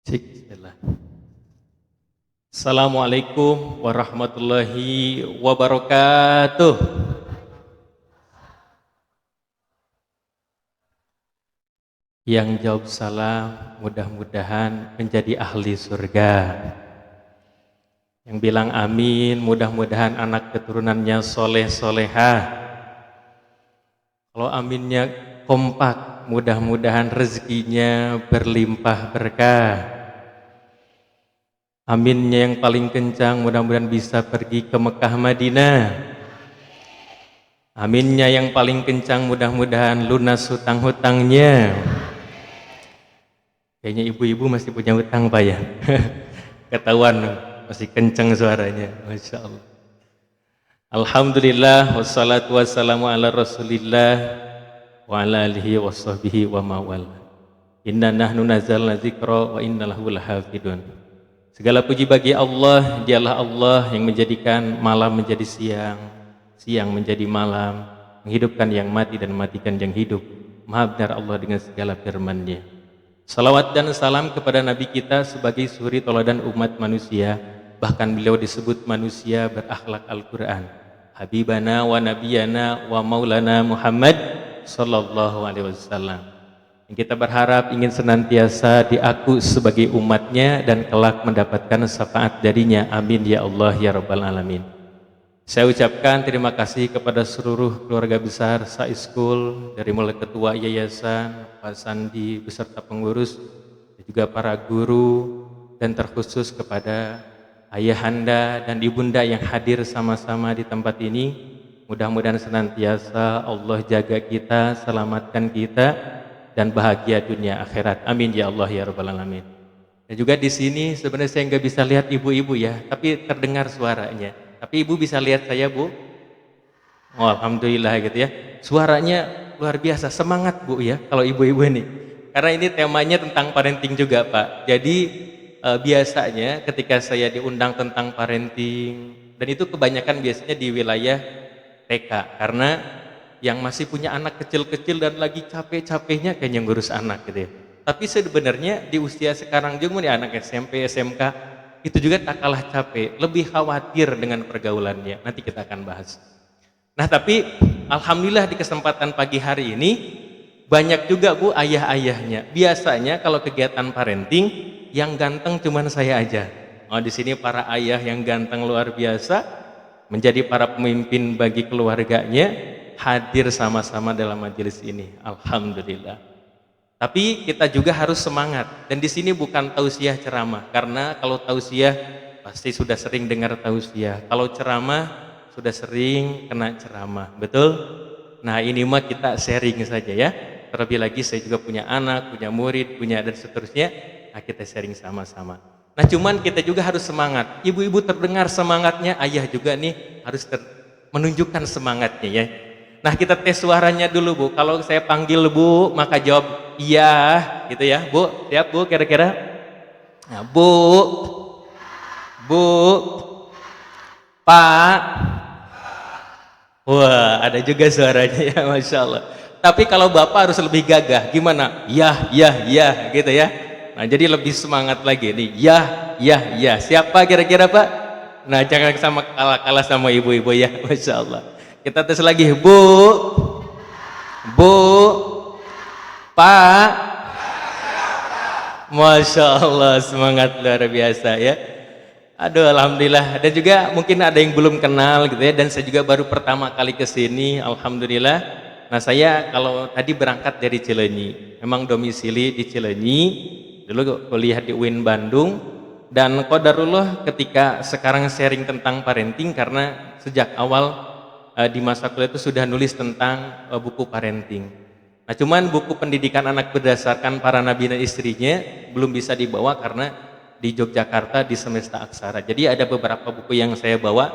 Bismillah. Assalamualaikum warahmatullahi wabarakatuh. Yang jawab salam mudah-mudahan menjadi ahli surga. Yang bilang amin mudah-mudahan anak keturunannya soleh solehah. Kalau aminnya kompak mudah-mudahan rezekinya berlimpah berkah. Aminnya yang paling kencang mudah-mudahan bisa pergi ke Mekah Madinah. Aminnya yang paling kencang mudah-mudahan lunas hutang-hutangnya. Kayaknya ibu-ibu masih punya hutang Pak ya. Ketahuan masih kencang suaranya. Masya Allah. Alhamdulillah wassalatu wassalamu ala rasulillah wa ala alihi wa sahbihi wa mawala. Inna nahnu nazalna dzikra wa inna lahu lahafidun. Segala puji bagi Allah, dialah Allah yang menjadikan malam menjadi siang, siang menjadi malam, menghidupkan yang mati dan mematikan yang hidup. Maha benar Allah dengan segala firman-Nya. Salawat dan salam kepada Nabi kita sebagai suri teladan umat manusia, bahkan beliau disebut manusia berakhlak Al-Quran. Habibana wa nabiyana wa maulana Muhammad sallallahu alaihi wasallam. Yang kita berharap ingin senantiasa diaku sebagai umatnya dan kelak mendapatkan syafaat darinya. Amin ya Allah ya Rabbal Alamin. Saya ucapkan terima kasih kepada seluruh keluarga besar Saiskul, dari mulai ketua yayasan, Pak Sandi beserta pengurus, dan juga para guru, dan terkhusus kepada ayahanda dan ibunda yang hadir sama-sama di tempat ini. Mudah-mudahan senantiasa Allah jaga kita, selamatkan kita, dan bahagia dunia akhirat. Amin ya Allah ya Rabbal Alamin. Dan juga di sini sebenarnya saya nggak bisa lihat ibu-ibu ya, tapi terdengar suaranya. Tapi ibu bisa lihat saya Bu? Oh, alhamdulillah gitu ya. Suaranya luar biasa, semangat Bu ya kalau ibu-ibu ini. Karena ini temanya tentang parenting juga Pak. Jadi biasanya ketika saya diundang tentang parenting, dan itu kebanyakan biasanya di wilayah TK, karena yang masih punya anak kecil-kecil dan lagi capek-capeknya kayaknya ngurus anak gitu ya. Tapi sebenarnya di usia sekarang juga nih anak SMP, SMK itu juga tak kalah capek, lebih khawatir dengan pergaulannya. Nanti kita akan bahas. Nah tapi alhamdulillah di kesempatan pagi hari ini banyak juga Bu ayah-ayahnya. Biasanya kalau kegiatan parenting yang ganteng cuman saya aja. Oh di sini para ayah yang ganteng luar biasa menjadi para pemimpin bagi keluarganya, hadir sama-sama dalam majelis ini. Alhamdulillah. Tapi kita juga harus semangat. Dan di sini bukan tausiah ceramah, karena kalau tausiah pasti sudah sering dengar tausiah. Kalau ceramah sudah sering kena ceramah, betul? Nah ini mah kita sharing saja ya. Terlebih lagi saya juga punya anak, punya murid, punya dan seterusnya. Nah kita sharing sama-sama. Nah cuman kita juga harus semangat. Ibu-ibu terdengar semangatnya, ayah juga nih harus menunjukkan semangatnya ya. Nah kita tes suaranya dulu Bu. Kalau saya panggil Bu maka jawab iya gitu ya Bu. Siap Bu kira-kira? Nah Bu, Bu, Pak. Wah ada juga suaranya ya Masya Allah. Tapi kalau Bapak harus lebih gagah. Gimana? Ya gitu ya. Nah jadi lebih semangat lagi nih. Ya. Siapa kira-kira Pak? Nah jangan sama kalah sama ibu-ibu ya. Masya Allah. Kita tes lagi. Bu, Pak. Masya Allah semangat luar biasa ya. Aduh alhamdulillah. Dan juga mungkin ada yang belum kenal gitu ya. Dan saya juga baru pertama kali kesini. Alhamdulillah. Nah saya kalau tadi berangkat dari Cileunyi, memang domisili di Cileunyi, dulu kuliah di UIN Bandung, dan qadarullah ketika sekarang sharing tentang parenting karena sejak awal di masa kuliah itu sudah nulis tentang buku parenting. Nah cuman buku pendidikan anak berdasarkan para nabi dan istrinya belum bisa dibawa karena di Yogyakarta di Semesta Aksara. Jadi ada beberapa buku yang saya bawa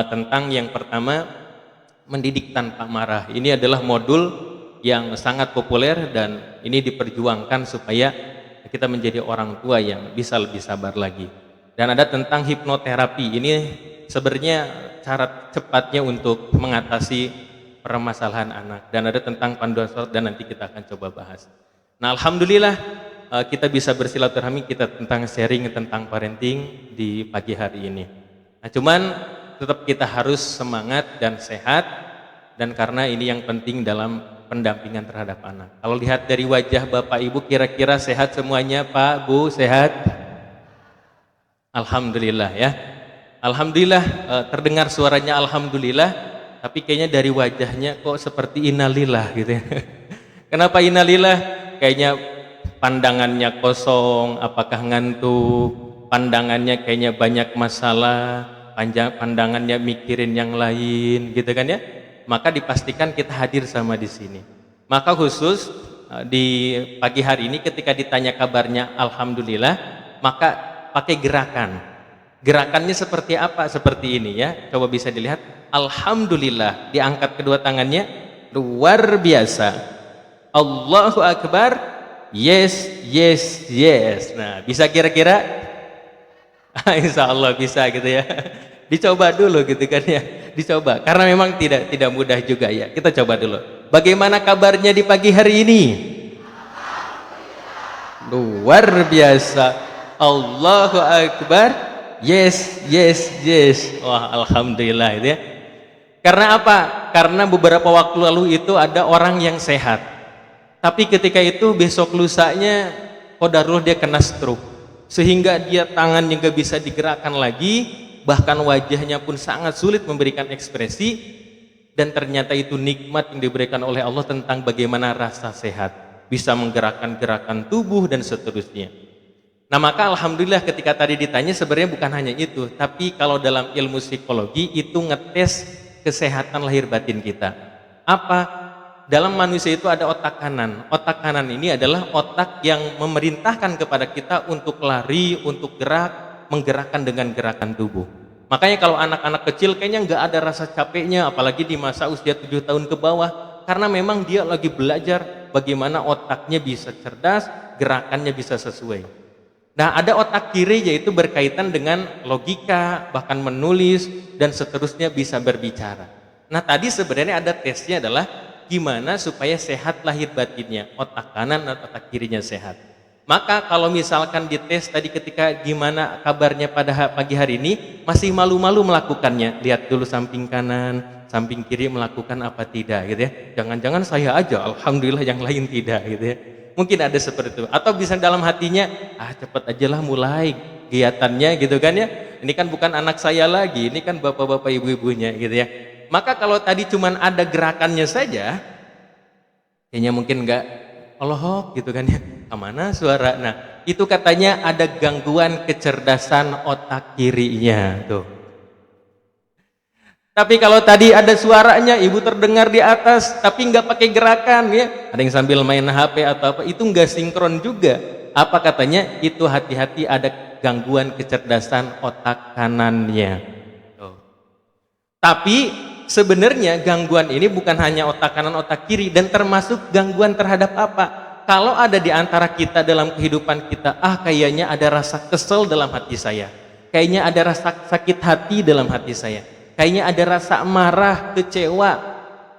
tentang yang pertama mendidik tanpa marah. Ini adalah modul yang sangat populer dan ini diperjuangkan supaya kita menjadi orang tua yang bisa lebih sabar lagi. Dan ada tentang hipnoterapi. Ini sebenarnya cara cepatnya untuk mengatasi permasalahan anak. Dan ada tentang panduan sholat dan nanti kita akan coba bahas. Nah alhamdulillah kita bisa bersilaturahmi, kita tentang sharing tentang parenting di pagi hari ini. Nah, cuman tetap kita harus semangat dan sehat, dan karena ini yang penting dalam pendampingan terhadap anak. Kalau lihat dari wajah Bapak Ibu, kira-kira sehat semuanya, Pak, Bu, sehat? Alhamdulillah ya. Alhamdulillah, terdengar suaranya alhamdulillah, tapi kayaknya dari wajahnya kok seperti innalillah gitu ya. Kenapa innalillah? Kayaknya pandangannya kosong, apakah ngantuk, pandangannya kayaknya banyak masalah, pandangannya mikirin yang lain gitu kan ya. Maka dipastikan kita hadir sama di sini. Maka khusus di pagi hari ini ketika ditanya kabarnya alhamdulillah, maka pakai gerakan. Gerakannya seperti apa? Seperti ini ya. Coba bisa dilihat. Alhamdulillah, diangkat kedua tangannya, luar biasa. Allahu Akbar. Yes, yes, yes. Nah, bisa kira-kira? Insya Allah bisa gitu ya. Dicoba dulu gitu kan ya. Dicoba. Karena memang tidak mudah juga ya. Kita coba dulu. Bagaimana kabarnya di pagi hari ini? Luar biasa. Allahu Akbar. Yes, yes, yes. Wah, alhamdulillah itu ya. Karena apa? Karena beberapa waktu lalu itu ada orang yang sehat, tapi ketika itu besok lusanya qadarullah dia kena stroke, sehingga dia tangannya nggak bisa digerakkan lagi, bahkan wajahnya pun sangat sulit memberikan ekspresi. Dan ternyata itu nikmat yang diberikan oleh Allah tentang bagaimana rasa sehat, bisa menggerakkan gerakan tubuh dan seterusnya. Nah, maka alhamdulillah ketika tadi ditanya, sebenarnya bukan hanya itu, tapi kalau dalam ilmu psikologi itu ngetes kesehatan lahir batin kita. Apa? Dalam manusia itu ada otak kanan. Otak kanan ini adalah otak yang memerintahkan kepada kita untuk lari, untuk gerak, menggerakkan dengan gerakan tubuh. Makanya kalau anak-anak kecil kayaknya nggak ada rasa capeknya, apalagi di masa usia 7 tahun ke bawah, karena memang dia lagi belajar bagaimana otaknya bisa cerdas, gerakannya bisa sesuai. Nah, ada otak kiri yaitu berkaitan dengan logika, bahkan menulis dan seterusnya, bisa berbicara. Nah, tadi sebenarnya ada tesnya adalah gimana supaya sehat lahir batinnya, otak kanan atau otak kirinya sehat. Maka kalau misalkan dites tadi ketika gimana kabarnya pada pagi hari ini, masih malu-malu melakukannya, lihat dulu samping kanan, samping kiri melakukan apa tidak gitu ya. Jangan-jangan saya aja, alhamdulillah yang lain tidak gitu ya. Mungkin ada seperti itu, atau bisa dalam hatinya, cepet aja lah mulai kegiatannya gitu kan ya. Ini kan bukan anak saya lagi, ini kan bapak-bapak ibu-ibunya gitu ya. Maka kalau tadi cuman ada gerakannya saja, kayaknya mungkin nggak Allah gitu kan ya. Kemana suara? Nah, itu katanya ada gangguan kecerdasan otak kirinya tuh. Tapi kalau tadi ada suaranya, ibu terdengar di atas, tapi nggak pakai gerakan ya, ada yang sambil main HP atau apa, itu nggak sinkron juga. Apa katanya? Itu hati-hati, ada gangguan kecerdasan otak kanannya. Tapi sebenarnya gangguan ini bukan hanya otak kanan, otak kiri, dan termasuk gangguan terhadap apa? Kalau ada di antara kita dalam kehidupan kita, kayaknya ada rasa kesel dalam hati saya, kayaknya ada rasa sakit hati dalam hati saya, kayaknya ada rasa marah, kecewa,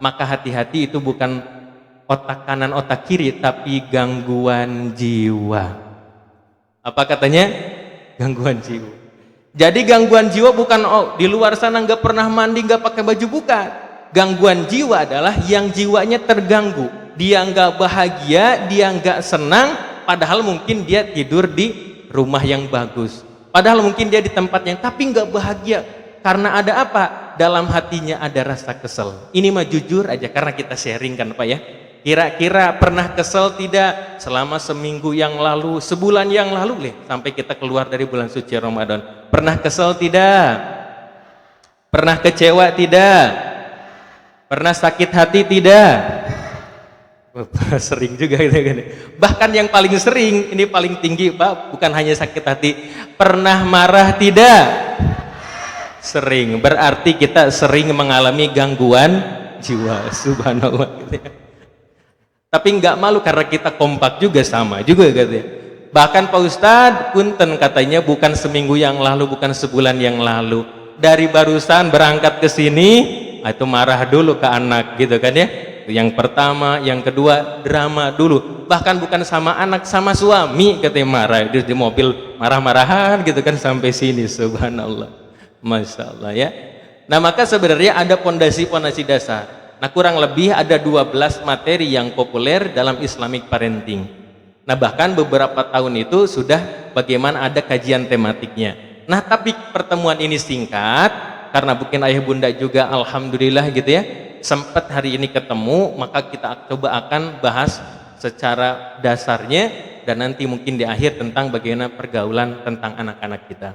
maka hati-hati, itu bukan otak kanan, otak kiri, tapi gangguan jiwa. Apa katanya? Gangguan jiwa. Jadi gangguan jiwa bukan di luar sana nggak pernah mandi, nggak pakai baju, bukan. Gangguan jiwa adalah yang jiwanya terganggu, dia nggak bahagia, dia nggak senang, padahal mungkin dia tidur di rumah yang bagus, padahal mungkin dia di tempat yang, tapi nggak bahagia. Karena ada apa? Dalam hatinya ada rasa kesel. Ini mah jujur aja karena kita sharing kan Pak ya. Kira-kira pernah kesel tidak selama seminggu yang lalu, sebulan yang lalu sampai kita keluar dari bulan suci Ramadan? Pernah kesel tidak? Pernah kecewa tidak? Pernah sakit hati tidak? Sering juga gitu kan. Bahkan yang paling sering, ini paling tinggi Pak, bukan hanya sakit hati, pernah marah tidak? Sering, berarti kita sering mengalami gangguan jiwa. Subhanallah gitu ya. Tapi nggak malu karena kita kompak juga, sama juga katanya. Bahkan Pak Ustadz punten katanya, bukan seminggu yang lalu, bukan sebulan yang lalu, dari barusan berangkat ke sini itu marah dulu ke anak gitu kan ya, itu. Yang pertama, yang kedua drama dulu. Bahkan bukan sama anak, sama suami katanya marah di mobil, marah-marahan gitu kan sampai sini. Subhanallah, masya Allah ya. Nah maka sebenarnya ada pondasi-pondasi dasar. Nah kurang lebih ada 12 materi yang populer dalam Islamic parenting. Nah bahkan beberapa tahun itu sudah bagaimana ada kajian tematiknya. Nah tapi pertemuan ini singkat karena mungkin ayah bunda juga alhamdulillah gitu ya sempat hari ini ketemu, maka kita coba akan bahas secara dasarnya dan nanti mungkin di akhir tentang bagaimana pergaulan tentang anak-anak kita.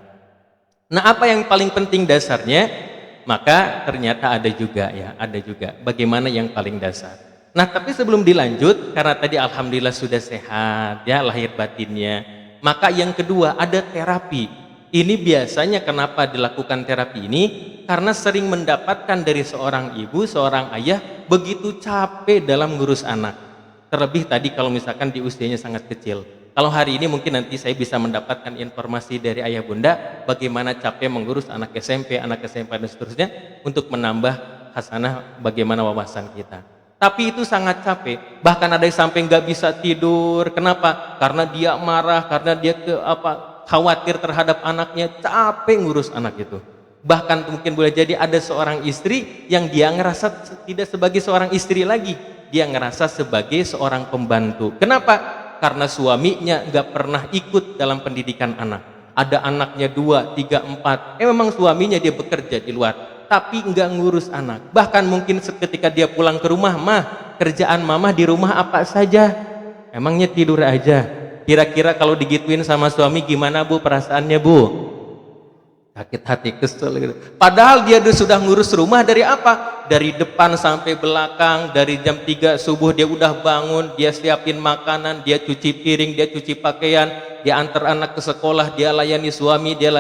Nah apa yang paling penting dasarnya? Maka ternyata ada juga ya, ada juga bagaimana yang paling dasar. Nah tapi sebelum dilanjut, karena tadi alhamdulillah sudah sehat ya lahir batinnya, maka yang kedua ada terapi. Ini biasanya kenapa dilakukan terapi ini? Karena sering mendapatkan dari seorang ibu, seorang ayah begitu capek dalam ngurus anak. Terlebih tadi kalau misalkan di usianya sangat kecil. Kalau hari ini mungkin nanti saya bisa mendapatkan informasi dari ayah bunda bagaimana capek mengurus anak SMP dan seterusnya untuk menambah hasanah bagaimana wawasan kita. Tapi itu sangat capek. Bahkan ada yang sampai nggak bisa tidur. Kenapa? Karena dia marah, karena dia khawatir terhadap anaknya, capek ngurus anak itu. Bahkan mungkin boleh jadi ada seorang istri yang dia ngerasa tidak sebagai seorang istri lagi, dia ngerasa sebagai seorang pembantu. Kenapa? Karena suaminya nggak pernah ikut dalam pendidikan anak. Ada anaknya 2, 3, 4. Memang suaminya dia bekerja di luar, tapi nggak ngurus anak. Bahkan mungkin ketika dia pulang ke rumah, mah kerjaan mama di rumah apa saja? Emangnya tidur aja? Kira-kira kalau digituin sama suami gimana bu perasaannya bu? Sakit hati, kesel gitu. Padahal dia sudah ngurus rumah dari apa? Dari depan sampai belakang, dari jam 3 subuh dia udah bangun, dia siapin makanan, dia cuci piring, dia cuci pakaian, dia antar anak ke sekolah, dia layani suami, dia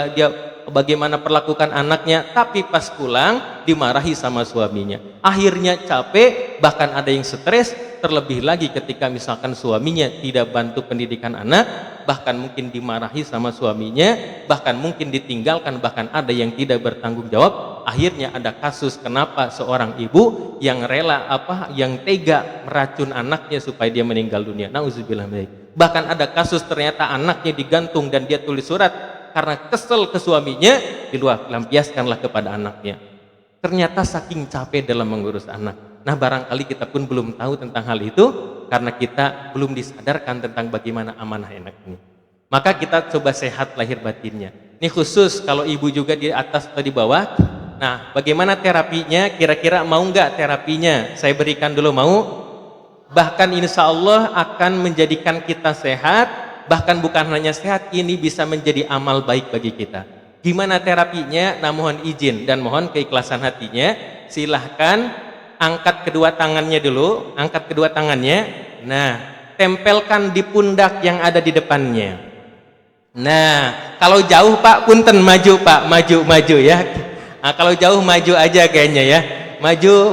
bagaimana perlakukan anaknya. Tapi pas pulang dimarahi sama suaminya. Akhirnya capek, bahkan ada yang stres. Terlebih lagi ketika misalkan suaminya tidak bantu pendidikan anak, bahkan mungkin dimarahi sama suaminya, bahkan mungkin ditinggalkan, bahkan ada yang tidak bertanggung jawab. Akhirnya ada kasus kenapa seorang ibu yang rela yang tega meracun anaknya supaya dia meninggal dunia. Nauzubillah. Bahkan ada kasus ternyata anaknya digantung dan dia tulis surat karena kesel ke suaminya, lampiaskanlah kepada anaknya. Ternyata saking capek dalam mengurus anak. Nah barangkali kita pun belum tahu tentang hal itu karena kita belum disadarkan tentang bagaimana amanah anak ini. Maka kita coba sehat lahir batinnya. Ini khusus kalau ibu juga di atas atau di bawah. Nah bagaimana terapinya? Kira-kira mau nggak terapinya? Saya berikan dulu, mau? Bahkan insya Allah akan menjadikan kita sehat. Bahkan bukan hanya sehat, ini bisa menjadi amal baik bagi kita. Gimana terapinya? Nah mohon izin dan mohon keikhlasan hatinya. Silahkan angkat kedua tangannya dulu, angkat kedua tangannya. Nah, tempelkan di pundak yang ada di depannya. Nah, kalau jauh Pak, punten maju Pak, maju ya. Nah, kalau jauh maju aja kayaknya ya. Maju,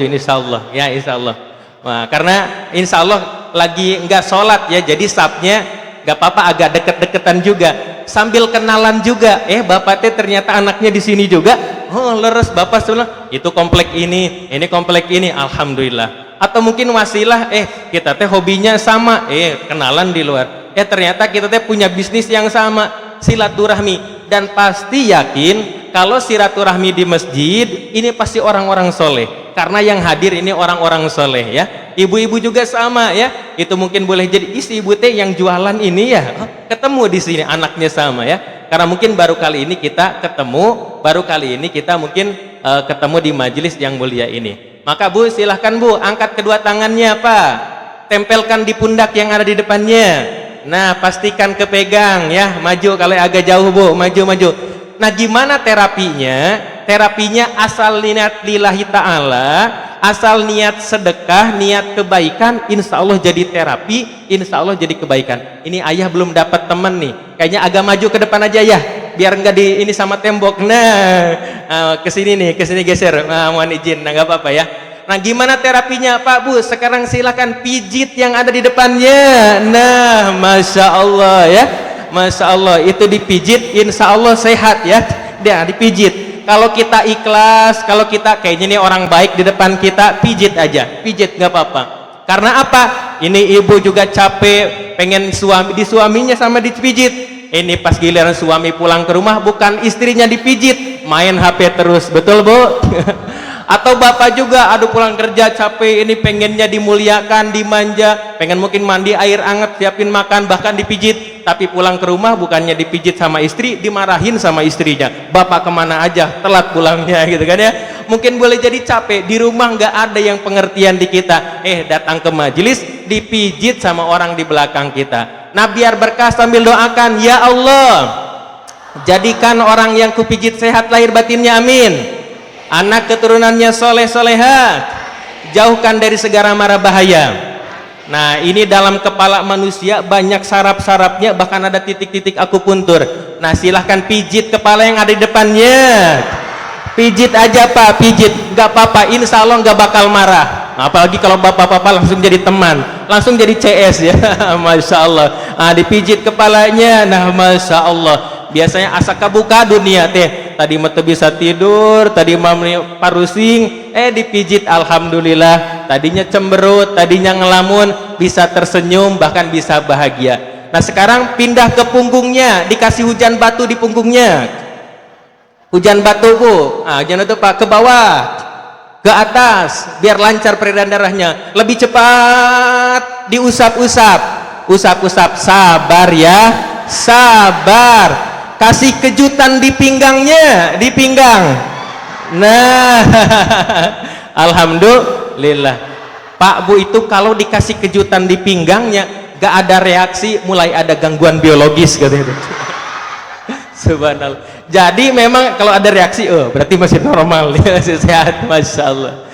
insya Allah ya, insya Allah. Nah, karena insya Allah lagi nggak sholat ya, jadi sapnya nggak apa-apa agak deket-deketan juga. Sambil kenalan juga, bapak teh ternyata anaknya di sini juga. Oh leres bapak sebelah, itu komplek ini komplek ini, alhamdulillah. Atau mungkin wasilah, kita teh hobinya sama, kenalan di luar. Ternyata kita teh punya bisnis yang sama, silaturahmi. Dan pasti yakin kalau silaturahmi di masjid ini pasti orang-orang soleh. Karena yang hadir ini orang-orang soleh ya. Ibu-ibu juga sama ya. Itu mungkin boleh jadi isi ibu teh yang jualan ini ya. Ketemu di sini anaknya sama ya. Karena mungkin baru kali ini kita ketemu, baru kali ini kita mungkin ketemu di majelis yang mulia ini. Maka Bu silahkan Bu angkat kedua tangannya Pak, tempelkan di pundak yang ada di depannya. Nah pastikan kepegang ya, maju kalau agak jauh Bu, maju. Nah gimana terapinya? Terapinya asal niat lillahi ta'ala, asal niat sedekah, niat kebaikan, insya Allah jadi terapi, insya Allah jadi kebaikan. Ini ayah belum dapat teman nih, kayaknya agak maju ke depan aja ya, biar nggak di ini sama tembok. Nah kesini geser. Nah, mohon izin, nggak apa-apa ya. Nah gimana terapinya Pak Bu? Sekarang silakan pijit yang ada di depannya. Nah masya Allah ya, masya Allah itu dipijit, insya Allah sehat ya. Dia dipijit. Kalau kita ikhlas, kalau kita kayaknya nih orang baik di depan kita, pijit aja, pijit nggak apa-apa. Karena apa? Ini ibu juga capek, pengen di suaminya sama dipijit. Ini pas giliran suami pulang ke rumah, bukan istrinya dipijit, main HP terus, betul Bu? Atau bapak juga, aduh pulang kerja capek, ini pengennya dimuliakan, dimanja, pengen mungkin mandi air anget, siapin makan, bahkan dipijit, tapi pulang ke rumah bukannya dipijit sama istri, dimarahin sama istrinya. Bapak kemana aja, telat pulangnya gitu kan ya. Mungkin boleh jadi capek, di rumah nggak ada yang pengertian di kita, datang ke majelis, dipijit sama orang di belakang kita. Nah biar berkah sambil doakan, ya Allah jadikan orang yang kupijit sehat lahir batinnya, amin. Anak keturunannya soleh soleha, jauhkan dari segala mara bahaya. Nah ini dalam kepala manusia banyak saraf-sarafnya, bahkan ada titik-titik akupuntur. Nah silahkan pijit kepala yang ada di depannya, pijit aja Pak, pijit, nggak apa-apa, insya Allah nggak bakal marah. Nah, apalagi kalau bapak-bapak langsung jadi teman, langsung jadi CS ya. Masya Allah. Nah, dipijit kepalanya, nah Masya Allah. Biasanya asa kabuka dunia teh, tadi mata bisa tidur, tadi parusing, dipijit, alhamdulillah. Tadinya cemberut, tadinya ngelamun, bisa tersenyum, bahkan bisa bahagia. Nah sekarang pindah ke punggungnya, dikasih hujan batu di punggungnya. Hujan batu Bu, jangan itu Pak, ke bawah, ke atas, biar lancar peredaran darahnya, lebih cepat, diusap-usap, usap-usap, sabar ya, sabar, kasih kejutan di pinggangnya, di pinggang. Nah alhamdulillah Pak Bu itu kalau dikasih kejutan di pinggangnya gak ada reaksi, mulai ada gangguan biologis katanya. Subhanallah. Jadi memang kalau ada reaksi, berarti masih normal, masih sehat, Masya Allah.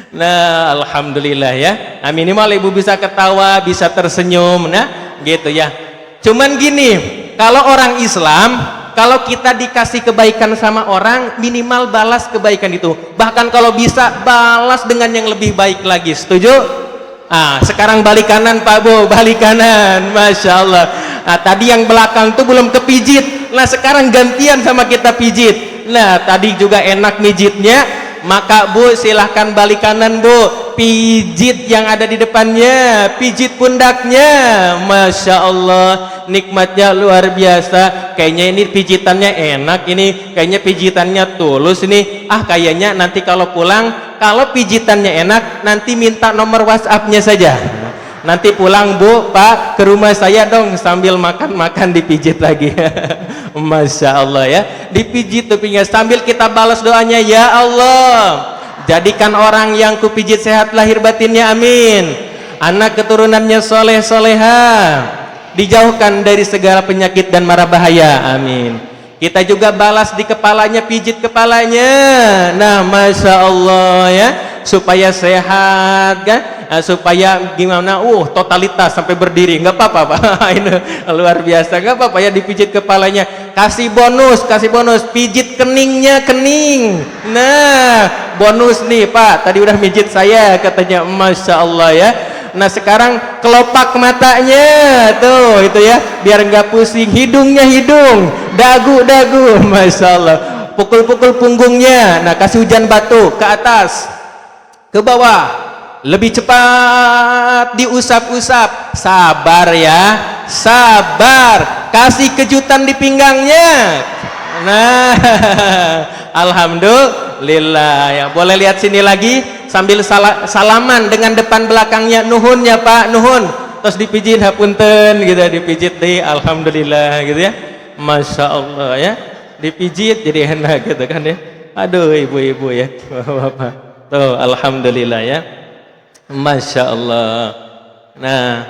Nah alhamdulillah ya. Nah, minimal ibu bisa ketawa, bisa tersenyum, nah gitu ya. Cuman gini, kalau orang Islam, kalau kita dikasih kebaikan sama orang, minimal balas kebaikan itu. Bahkan kalau bisa balas dengan yang lebih baik lagi. Setuju? Sekarang balik kanan Pak Bu, balik kanan, Masya Allah. Nah tadi yang belakang tuh belum kepijit, nah sekarang gantian sama kita pijit. Nah tadi juga enak mijitnya, maka Bu silahkan balik kanan Bu, pijit yang ada di depannya, pijit pundaknya. Masya Allah, nikmatnya luar biasa. Kayaknya ini pijitannya enak, ini kayaknya pijitannya tulus ini. Kayaknya nanti kalau pulang, kalau pijitannya enak, nanti minta nomor WhatsApp-nya saja. Nanti pulang Bu, Pak, ke rumah saya dong, sambil makan-makan dipijit lagi. Masya Allah ya, dipijit tuh sambil kita balas doanya, ya Allah jadikan orang yang kupijit sehat lahir batinnya, amin. Anak keturunannya soleh soleha, dijauhkan dari segala penyakit dan mara bahaya, amin. Kita juga balas di kepalanya, pijit kepalanya. Nah Masya Allah ya, supaya sehat kan, supaya gimana, totalitas sampai berdiri, nggak apa-apa Pak. Ini luar biasa, nggak apa-apa ya dipijit kepalanya. Kasih bonus, pijit keningnya, kening. Nah bonus nih Pak, tadi udah mijit saya katanya, Masya Allah ya. Nah sekarang kelopak matanya tuh itu ya, biar nggak pusing. Hidungnya, hidung, dagu, Masya Allah. Pukul-pukul punggungnya. Nah kasih hujan batu ke atas, ke bawah, lebih cepat, diusap-usap. Sabar ya, sabar. Kasih kejutan di pinggangnya. Nah alhamdulillah ya. Boleh lihat sini lagi sambil salaman dengan depan belakangnya, nuhun ya Pak, nuhun, terus dipijit hapunten gitu, dipijit deh, alhamdulillah gitu ya. Masya Allah ya, dipijit jadi enak gitu kan ya. Aduh ibu-ibu ya, bapak tuh alhamdulillah ya, Masya Allah. Nah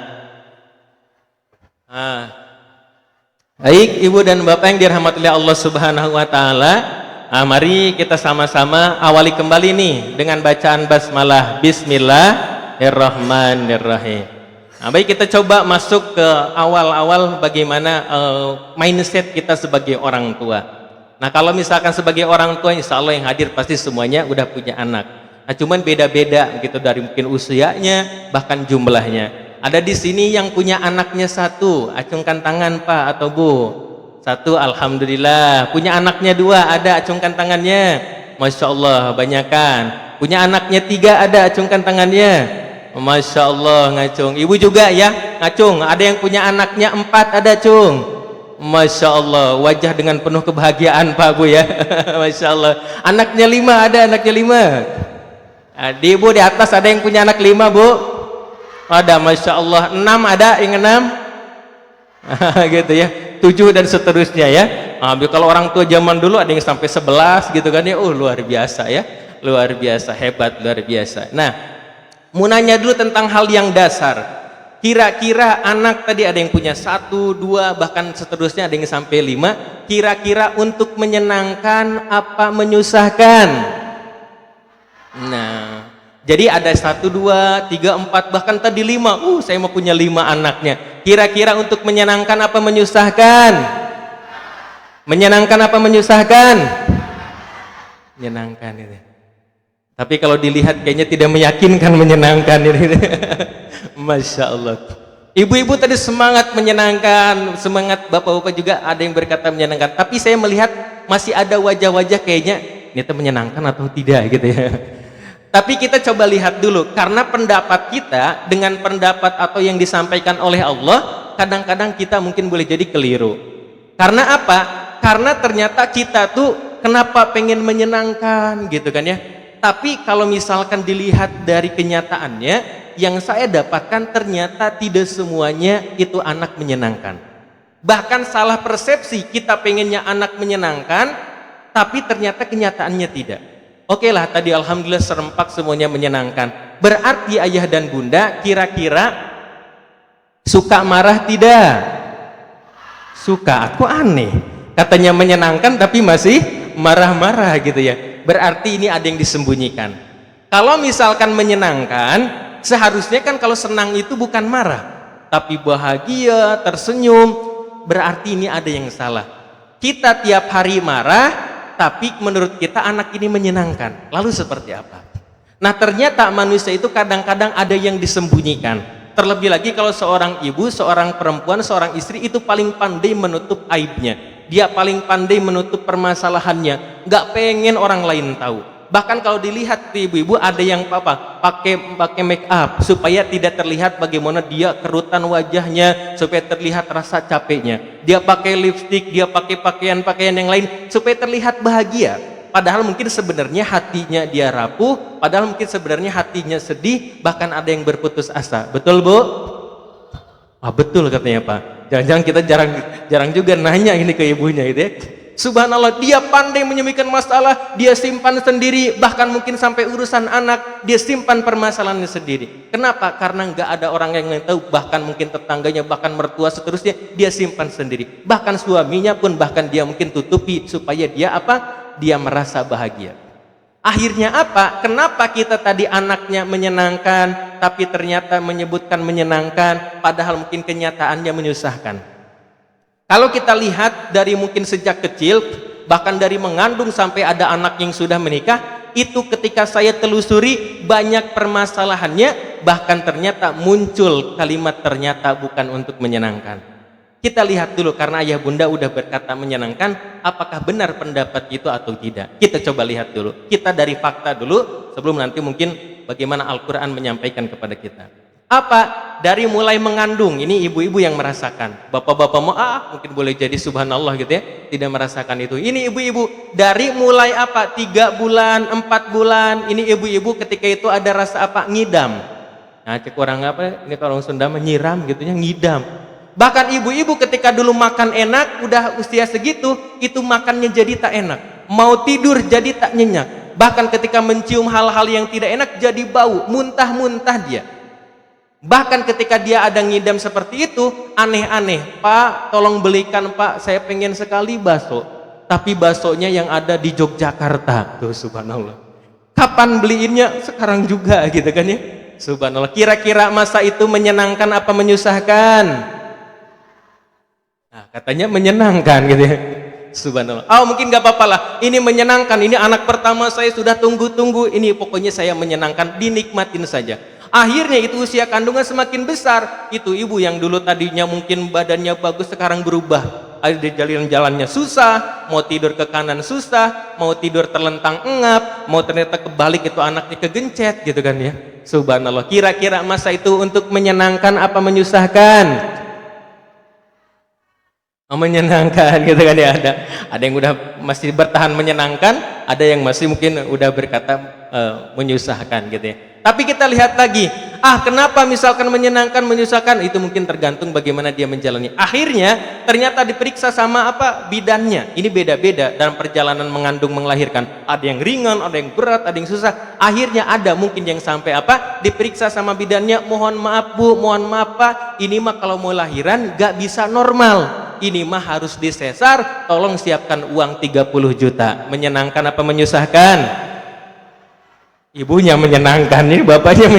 baik ibu dan bapak yang dirahmati oleh Allah Subhanahu wa taala, mari kita sama-sama awali kembali nih dengan bacaan basmalah. Bismillahirrahmanirrahim. Nah, baik kita coba masuk ke awal-awal bagaimana mindset kita sebagai orang tua. Nah kalau misalkan sebagai orang tua, insya Allah yang hadir pasti semuanya udah punya anak. Nah cuman beda-beda gitu, dari mungkin usianya bahkan jumlahnya. Ada di sini yang punya anaknya satu, acungkan tangan Pak atau Bu. Satu, alhamdulillah. Punya anaknya 2, ada, acungkan tangannya. Masya Allah, banyakan. Punya anaknya 3, ada, acungkan tangannya. Masya Allah, ngacung. Ibu juga ya, ngacung. Ada yang punya anaknya 4, ada, cung. Masya Allah, wajah dengan penuh kebahagiaan Pak Bu ya. Masya Allah. Anaknya 5, ada, anaknya 5. Di ibu di atas ada yang punya anak 5 Bu? Ada, Masya Allah. 6 ada, yang 6? Gitu ya. 7 dan seterusnya ya. Kalau orang tua zaman dulu ada yang sampai 11 gitu kan ya. Luar biasa ya. Luar biasa, hebat, luar biasa. Nah, mau nanya dulu tentang hal yang dasar. Kira-kira anak tadi ada yang punya 1, 2, bahkan seterusnya ada yang sampai 5. Kira-kira untuk menyenangkan apa menyusahkan? Nah, jadi ada 1, 2, 3, 4, bahkan tadi 5. Saya mau punya 5 anaknya. Kira-kira untuk menyenangkan apa menyusahkan? Menyenangkan apa menyusahkan? Menyenangkan ini. Tapi kalau dilihat kayaknya tidak meyakinkan menyenangkan ini. Masya Allah. Ibu-ibu tadi semangat menyenangkan, semangat bapak-bapak juga ada yang berkata menyenangkan. Tapi saya melihat masih ada wajah-wajah kayaknya ini menyenangkan atau tidak gitu ya. Tapi kita coba lihat dulu, karena pendapat kita dengan pendapat atau yang disampaikan oleh Allah, kadang-kadang kita mungkin boleh jadi keliru. Karena apa? Karena ternyata kita tuh kenapa pengen menyenangkan gitu kan ya. Tapi kalau misalkan dilihat dari kenyataannya, yang saya dapatkan ternyata tidak semuanya itu anak menyenangkan. Bahkan salah persepsi, kita pengennya anak menyenangkan, tapi ternyata kenyataannya tidak. Oke lah, tadi alhamdulillah serempak semuanya menyenangkan. Berarti ayah dan bunda kira-kira suka marah tidak? Suka. Aku aneh. Katanya menyenangkan tapi masih marah-marah gitu ya. Berarti ini ada yang disembunyikan. Kalau misalkan menyenangkan, seharusnya kan kalau senang itu bukan marah, tapi bahagia, tersenyum. Berarti ini ada yang salah. Kita tiap hari marah, tapi menurut kita anak ini menyenangkan. Lalu seperti apa? Nah, ternyata manusia itu kadang-kadang ada yang disembunyikan. Terlebih lagi kalau seorang ibu, seorang perempuan, seorang istri itu paling pandai menutup aibnya. Dia paling pandai menutup permasalahannya. Nggak pengen orang lain tahu. Bahkan kalau dilihat di ibu-ibu ada yang pakai make up supaya tidak terlihat bagaimana dia kerutan wajahnya, supaya terlihat rasa capeknya. Dia pakai lipstik, dia pakai pakaian-pakaian yang lain supaya terlihat bahagia. Padahal mungkin sebenarnya hatinya dia rapuh, padahal mungkin sebenarnya hatinya sedih, bahkan ada yang berputus asa. Betul Bu? Betul katanya Pak. Jangan-jangan kita jarang juga nanya ini ke ibunya gitu ya. Subhanallah, dia pandai menyembunyikan masalah, dia simpan sendiri, bahkan mungkin sampai urusan anak, dia simpan permasalahannya sendiri. Kenapa? Karena nggak ada orang yang tahu, bahkan mungkin tetangganya, bahkan mertua seterusnya, dia simpan sendiri. Bahkan suaminya pun bahkan dia mungkin tutupi supaya dia dia merasa bahagia. Akhirnya apa? Kenapa kita tadi anaknya menyenangkan, tapi ternyata menyebutkan menyenangkan, padahal mungkin kenyataannya menyusahkan. Kalau kita lihat dari mungkin sejak kecil, bahkan dari mengandung sampai ada anak yang sudah menikah, itu ketika saya telusuri banyak permasalahannya, bahkan ternyata muncul kalimat ternyata bukan untuk menyenangkan. Kita lihat dulu, karena ayah bunda udah berkata menyenangkan, apakah benar pendapat itu atau tidak. Kita coba lihat dulu, kita dari fakta dulu, sebelum nanti mungkin bagaimana Al-Quran menyampaikan kepada kita. Dari mulai mengandung, ini ibu-ibu yang merasakan. Bapak-bapak mau mungkin boleh jadi subhanallah gitu ya, tidak merasakan itu. Ini ibu-ibu dari mulai 3 bulan, 4 bulan, ini ibu-ibu ketika itu ada rasa ngidam. Nah, cek orang ini kalau orang Sunda menyiram gitu ya, ngidam. Bahkan ibu-ibu ketika dulu makan enak, udah usia segitu, itu makannya jadi tak enak. Mau tidur jadi tak nyenyak. Bahkan ketika mencium hal-hal yang tidak enak jadi bau, muntah-muntah dia. Bahkan ketika dia ada ngidam seperti itu, aneh-aneh, Pak tolong belikan Pak, saya pengen sekali bakso, tapi baksonya yang ada di Yogyakarta. Tuh subhanallah, kapan beliinnya? Sekarang juga gitu kan ya. Subhanallah, kira-kira masa itu menyenangkan apa menyusahkan? Nah, katanya menyenangkan gitu ya. Subhanallah. Mungkin gak apa-apa lah, ini menyenangkan, ini anak pertama saya sudah tunggu-tunggu, ini pokoknya saya menyenangkan, dinikmatin saja. Akhirnya itu usia kandungan semakin besar, itu ibu yang dulu tadinya mungkin badannya bagus sekarang berubah, ada di jalan-jalannya susah, mau tidur ke kanan susah, mau tidur terlentang engap, mau ternyata kebalik itu anaknya kegencet gitu kan ya. Subhanallah. Kira-kira masa itu untuk menyenangkan apa menyusahkan? Menyenangkan gitu kan ya. Ada yang udah masih bertahan menyenangkan, ada yang masih mungkin udah berkata menyusahkan gitu ya. Tapi kita lihat lagi, kenapa misalkan menyenangkan, menyusahkan, itu mungkin tergantung bagaimana dia menjalani. Akhirnya ternyata diperiksa sama bidannya. Ini beda-beda dalam perjalanan mengandung melahirkan. Ada yang ringan, ada yang berat, ada yang susah. Akhirnya ada mungkin yang sampai diperiksa sama bidannya, mohon maaf Bu, mohon maaf Pak, ini mah kalau mau lahiran gak bisa normal. Ini mah harus disesar, tolong siapkan uang 30 juta. Menyenangkan apa menyusahkan? Ibunya menyenangkan, ini bapaknya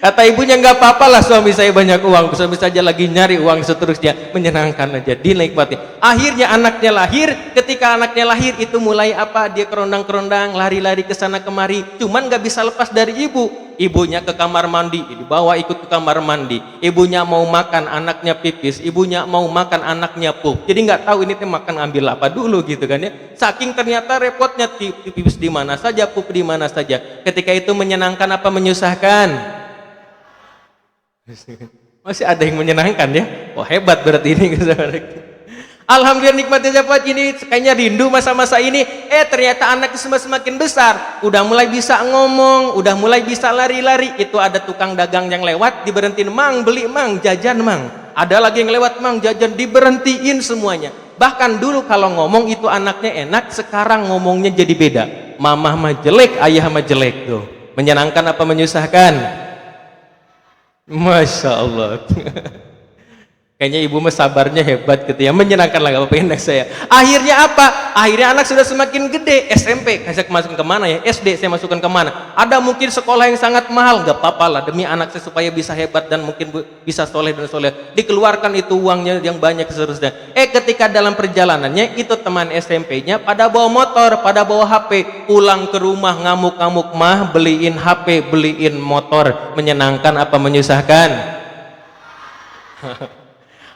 kata ibunya nggak apa-apa lah suami saya banyak uang, suami saja lagi nyari uang seterusnya, menyenangkan aja, dinikmati. Akhirnya anaknya lahir, ketika anaknya lahir itu mulai dia kerondang-kerondang, lari-lari ke sana kemari, cuman nggak bisa lepas dari ibu. Ibunya ke kamar mandi, dibawa ikut ke kamar mandi. Ibunya mau makan, anaknya pipis. Ibunya mau makan, anaknya pup. Jadi nggak tahu ini makan ambil apa dulu gitu kan ya. Saking ternyata repotnya, pipis di mana saja, pup di mana saja. Ketika itu menyenangkan apa menyusahkan? Masih ada yang menyenangkan ya. Wah hebat berarti ini. Alhamdulillah nikmatnya dapat ini, kayaknya rindu masa-masa ini. Ternyata anaknya semakin besar, udah mulai bisa ngomong, udah mulai bisa lari-lari. Itu ada tukang dagang yang lewat, diberhentiin, mang beli mang, jajan mang. Ada lagi yang lewat, mang jajan, diberhentiin semuanya. Bahkan dulu kalau ngomong itu anaknya enak, sekarang ngomongnya jadi beda. Mamah mah jelek, ayah mah jelek tuh. Menyenangkan apa menyusahkan? Masya Allah. Kayaknya ibu mah sabarnya hebat gitu ya, menyenangkan lah apa enak saya. Akhirnya apa? Akhirnya anak sudah semakin gede, SMP, saya masukin kemana ya? SD saya masukkan kemana? Ada mungkin sekolah yang sangat mahal, nggak apa-apa lah demi anak saya supaya bisa hebat dan mungkin bisa soleh dan soleh. Dikeluarkan itu uangnya yang banyak seterusnya. Ketika dalam perjalanannya itu teman SMP-nya pada bawa motor, pada bawa HP, pulang ke rumah ngamuk-ngamuk mah beliin HP, beliin motor. Menyenangkan apa menyusahkan?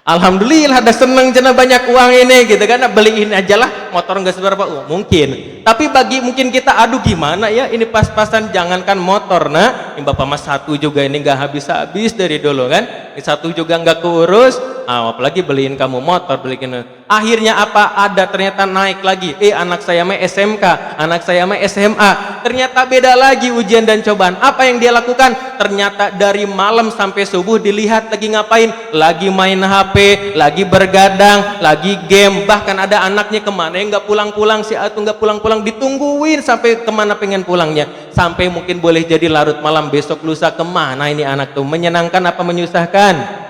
Alhamdulillah ada seneng cina banyak uang ini gitu kan, beliin aja lah motor nggak seberapa mungkin. Tapi bagi mungkin kita aduh gimana ya ini pas-pasan, jangankan motor ini bapak mas satu juga ini nggak habis-habis dari dulu kan, ini satu juga nggak keurus, apalagi beliin kamu motor, beliin. Akhirnya ada ternyata naik lagi, anak saya mah SMK, anak saya mah SMA, ternyata beda lagi ujian dan cobaan. Apa yang dia lakukan? Ternyata dari malam sampai subuh dilihat lagi ngapain, lagi main HP, lagi bergadang, lagi game. Bahkan ada anaknya kemana yang nggak pulang-pulang, si Atu nggak pulang-pulang, ditungguin sampai kemana pengen pulangnya, sampai mungkin boleh jadi larut malam, besok lusa kemana ini anak tuh. Menyenangkan apa menyusahkan?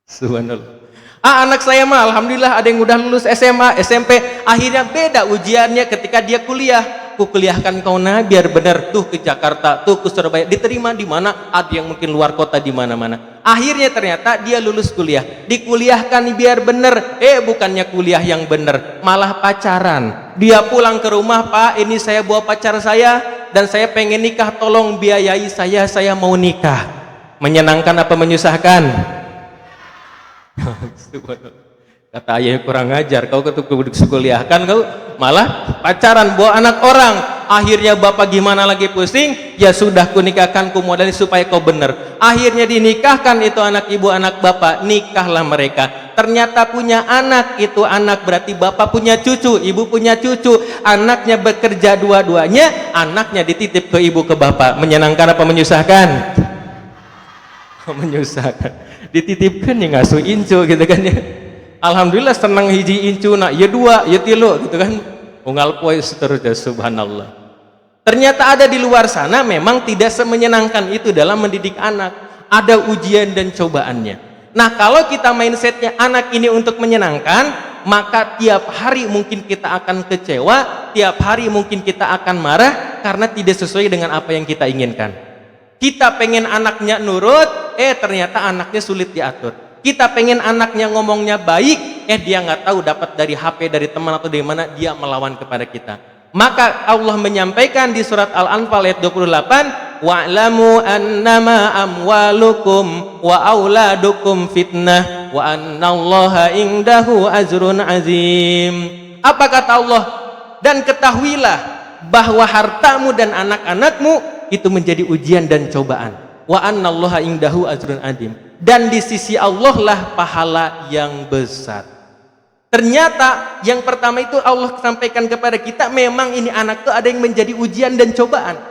Subhanallah. Anak saya mah alhamdulillah ada yang udah lulus SMA, SMP, akhirnya beda ujiannya ketika dia kuliah. Ku kuliahkan kau biar benar tuh ke Jakarta, tuh ke Surabaya, diterima di mana? Ada yang mungkin luar kota di mana-mana. Akhirnya ternyata dia lulus kuliah, dikuliahkan biar benar. Bukannya kuliah yang benar, malah pacaran. Dia pulang ke rumah, Pak, ini saya bawa pacar saya dan saya pengen nikah, tolong biayai saya mau nikah. Menyenangkan apa menyusahkan? Kata ayah kurang ajar, kau kuliahkan kau malah pacaran bawa anak orang. Akhirnya bapak gimana lagi pusing, ya sudah kunikahkan, ku modalin supaya kau bener. Akhirnya dinikahkan itu anak ibu anak bapak, nikahlah mereka. Ternyata punya anak, itu anak berarti bapak punya cucu, ibu punya cucu. Anaknya bekerja dua-duanya, anaknya dititip ke ibu ke bapak. Menyenangkan apa menyusahkan? Menyusahkan. Dititipkan ya ngasuh incu gitu kan ya. Alhamdulillah senang hiji incu nak ya dua ya tilu gitu kan, unggal poe seterusnya. Subhanallah. Ternyata ada di luar sana memang tidak semenyenangkan itu dalam mendidik anak, ada ujian dan cobaannya. Nah kalau kita mindsetnya anak ini untuk menyenangkan, maka tiap hari mungkin kita akan kecewa, tiap hari mungkin kita akan marah karena tidak sesuai dengan apa yang kita inginkan. Kita pengen anaknya nurut, ternyata anaknya sulit diatur. Kita pengen anaknya ngomongnya baik, dia nggak tahu dapat dari HP, dari teman atau dari mana, dia melawan kepada kita. Maka Allah menyampaikan di surat Al-Anfal ayat 28, wa'lamu annama amwalukum wa auladukum fitnah wa annallaha indahu ajrun azim. Apa kata Allah? Dan ketahuilah bahwa hartamu dan anak-anakmu itu menjadi ujian dan cobaan. Wa annallaha indahu ajrun azim. Dan di sisi Allah lah pahala yang besar. Ternyata yang pertama itu Allah sampaikan kepada kita, memang ini anak itu ada yang menjadi ujian dan cobaan.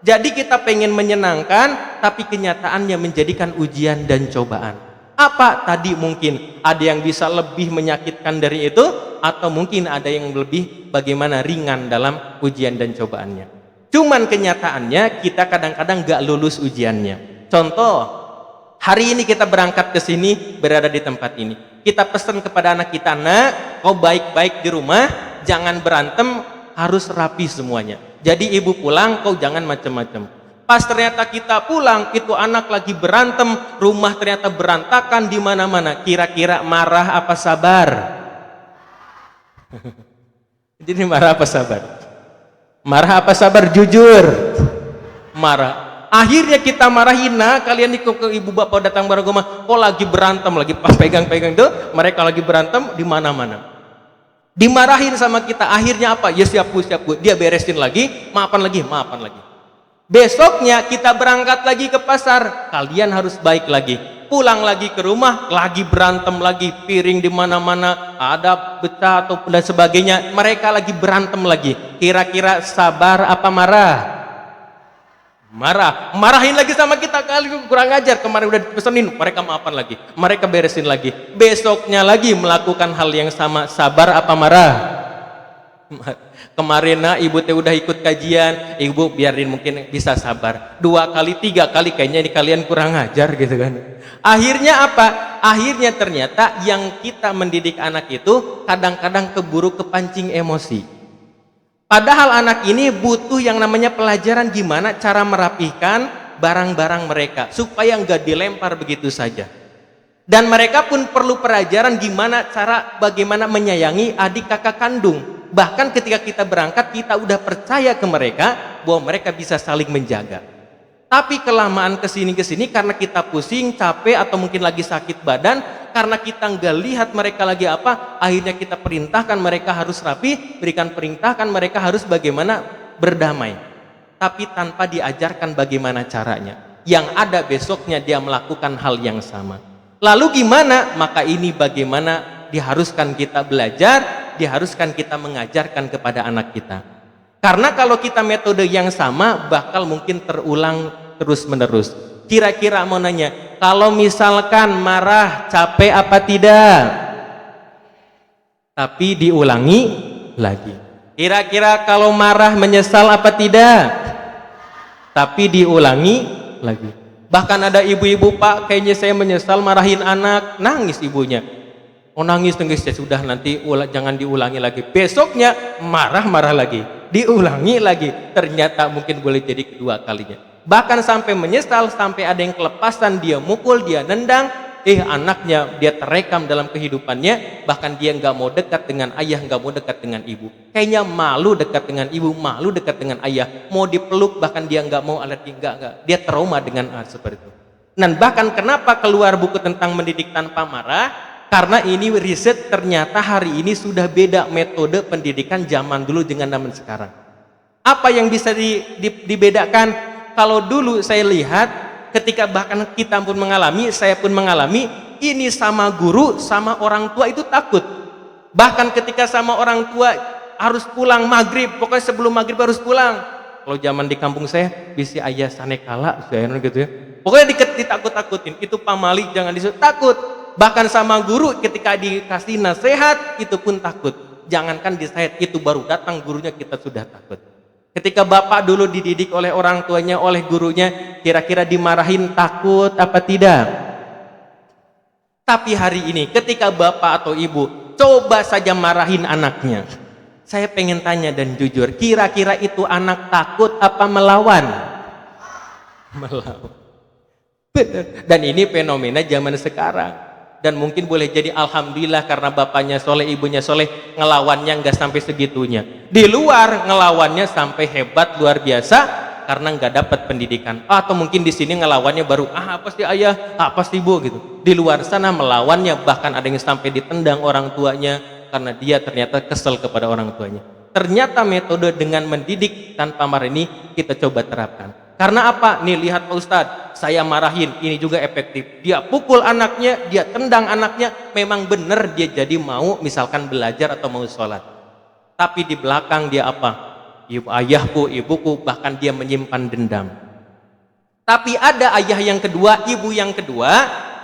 Jadi kita pengen menyenangkan, tapi kenyataannya menjadikan ujian dan cobaan. Apa tadi? Mungkin ada yang bisa lebih menyakitkan dari itu, atau mungkin ada yang lebih bagaimana ringan dalam ujian dan cobaannya. Cuman kenyataannya kita kadang-kadang gak lulus ujiannya. Contoh, hari ini kita berangkat ke sini, berada di tempat ini. Kita pesan kepada anak kita, nak, kau baik-baik di rumah, jangan berantem, harus rapi semuanya. Jadi ibu pulang, kau jangan macam-macam. Pas ternyata kita pulang, itu anak lagi berantem, rumah ternyata berantakan di mana-mana. Kira-kira marah apa sabar? Jadi marah apa sabar? Marah apa sabar? Jujur. Marah. Akhirnya kita marahin, nah kalian nih ke ibu bapak datang baru rumah, kok lagi berantem, lagi pegang-pegang tuh, mereka lagi berantem di mana-mana. Dimarahin sama kita, akhirnya apa? Ya siap bu, dia beresin lagi, maafan lagi. Besoknya kita berangkat lagi ke pasar, kalian harus baik lagi. Pulang lagi ke rumah, lagi berantem lagi, piring di mana-mana, ada pecah atau dan sebagainya, mereka lagi berantem lagi. Kira-kira sabar apa marah? Marahin lagi sama kita, kali kurang ajar, kemarin udah dipesenin, mereka maafan lagi, mereka beresin lagi, besoknya lagi melakukan hal yang sama, sabar apa marah? Kemarin nah ibu teh udah ikut kajian, ibu biarin mungkin bisa sabar, 2 kali 3 kali kayaknya ini kalian kurang ajar gitu kan. Akhirnya apa? Akhirnya ternyata yang kita mendidik anak itu kadang-kadang keburu kepancing emosi. Padahal anak ini butuh yang namanya pelajaran gimana cara merapihkan barang-barang mereka supaya nggak dilempar begitu saja. Dan mereka pun perlu pelajaran gimana cara bagaimana menyayangi adik kakak kandung. Bahkan ketika kita berangkat kita udah percaya ke mereka bahwa mereka bisa saling menjaga. Tapi kelamaan kesini karena kita pusing, capek atau mungkin lagi sakit badan, karena kita nggak lihat mereka lagi apa, akhirnya kita perintahkan mereka harus rapi, perintahkan mereka harus bagaimana berdamai, tapi tanpa diajarkan bagaimana caranya. Yang ada besoknya dia melakukan hal yang sama. Lalu gimana? Maka ini bagaimana diharuskan kita belajar, diharuskan kita mengajarkan kepada anak kita. Karena kalau kita metode yang sama bakal mungkin terulang terus menerus. Kira-kira mau nanya, kalau misalkan marah capek apa tidak? Tapi diulangi lagi. Kira-kira kalau marah menyesal apa tidak? Tapi diulangi lagi. Bahkan ada ibu-ibu, Pak, kayaknya saya menyesal marahin anak, nangis ibunya. Oh nangis ya sudah, nanti jangan diulangi lagi. Besoknya marah lagi, diulangi lagi. Ternyata mungkin boleh jadi kedua kalinya. Bahkan sampai menyesal, sampai ada yang kelepasan, dia mukul, dia nendang, anaknya dia terekam dalam kehidupannya, bahkan dia nggak mau dekat dengan ayah, nggak mau dekat dengan ibu, kayaknya malu dekat dengan ibu, malu dekat dengan ayah, mau dipeluk bahkan dia nggak mau, alergi, nggak, dia trauma dengan hal seperti itu. Dan bahkan kenapa keluar buku tentang mendidik tanpa marah, karena ini riset ternyata hari ini sudah beda metode pendidikan zaman dulu dengan zaman sekarang. Apa yang bisa dibedakan? Kalau dulu saya lihat ketika bahkan kita pun mengalami, saya pun mengalami, ini sama guru sama orang tua itu takut. Bahkan ketika sama orang tua harus pulang maghrib, pokoknya sebelum maghrib harus pulang. Kalau zaman di kampung saya bisi ayah sanekala gitu ya, pokoknya ditakut-takutin, itu pamali jangan disuruh, takut. Bahkan sama guru ketika dikasih nasihat itu pun takut. Jangankan nasihat, itu baru datang gurunya kita sudah takut. Ketika bapak dulu dididik oleh orang tuanya, oleh gurunya, kira-kira dimarahin takut apa tidak? Tapi hari ini ketika bapak atau ibu coba saja marahin anaknya, saya pengen tanya dan jujur, kira-kira itu anak takut apa melawan? Melawan. Benar. Dan ini fenomena zaman sekarang. Dan mungkin boleh jadi alhamdulillah karena bapaknya soleh, ibunya soleh, ngelawannya nggak sampai segitunya. Di luar ngelawannya sampai hebat luar biasa. karena nggak dapat pendidikan, atau mungkin di sini ngelawannya baru pasti ayah, pasti ibu gitu. Di luar sana melawannya, bahkan ada yang sampai ditendang orang tuanya karena dia ternyata kesel kepada orang tuanya. Ternyata metode dengan mendidik tanpa marah ini kita coba terapkan. Karena apa? Nih lihat Pak Ustadz, saya marahin, ini juga efektif. Dia pukul anaknya, dia tendang anaknya, memang benar dia jadi mau misalkan belajar atau mau sholat. Tapi di belakang dia apa? Ayahku, ibuku, bahkan dia menyimpan dendam. Tapi ada ayah yang kedua, ibu yang kedua,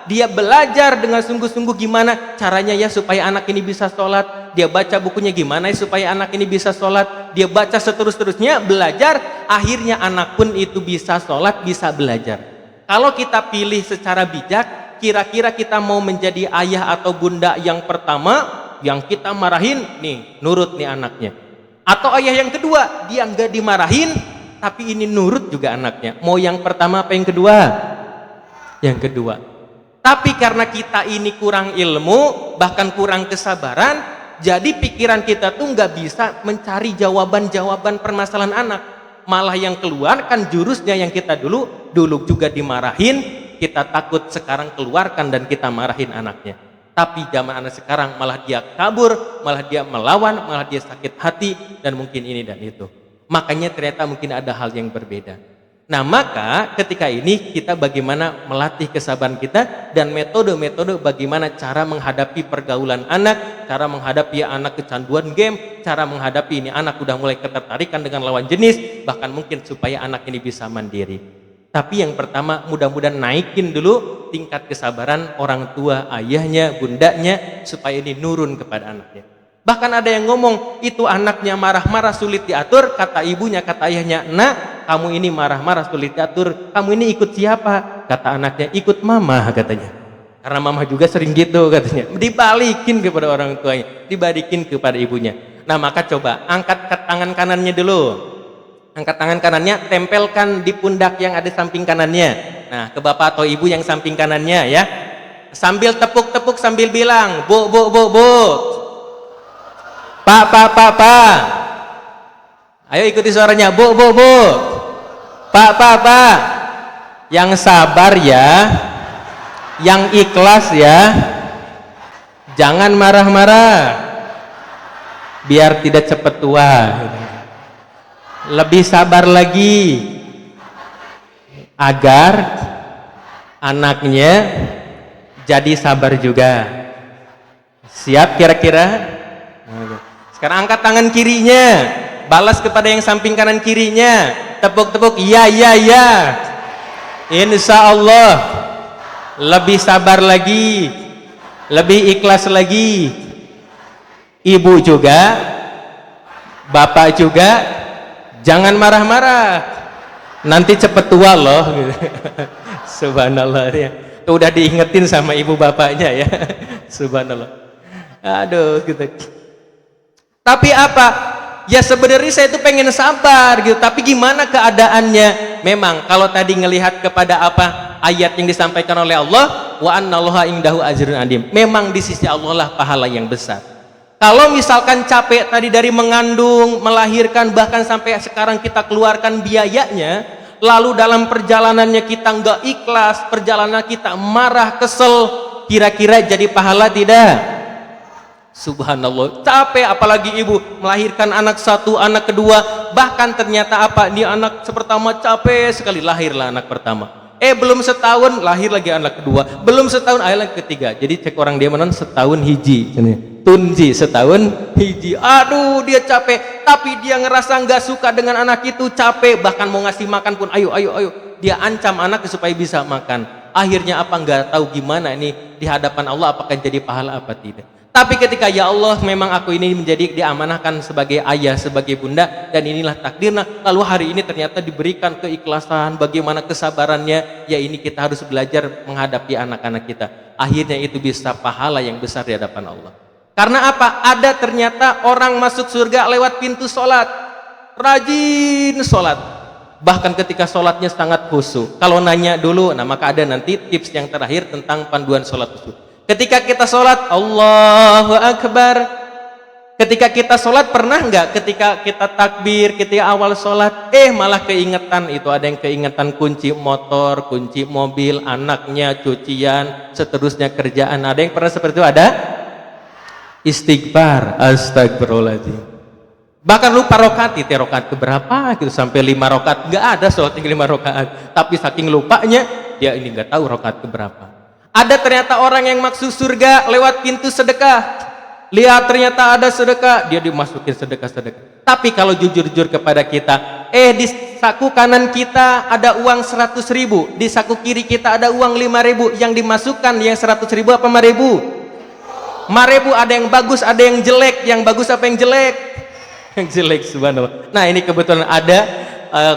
dia belajar dengan sungguh-sungguh gimana caranya ya supaya anak ini bisa sholat. Dia baca bukunya gimana ya supaya anak ini bisa sholat. Dia baca seterus-terusnya, belajar, akhirnya anak pun itu bisa sholat, bisa belajar. Kalau kita pilih secara bijak, kira-kira kita mau menjadi ayah atau bunda yang pertama, yang kita marahin, nih nurut nih anaknya. Atau ayah yang kedua, dia nggak dimarahin, tapi ini nurut juga anaknya. Mau yang pertama apa yang kedua? Yang kedua. Tapi karena kita ini kurang ilmu, bahkan kurang kesabaran, jadi pikiran kita tuh nggak bisa mencari jawaban-jawaban permasalahan anak. Malah yang keluar kan jurusnya yang kita dulu juga dimarahin, kita takut sekarang keluarkan dan kita marahin anaknya. Tapi zaman anak sekarang malah dia kabur, malah dia melawan, malah dia sakit hati, dan mungkin ini dan itu. Makanya ternyata mungkin ada hal yang berbeda. Nah maka ketika ini kita bagaimana melatih kesabaran kita dan metode-metode bagaimana cara menghadapi pergaulan anak, cara menghadapi anak kecanduan game, cara menghadapi ini anak udah mulai ketertarikan dengan lawan jenis, bahkan mungkin supaya anak ini bisa mandiri. Tapi yang pertama mudah-mudahan naikin dulu tingkat kesabaran orang tua, ayahnya, bundanya, supaya ini nurun kepada anaknya. Bahkan ada yang ngomong, itu anaknya marah-marah sulit diatur, kata ibunya, kata ayahnya, nak kamu ini marah-marah sulit diatur, kamu ini ikut siapa? Kata anaknya, ikut mama katanya. Karena mama juga sering gitu katanya. Dibalikin kepada orang tuanya, dibalikin kepada ibunya. Nah maka coba angkat tangan kanannya dulu. Angkat tangan kanannya, tempelkan di pundak yang ada samping kanannya. Nah, ke bapak atau ibu yang samping kanannya ya. Sambil tepuk-tepuk sambil bilang, Bu. Pak. Ayo ikuti suaranya, Bu. Pak. Yang sabar ya. Yang ikhlas ya. Jangan marah-marah. Biar tidak cepat tua. Lebih sabar lagi agar anaknya jadi sabar juga. Siap kira-kira? Sekarang angkat tangan kirinya, balas kepada yang samping kanan kirinya, tepuk-tepuk, iya. Insya Allah lebih sabar lagi, lebih ikhlas lagi. Ibu juga, bapak juga, jangan marah-marah, nanti cepet tua loh. Subhanallah ya. Tuh udah diingetin sama ibu bapaknya ya. Subhanallah. Aduh gitu. Tapi apa? Ya sebenarnya saya itu pengen sabar gitu. Tapi gimana keadaannya? Memang kalau tadi ngelihat kepada apa ayat yang disampaikan oleh Allah, wa annallaha indahu ajrun adim. Memang di sisi Allah lah pahala yang besar. Kalau misalkan capek tadi dari mengandung, melahirkan, bahkan sampai sekarang kita keluarkan biayanya, lalu dalam perjalanannya kita nggak ikhlas, perjalanan kita marah, kesel, kira-kira jadi pahala tidak? Subhanallah, capek apalagi ibu melahirkan anak satu, anak kedua, bahkan ternyata apa? Ini anak pertama capek sekali, lahirlah anak pertama. Belum setahun lahir lagi anak kedua, belum setahun anak ketiga. Jadi cek orang dia menon setahun hiji. Tunji setahun hiji, aduh dia capek, tapi dia ngerasa nggak suka dengan anak itu, capek, bahkan mau ngasih makan pun ayo, dia ancam anak supaya bisa makan. Akhirnya apa? Nggak tahu gimana ini di hadapan Allah, apakah jadi pahala apa tidak. Tapi ketika ya Allah memang aku ini menjadi diamanahkan sebagai ayah, sebagai bunda, dan inilah takdirnya, lalu hari ini ternyata diberikan keikhlasan, bagaimana kesabarannya, ya ini kita harus belajar menghadapi anak-anak kita. Akhirnya itu bisa pahala yang besar di hadapan Allah. Karena apa? Ada ternyata orang masuk surga lewat pintu sholat, rajin sholat, bahkan ketika sholatnya sangat khusyuk. Kalau nanya dulu, nah maka ada nanti tips yang terakhir tentang panduan sholat khusyuk. Ketika kita sholat, Allahu Akbar, Ketika kita sholat, pernah nggak ketika kita takbir, ketika awal sholat, malah keingetan, itu ada yang keingetan kunci motor, kunci mobil, anaknya, cucian, seterusnya kerjaan. Ada yang pernah seperti itu? Ada? Istighfar, astagfirullahaladzim. Bahkan lupa rokaat, itu rokaat keberapa gitu, sampai 5 rokaat, nggak ada sholat yang 5 rokaat, tapi saking lupanya dia ini nggak tahu rokaat keberapa. Ada ternyata orang yang maksud surga lewat pintu sedekah. Lihat ternyata ada sedekah, dia dimasukin sedekah-sedekah. Tapi kalau jujur-jujur kepada kita, di saku kanan kita ada uang 100.000, di saku kiri kita ada uang 5.000, yang dimasukkan yang 100.000 apa 5.000? 5.000, ada yang bagus, ada yang jelek. Yang bagus apa yang jelek? Yang jelek, subhanallah. Nah, ini kebetulan ada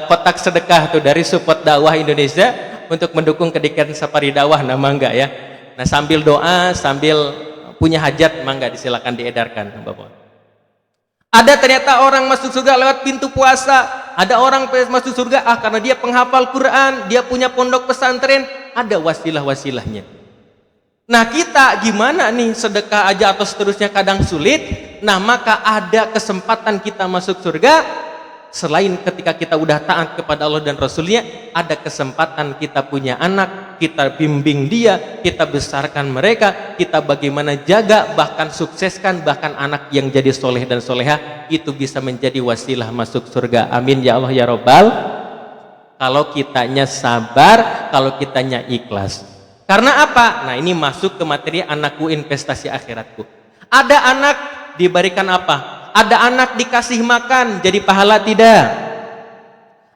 kotak sedekah tuh dari Support Dakwah Indonesia untuk mendukung Kedikaian Safari Dakwah, nama enggak ya. Nah, sambil doa, sambil punya hajat, mangga disilakan diedarkan, Bapak. Ada ternyata orang masuk surga lewat pintu puasa. Ada orang masuk surga karena dia penghafal Quran, dia punya pondok pesantren, ada wasilah-wasilahnya. Nah, kita gimana nih, sedekah aja atau seterusnya kadang sulit. Nah, maka ada kesempatan kita masuk surga. Selain ketika kita udah taat kepada Allah dan Rasulnya, ada kesempatan kita punya anak, kita bimbing dia, kita besarkan mereka, kita bagaimana jaga, bahkan sukseskan, bahkan anak yang jadi soleh dan soleha, itu bisa menjadi wasilah masuk surga. Amin ya Allah ya Rabbal. Kalau kitanya sabar, kalau kitanya ikhlas. Karena apa? Nah, ini masuk ke materi anakku investasi akhiratku. Ada anak diberikan apa? Ada anak dikasih makan, jadi pahala tidak?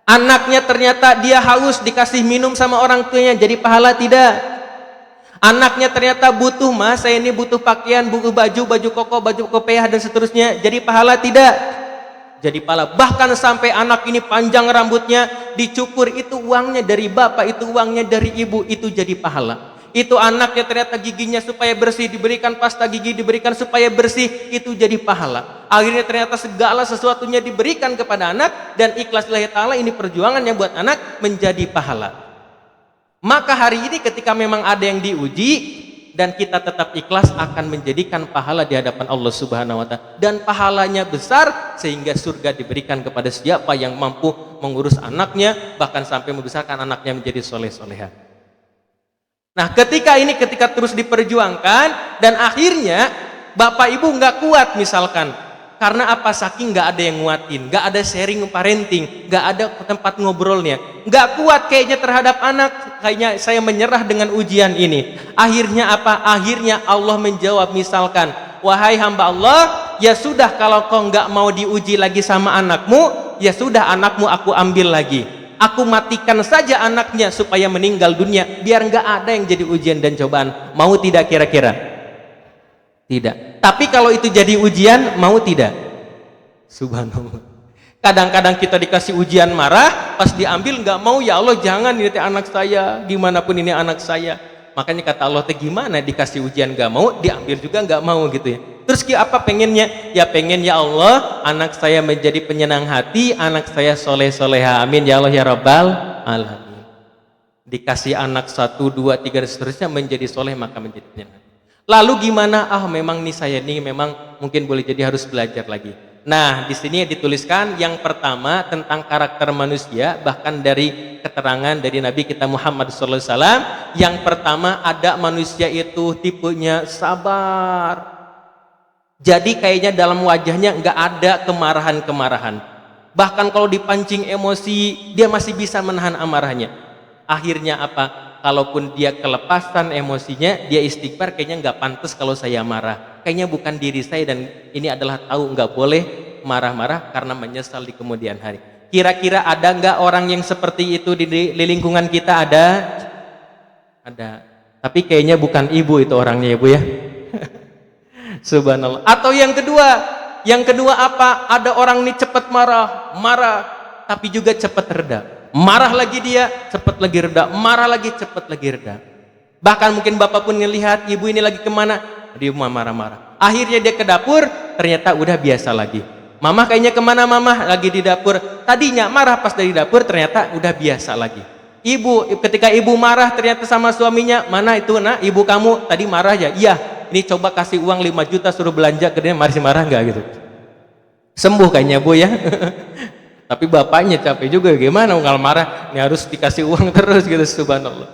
Anaknya ternyata dia haus, dikasih minum sama orang tuanya, jadi pahala tidak? Anaknya ternyata butuh, mas saya ini butuh pakaian, butuh baju koko, baju kopiah dan seterusnya, jadi pahala tidak? Jadi pahala. Bahkan sampai anak ini panjang rambutnya, dicukur, itu uangnya dari bapak, itu uangnya dari ibu, itu jadi pahala. Itu anaknya ternyata giginya supaya bersih, diberikan pasta gigi, diberikan supaya bersih, itu jadi pahala. Akhirnya ternyata segala sesuatunya diberikan kepada anak, dan ikhlas lillahi ta'ala, ini perjuangannya buat anak, menjadi pahala. Maka hari ini ketika memang ada yang diuji dan kita tetap ikhlas, akan menjadikan pahala di hadapan Allah Subhanahu wa ta'ala, dan pahalanya besar sehingga surga diberikan kepada siapa yang mampu mengurus anaknya, bahkan sampai membesarkan anaknya menjadi soleh-soleha. Nah, ketika terus diperjuangkan dan akhirnya bapak ibu nggak kuat misalkan, karena apa? Saking nggak ada yang nguatin, nggak ada sharing parenting, nggak ada tempat ngobrolnya, nggak kuat kayaknya terhadap anak, kayaknya saya menyerah dengan ujian ini. Akhirnya apa? Akhirnya Allah menjawab misalkan, wahai hamba Allah, ya sudah kalau kau nggak mau diuji lagi sama anakmu, ya sudah anakmu aku ambil lagi. Aku matikan saja anaknya supaya meninggal dunia, biar nggak ada yang jadi ujian dan cobaan. Mau tidak kira-kira? Tidak. Tapi kalau itu jadi ujian, mau tidak? Subhanallah. Kadang-kadang kita dikasih ujian marah, pas diambil nggak mau, ya Allah jangan ini anak saya, gimana pun ini anak saya. Makanya kata Allah, gimana dikasih ujian nggak mau, diambil juga nggak mau gitu ya. Terus apa pengennya? Ya pengen ya Allah anak saya menjadi penyenang hati, anak saya soleh-soleha. Amin ya Allah ya Rabbal alamin. Dikasih anak 1, 2, 3 dan seterusnya menjadi soleh, maka menjadi penyenang hati. Lalu gimana? Memang nih saya nih memang mungkin boleh jadi harus belajar lagi. Nah, di sini dituliskan yang pertama tentang karakter manusia, bahkan dari keterangan dari Nabi kita Muhammad SAW. Yang pertama, ada manusia itu tipenya sabar. Jadi kayaknya dalam wajahnya nggak ada kemarahan-kemarahan. Bahkan kalau dipancing emosi, dia masih bisa menahan amarahnya. Akhirnya apa? Kalaupun dia kelepasan emosinya, dia istighfar, kayaknya nggak pantas kalau saya marah. Kayaknya bukan diri saya, dan ini adalah tahu nggak boleh marah-marah karena menyesal di kemudian hari. Kira-kira ada nggak orang yang seperti itu di lingkungan kita? Ada. Tapi kayaknya bukan ibu itu orangnya, ibu ya. Subhanallah. Atau yang kedua apa? Ada orang nih cepat marah, tapi juga cepat reda. Marah lagi dia, cepat lagi reda. Marah lagi, cepat lagi reda. Bahkan mungkin bapak pun ngelihat ibu ini lagi kemana, dia marah-marah. Akhirnya dia ke dapur, ternyata udah biasa lagi. Mama kayaknya kemana? Mama lagi di dapur. Tadinya marah, pas dari dapur ternyata udah biasa lagi. Ketika ibu marah ternyata sama suaminya, mana itu nak, ibu kamu tadi marah ya? Iya. ini coba kasih uang 5 juta suruh belanja, ke dia masih marah nggak gitu? Sembuh kayaknya Bu ya. Tapi bapaknya capek juga, gimana nggak marah, ini harus dikasih uang terus gitu, subhanallah.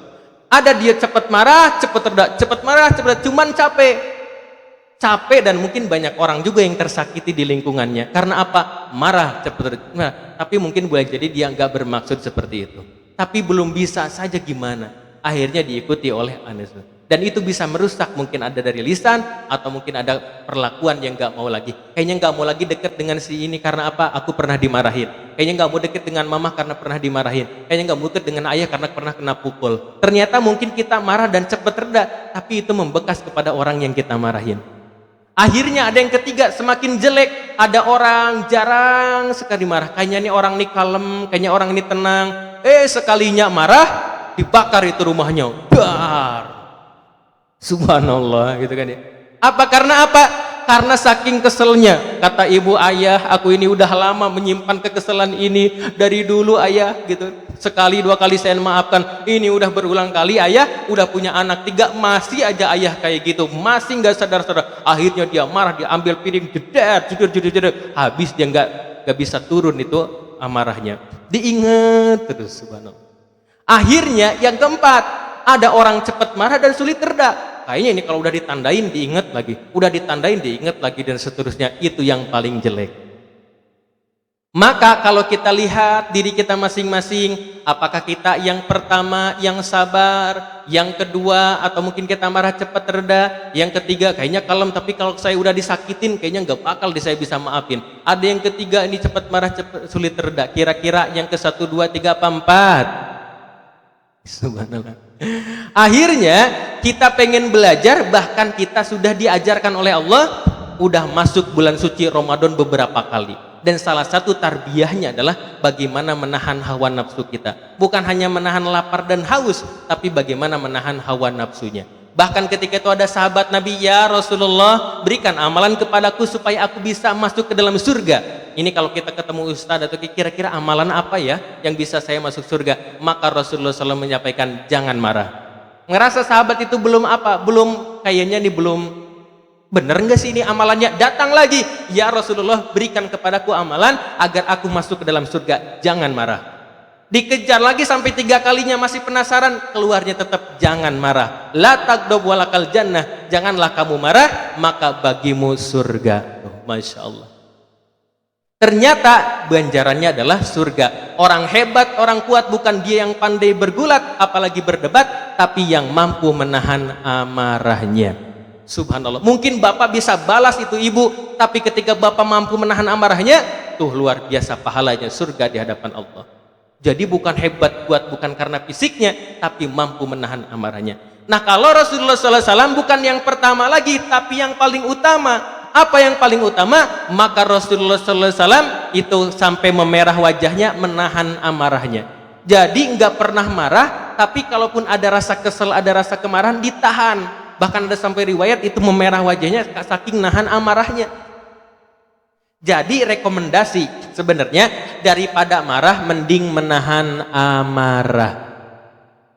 Ada dia cepat marah, cepat reda, cepat marah, cepat reda, cuman capek dan mungkin banyak orang juga yang tersakiti di lingkungannya. Karena apa? Marah, cepat reda. Nah, tapi mungkin boleh jadi dia nggak bermaksud seperti itu. Tapi belum bisa saja gimana? Akhirnya diikuti oleh Anas. Dan itu bisa merusak, mungkin ada dari lisan atau mungkin ada perlakuan yang nggak mau lagi. Kayaknya nggak mau lagi dekat dengan si ini karena apa? Aku pernah dimarahin. Kayaknya nggak mau dekat dengan mama karena pernah dimarahin. Kayaknya nggak mau dekat dengan ayah karena pernah kena pukul. Ternyata mungkin kita marah dan cepat reda, tapi itu membekas kepada orang yang kita marahin. Akhirnya ada yang ketiga, semakin jelek. Ada orang jarang sekali marah. Kayaknya ini orang ini kalem, kayaknya orang ini tenang. Sekalinya marah, dibakar itu rumahnya. Dar. Subhanallah gitu kan ya. Apa karena apa? Karena saking keselnya. Kata ibu, ayah, aku ini udah lama menyimpan kekesalan ini dari dulu ayah gitu. Sekali 2 kali saya maafkan. Ini udah berulang kali ayah, udah punya anak 3, masih aja ayah kayak gitu, masih nggak sadar-sadar. Akhirnya dia marah, dia ambil piring, jeder. Habis dia nggak bisa turun itu amarahnya. Diingat terus, subhanallah. Akhirnya yang keempat, ada orang cepat marah dan sulit reda. Kayaknya ini kalau udah ditandain diingat lagi, udah ditandain diingat lagi dan seterusnya. Itu yang paling jelek. Maka kalau kita lihat diri kita masing-masing, apakah kita yang pertama yang sabar, yang kedua atau mungkin kita marah cepat reda, yang ketiga kayaknya kalem tapi kalau saya udah disakitin kayaknya nggak bakal saya bisa maafin. Ada yang ketiga ini cepat marah cepat sulit reda. Kira-kira yang ke 1, 2, 3 apa 4? Subhanallah. Akhirnya kita pengen belajar, bahkan kita sudah diajarkan oleh Allah, udah masuk bulan suci Ramadan beberapa kali. Dan salah satu tarbiyahnya adalah bagaimana menahan hawa nafsu kita. Bukan hanya menahan lapar dan haus, tapi bagaimana menahan hawa nafsunya. Bahkan ketika itu ada sahabat Nabi, ya Rasulullah, berikan amalan kepadaku supaya aku bisa masuk ke dalam surga. Ini kalau kita ketemu ustadz atau kira-kira amalan apa ya yang bisa saya masuk surga? Maka Rasulullah SAW menyampaikan, jangan marah. Ngerasa sahabat itu belum kayaknya nih belum bener nggak sih ini amalannya? Datang lagi, ya Rasulullah, berikan kepadaku amalan agar aku masuk ke dalam surga. Jangan marah. Dikejar lagi sampai 3 kalinya masih penasaran, keluarnya tetap jangan marah. La taghdab walakal jannah, janganlah kamu marah maka bagimu surga. Masya Allah. Ternyata ganjarannya adalah surga. Orang hebat, orang kuat bukan dia yang pandai bergulat apalagi berdebat, tapi yang mampu menahan amarahnya. Subhanallah. Mungkin bapak bisa balas itu ibu, tapi ketika bapak mampu menahan amarahnya, tuh luar biasa pahalanya surga di hadapan Allah. Jadi bukan hebat kuat bukan karena fisiknya, tapi mampu menahan amarahnya. Nah kalau Rasulullah SAW bukan yang pertama lagi, tapi yang paling utama. Apa yang paling utama? Maka Rasulullah SAW itu sampai memerah wajahnya menahan amarahnya. Jadi nggak pernah marah, tapi kalaupun ada rasa kesel, ada rasa kemarahan ditahan. Bahkan ada sampai riwayat itu memerah wajahnya saking nahan amarahnya. Jadi rekomendasi sebenarnya daripada marah mending menahan amarah.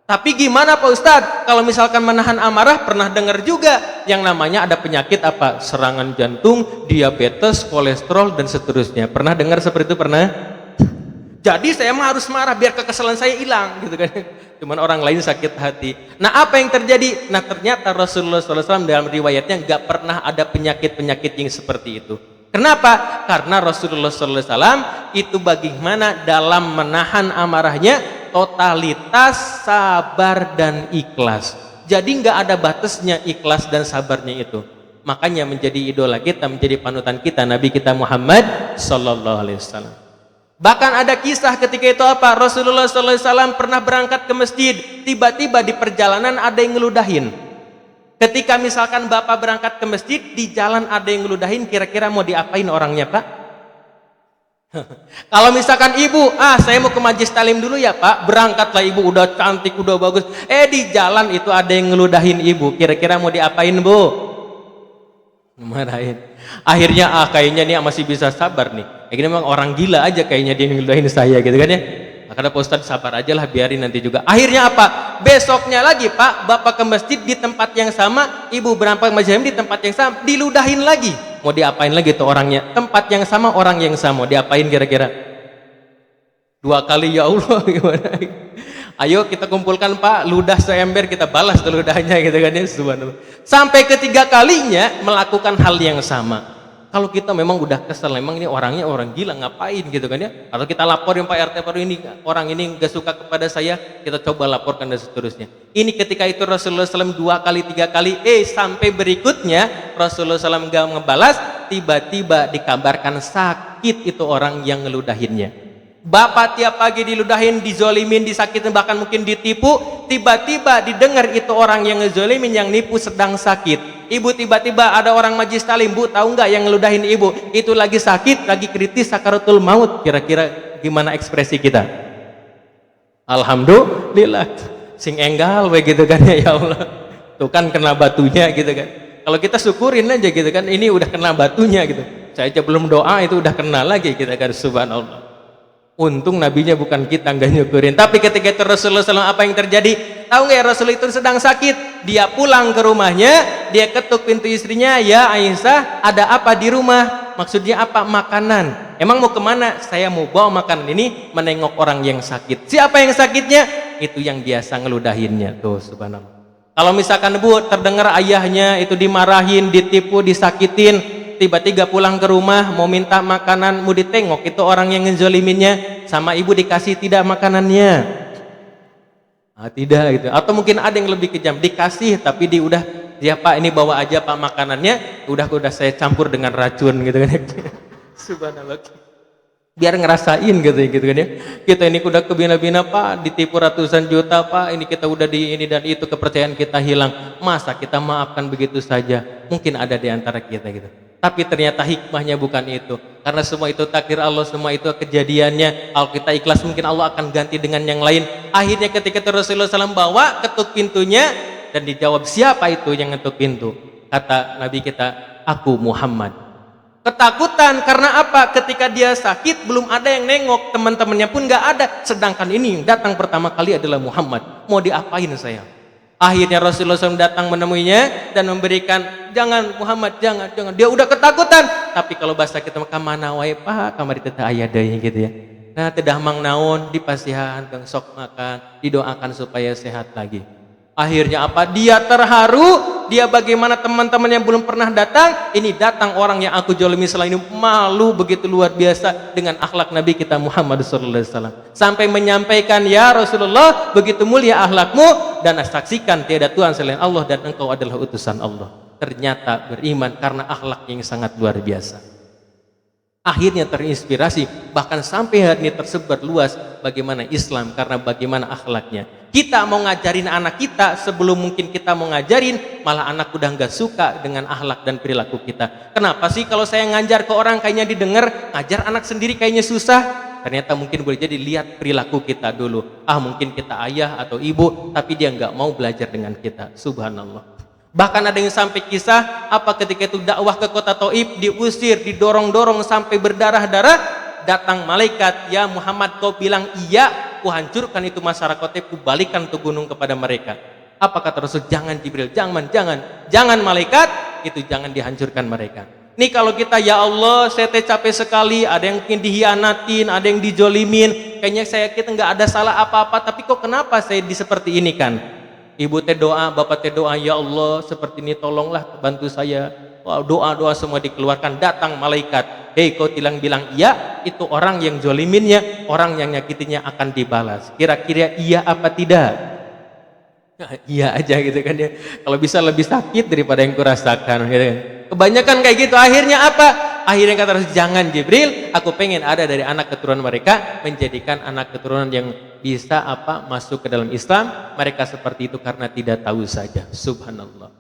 Tapi gimana Pak Ustadz kalau misalkan menahan amarah? Pernah dengar juga yang namanya ada penyakit apa? Serangan jantung, diabetes, kolesterol dan seterusnya. Pernah dengar seperti itu? Pernah? Jadi saya mah harus marah biar kekesalan saya hilang gitu kan. Cuman orang lain sakit hati. Nah apa yang terjadi? Nah ternyata Rasulullah SAW dalam riwayatnya nggak pernah ada penyakit-penyakit yang seperti itu. Kenapa? Karena Rasulullah SAW itu bagaimana dalam menahan amarahnya totalitas sabar dan ikhlas. Jadi nggak ada batasnya ikhlas dan sabarnya itu. Makanya menjadi idola kita, menjadi panutan kita Nabi kita Muhammad Sallallahu Alaihi Wasallam. Bahkan ada kisah ketika itu apa? Rasulullah SAW pernah berangkat ke masjid, tiba-tiba di perjalanan ada yang ngeludahin. Ketika misalkan bapak berangkat ke masjid, di jalan ada yang ngeludahin, kira-kira mau diapain orangnya Pak? Kalau misalkan ibu, saya mau ke majlis talim dulu ya Pak, berangkatlah ibu, udah cantik, udah bagus. Di jalan itu ada yang ngeludahin ibu, kira-kira mau diapain Bu? Marahin. Akhirnya kayaknya nih masih bisa sabar nih. Ini memang orang gila aja kayaknya dia ngeludahin saya gitu kan ya. Maka Pak Ustadz sabar aja lah, biarin nanti juga. Akhirnya apa? Besoknya lagi Pak, bapak ke masjid di tempat yang sama, ibu berangkat majlis di tempat yang sama, diludahin lagi. Mau diapain lagi tuh orangnya? Tempat yang sama, orang yang sama, mau diapain kira-kira? 2 kali, ya Allah, gimana? Ayo kita kumpulkan Pak, ludah seember, kita balas tuh ludahnya gitu kan ya, subhanallah. Sampai ketiga kalinya melakukan hal yang sama. Kalau kita memang udah kesel, memang ini orangnya orang gila, ngapain gitu kan ya. Atau kita laporin Pak RT baru ini, orang ini gak suka kepada saya, kita coba laporkan dan seterusnya. Ini ketika itu Rasulullah SAW 2 kali 3 kali, sampai berikutnya Rasulullah SAW gak ngebalas, tiba-tiba dikabarkan sakit itu orang yang ngeludahinnya. Bapak tiap pagi diludahin, dizolimin, disakitin, bahkan mungkin ditipu. Tiba-tiba didengar itu orang yang ngezolimin, yang nipu sedang sakit. Ibu tiba-tiba ada orang majlis talim, Bu tahu nggak yang ngeludahin ibu itu lagi sakit, lagi kritis sakaratul maut. Kira-kira gimana ekspresi kita? Alhamdulillah, sing enggal begitu kan ya Allah. Tuh kan kena batunya gitu kan. Kalau kita syukurin aja gitu kan, ini udah kena batunya gitu. Saya aja belum doa itu udah kena lagi kita kan, subhanallah. Untung nabinya bukan kita, nggak nyukurin. Tapi ketika itu Rasulullah SAW apa yang terjadi? Tahu nggak ya, Rasulullah itu sedang sakit. Dia pulang ke rumahnya, dia ketuk pintu istrinya, ya Aisyah, ada apa di rumah? Maksudnya apa? Makanan. Emang mau kemana? Saya mau bawa makanan ini menengok orang yang sakit. Siapa yang sakitnya? Itu yang biasa ngeludahinnya. Tuh subhanallah. Kalau misalkan Bu terdengar ayahnya itu dimarahin, ditipu, disakitin, tiba-tiba pulang ke rumah mau minta makanan, mau ditengok itu orang yang ngezoliminnya, sama ibu dikasih tidak makanannya, tidak gitu. Atau mungkin ada yang lebih kejam, dikasih tapi udah ya Pak ini bawa aja Pak makanannya, udah saya campur dengan racun gitu kan. Subhanallah, biar ngerasain gitu kan ya. Kita ini udah kebina-bina Pak, ditipu ratusan juta Pak, ini kita udah di ini dan itu, kepercayaan kita hilang. Masa kita maafkan begitu saja? Mungkin ada di antara kita gitu. Tapi ternyata hikmahnya bukan itu, karena semua itu takdir Allah, semua itu kejadiannya. Kalau kita ikhlas mungkin Allah akan ganti dengan yang lain. Akhirnya ketika Rasulullah SAW bawa, ketuk pintunya dan dijawab, siapa itu yang ngetuk pintu? Kata Nabi kita, aku Muhammad. Ketakutan karena apa? Ketika dia sakit belum ada yang nengok, teman-temannya pun nggak ada, sedangkan ini yang datang pertama kali adalah Muhammad. Mau diapain saya? Akhirnya Rasulullah SAW datang menemuinya dan memberikan, jangan Muhammad, jangan. Dia udah ketakutan. Tapi kalau bahasa kita kamana wae Pak, kamari teh aya deui gitu ya. Nah, tedah mang naon dipasihan kang sok makan, didoakan supaya sehat lagi. Akhirnya apa? Dia terharu, dia bagaimana teman-teman yang belum pernah datang, ini datang orang yang aku jolimi selain ini, malu begitu luar biasa dengan akhlak Nabi kita Muhammad SAW. Sampai menyampaikan, ya Rasulullah, begitu mulia akhlakmu dan saksikan tiada Tuhan selain Allah dan engkau adalah utusan Allah. Ternyata beriman karena akhlak yang sangat luar biasa. Akhirnya terinspirasi, bahkan sampai hari ini tersebar luas bagaimana Islam karena bagaimana akhlaknya. Kita mau ngajarin anak kita, sebelum mungkin kita mau ngajarin, malah anak udah nggak suka dengan akhlak dan perilaku kita. Kenapa sih kalau saya ngajar ke orang kayaknya didengar, ngajar anak sendiri kayaknya susah? Ternyata mungkin boleh jadi lihat perilaku kita dulu. Mungkin kita ayah atau ibu, tapi dia nggak mau belajar dengan kita. Subhanallah. Bahkan ada yang sampai kisah apa ketika itu dakwah ke kota Taif, diusir, didorong-dorong sampai berdarah-darah, datang malaikat, ya Muhammad kau bilang iya, ku hancurkan itu masyarakatnya, ku balikan tuh gunung kepada mereka. Apa kata Rasul? Jangan Jibril, jangan malaikat, itu jangan dihancurkan mereka. Nih kalau kita, ya Allah saya capek sekali, ada yang mungkin dihianatin, ada yang dijolimin, kayaknya kita nggak ada salah apa-apa, tapi kok kenapa saya seperti ini kan? Ibu teh doa, bapak teh doa, ya Allah seperti ini tolonglah bantu saya. Wow, doa-doa semua dikeluarkan, datang malaikat. Hei kau bilang iya, itu orang yang joliminnya, orang yang nyakitinya akan dibalas. Kira-kira iya apa tidak? Iya aja gitu kan ya. Kalau bisa lebih sakit daripada yang kurasakan gitu kan. Kebanyakan kayak gitu. Akhirnya apa? Akhirnya kata Rasul, jangan Jibril, aku pengen ada dari anak keturunan mereka, menjadikan anak keturunan yang bisa masuk ke dalam Islam. Mereka seperti itu karena tidak tahu saja. Subhanallah.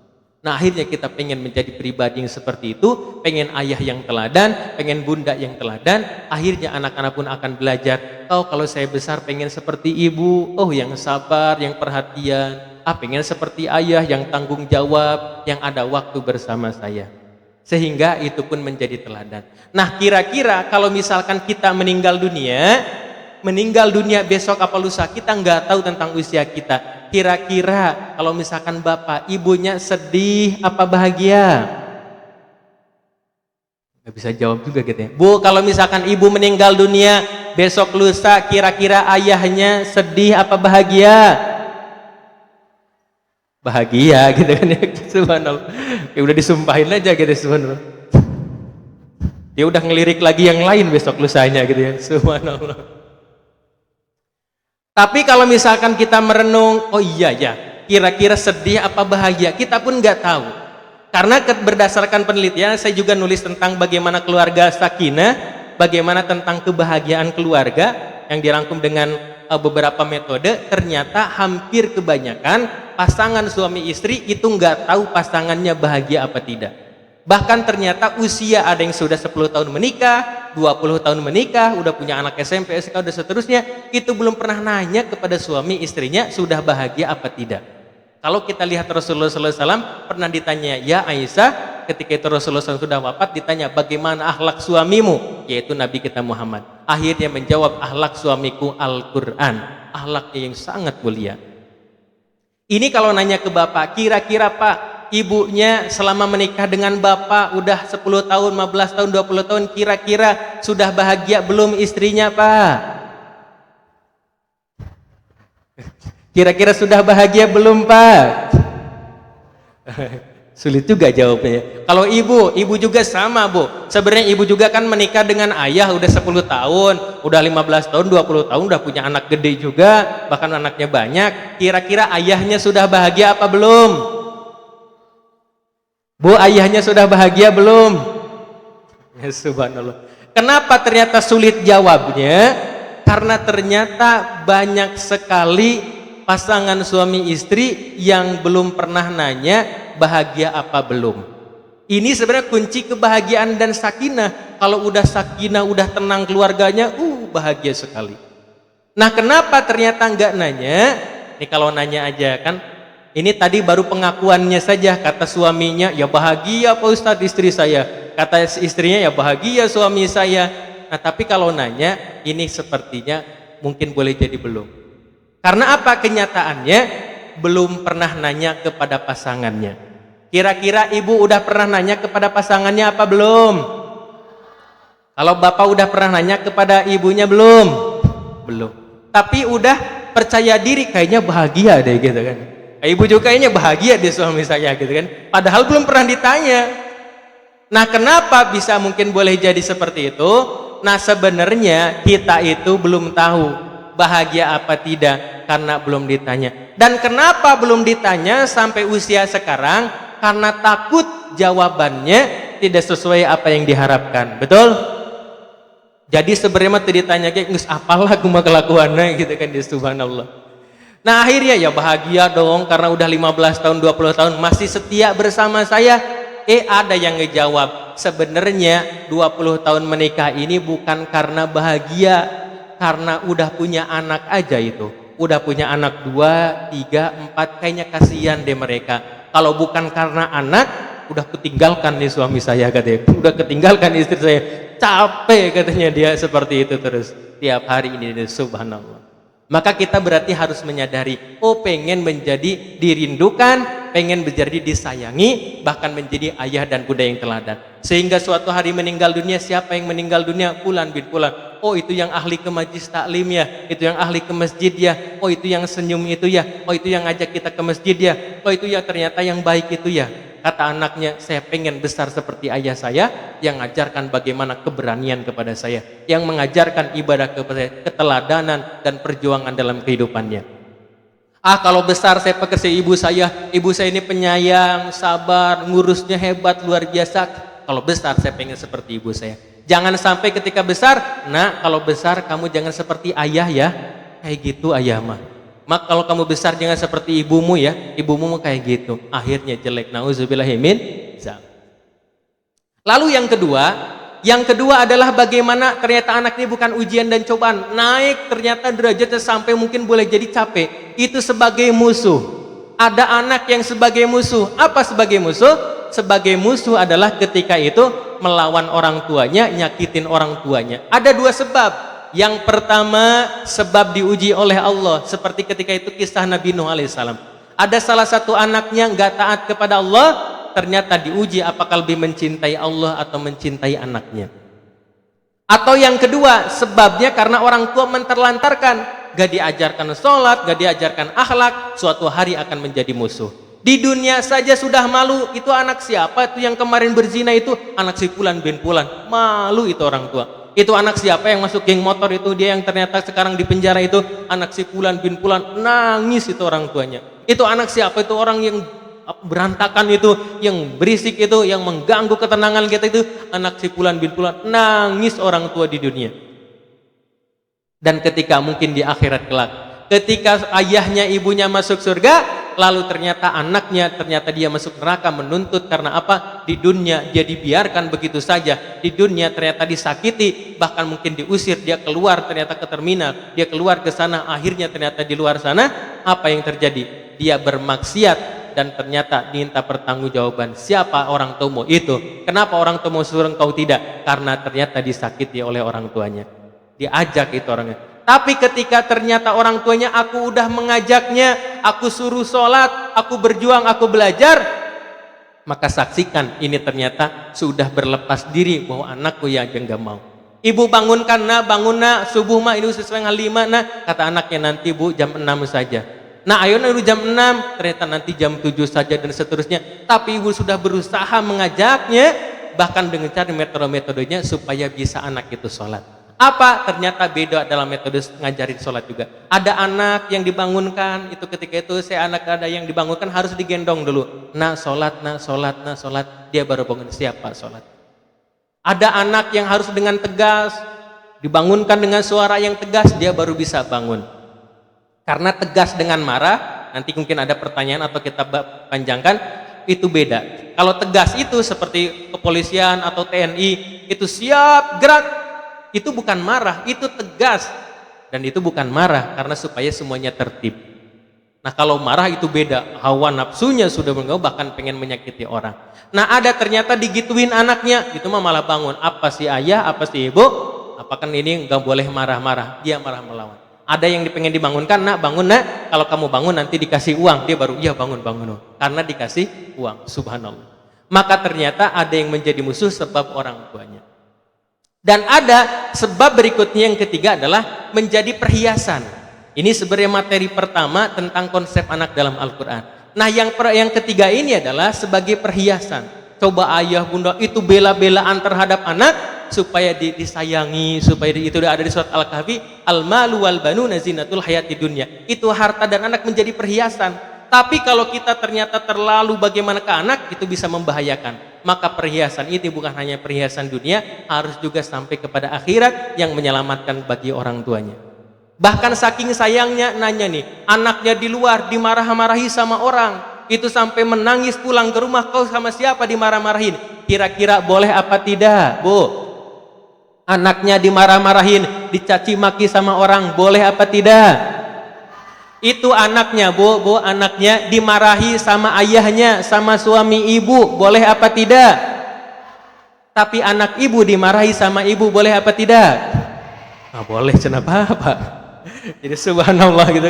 Nah akhirnya kita pengen menjadi pribadi yang seperti itu, pengen ayah yang teladan, pengen bunda yang teladan. Akhirnya anak-anak pun akan belajar, kalau saya besar pengen seperti ibu, yang sabar, yang perhatian. Pengen seperti ayah yang tanggung jawab, yang ada waktu bersama saya. Sehingga itu pun menjadi teladan. Nah kira-kira kalau misalkan kita meninggal dunia besok apa lusa, kita nggak tahu tentang usia kita. kira-kira kalau misalkan bapak ibunya sedih apa bahagia? Gak bisa jawab juga gitu ya. Bu, kalau misalkan ibu meninggal dunia besok lusa, kira-kira ayahnya sedih apa bahagia? Bahagia gitu kan ya. Subhanallah. Ya udah disumpahin aja gitu, subhanallah. Dia udah ngelirik lagi yang lain besok lusanya gitu ya. Subhanallah. Tapi kalau misalkan kita merenung, oh iya ya, kira-kira sedih apa bahagia, kita pun nggak tahu. Karena berdasarkan penelitian, saya juga nulis tentang bagaimana keluarga sakinah, bagaimana tentang kebahagiaan keluarga yang dirangkum dengan beberapa metode. Ternyata hampir kebanyakan pasangan suami istri itu nggak tahu pasangannya bahagia apa tidak. Bahkan ternyata usia ada yang sudah 10 tahun menikah, 20 tahun menikah, udah punya anak SMP, SK, udah seterusnya, itu belum pernah nanya kepada suami istrinya sudah bahagia apa tidak. Kalau kita lihat Rasulullah SAW pernah ditanya, ya Aisyah, ketika itu Rasulullah SAW sudah wafat, ditanya bagaimana akhlak suamimu, yaitu Nabi kita Muhammad. Akhirnya menjawab, akhlak suamiku Al-Quran, akhlaknya yang sangat mulia. Ini kalau nanya ke bapak, kira-kira pak, ibunya selama menikah dengan bapak udah 10 tahun, 15 tahun, 20 tahun, kira-kira sudah bahagia belum istrinya pak? Kira-kira sudah bahagia belum pak? Sulit juga jawabnya. Kalau ibu juga sama bu. Sebenarnya ibu juga kan menikah dengan ayah udah 10 tahun, udah 15 tahun, 20 tahun, udah punya anak gede juga, bahkan anaknya banyak. Kira-kira ayahnya sudah bahagia apa belum? Bu, ayahnya sudah bahagia belum? Ya, subhanallah. Kenapa ternyata sulit jawabnya? Karena ternyata banyak sekali pasangan suami istri yang belum pernah nanya bahagia apa belum. Ini sebenarnya kunci kebahagiaan dan sakinah. Kalau udah sakinah, udah tenang keluarganya, bahagia sekali. Nah, kenapa ternyata nggak nanya? Ini kalau nanya aja kan, ini tadi baru pengakuannya saja. Kata suaminya, ya bahagia Pak Ustadz istri saya. Kata istrinya, ya bahagia suami saya. Nah, tapi kalau nanya, ini sepertinya mungkin boleh jadi belum. Karena apa? Kenyataannya belum pernah nanya kepada pasangannya. Kira-kira ibu udah pernah nanya kepada pasangannya apa belum? Kalau bapak udah pernah nanya kepada ibunya belum? Belum. Tapi udah percaya diri, kayaknya bahagia deh gitu kan. Ibu juga kayaknya bahagia di suami saya gitu kan. Padahal belum pernah ditanya. Nah, kenapa bisa mungkin boleh jadi seperti itu? Nah, sebenarnya kita itu belum tahu bahagia apa tidak karena belum ditanya. Dan kenapa belum ditanya sampai usia sekarang? Karena takut jawabannya tidak sesuai apa yang diharapkan. Betul? Jadi sebenarnya tadi ditanya kayak ngus apalah kuma kelakuannya gitu kan, di subhanallah. Nah, akhirnya ya bahagia dong karena udah 15 tahun, 20 tahun masih setia bersama saya. Ada yang ngejawab, sebenarnya 20 tahun menikah ini bukan karena bahagia, karena udah punya anak aja itu. Udah punya anak 2, 3, 4, kayaknya kasihan deh mereka. Kalau bukan karena anak, udah ketinggalkan nih suami saya katanya. Udah ketinggalkan istri saya. Capek katanya dia seperti itu terus. Tiap hari ini, subhanallah. Maka kita berarti harus menyadari, pengen menjadi dirindukan, pengen menjadi disayangi, bahkan menjadi ayah dan bunda yang teladan. Sehingga suatu hari meninggal dunia, siapa yang meninggal dunia? Fulan bin Fulan. Itu yang ahli ke majlis taklim ya, itu yang ahli ke masjid ya, itu yang senyum itu ya, itu yang ngajak kita ke masjid ya, itu ya ternyata yang baik itu ya. Kata anaknya, saya pengen besar seperti ayah saya yang mengajarkan bagaimana keberanian kepada saya, yang mengajarkan ibadah kepada saya, keteladanan dan perjuangan dalam kehidupannya. Kalau besar saya pakai ibu saya ini penyayang, sabar, ngurusnya hebat, luar biasa. Kalau besar saya pengen seperti ibu saya. Jangan sampai ketika besar, kalau besar kamu jangan seperti ayah ya, kayak gitu ayah mah. Mak, kalau kamu besar jangan seperti ibumu ya, ibumu kayak gitu, akhirnya jelek. Nauzubillahi min dzalik. Lalu yang kedua adalah bagaimana ternyata anak ini bukan ujian dan cobaan, naik ternyata derajatnya sampai mungkin boleh jadi capek. Itu sebagai musuh. Ada anak yang sebagai musuh. Apa sebagai musuh? Sebagai musuh adalah ketika itu melawan orang tuanya, nyakitin orang tuanya. Ada dua sebab. Yang pertama, sebab diuji oleh Allah. Seperti ketika itu kisah Nabi Nuh alaihissalam. Ada salah satu anaknya nggak taat kepada Allah, ternyata diuji apakah lebih mencintai Allah atau mencintai anaknya. Atau yang kedua, sebabnya karena orang tua menterlantarkan, gak diajarkan sholat, gak diajarkan akhlak, suatu hari akan menjadi musuh. Di dunia saja sudah malu. Itu anak siapa itu yang kemarin berzina itu? Anak si Fulan bin Fulan. Malu itu orang tua. Itu anak siapa yang masuk geng motor itu, dia yang ternyata sekarang di penjara itu? Anak si Fulan bin Fulan. Nangis itu orang tuanya. Itu anak siapa itu? Orang yang berantakan itu, yang berisik itu, yang mengganggu ketenangan kita itu, anak si Fulan bin Fulan. Nangis orang tua di dunia. Dan ketika mungkin di akhirat kelak, ketika ayahnya ibunya masuk surga, lalu ternyata anaknya, ternyata dia masuk neraka menuntut karena apa? Di dunia dia dibiarkan begitu saja, di dunia ternyata disakiti, bahkan mungkin diusir, dia keluar ternyata ke terminal, dia keluar ke sana, akhirnya ternyata di luar sana apa yang terjadi? Dia bermaksiat dan ternyata diminta pertanggungjawaban. Siapa orang tuamu itu? Kenapa orang tuamu suruh engkau tidak? Karena ternyata disakiti oleh orang tuanya. Diajak itu orangnya. Tapi ketika ternyata orang tuanya, aku udah mengajaknya, aku suruh sholat, aku berjuang, aku belajar, maka saksikan ini ternyata sudah berlepas diri bahwa anakku yang enggak mau. Ibu bangunkan, nak bangun nak, subuh mah ini sesuai 5 nak. Kata anaknya, nanti bu jam 6 saja. Nah ayo dulu jam 6, ternyata nanti jam 7 saja dan seterusnya. Tapi ibu sudah berusaha mengajaknya, bahkan dengan cara metode-metodenya supaya bisa anak itu sholat. Apa? Ternyata beda dalam metode ngajarin sholat juga. Ada anak yang dibangunkan, itu ketika itu anak ada yang dibangunkan harus digendong dulu. Nah sholat, nah sholat, nah sholat. Dia baru bangun, siapa sholat. Ada anak yang harus dengan tegas, dibangunkan dengan suara yang tegas, dia baru bisa bangun. Karena tegas dengan marah, nanti mungkin ada pertanyaan atau kita panjangkan, itu beda. Kalau tegas itu seperti kepolisian atau TNI, itu siap, gerak. Itu bukan marah, itu tegas. Dan itu bukan marah karena supaya semuanya tertib. Nah kalau marah itu beda, hawa nafsunya sudah mengganggu, bahkan pengen menyakiti orang. Nah ada ternyata digituin anaknya, itu mah malah bangun. Apa si ayah, apa si ibu, apakah ini nggak boleh marah-marah, dia marah melawan. Ada yang pengen dibangunkan, nak bangun nak, kalau kamu bangun nanti dikasih uang. Dia baru iya bangun, karena dikasih uang. Subhanallah. Maka ternyata ada yang menjadi musuh sebab orang tuanya. Dan ada sebab berikutnya yang ketiga adalah menjadi perhiasan. Ini sebenarnya materi pertama tentang konsep anak dalam Al-Quran. Nah yang ketiga ini adalah sebagai perhiasan. Coba ayah bunda itu bela-belaan terhadap anak supaya disayangi, supaya itu ada di surat Al-Kahfi, al-malu wal banuna zinatul hayati dunya. Itu harta dan anak menjadi perhiasan. Tapi kalau kita ternyata terlalu bagaimana ke anak, itu bisa membahayakan. Maka perhiasan ini bukan hanya perhiasan dunia, harus juga sampai kepada akhirat yang menyelamatkan bagi orang tuanya. Bahkan saking sayangnya nanya nih, anaknya di luar dimarah-marahi sama orang, itu sampai menangis pulang ke rumah, kau sama siapa dimarah-marahin? Kira-kira boleh apa tidak, Bu? Anaknya dimarah-marahin, dicaci maki sama orang, boleh apa tidak? Itu anaknya, Bu, anaknya dimarahi sama ayahnya, sama suami ibu, boleh apa tidak? Tapi anak ibu dimarahi sama ibu, boleh apa tidak? Ah, boleh, kenapa apa? Jadi subhanallah gitu.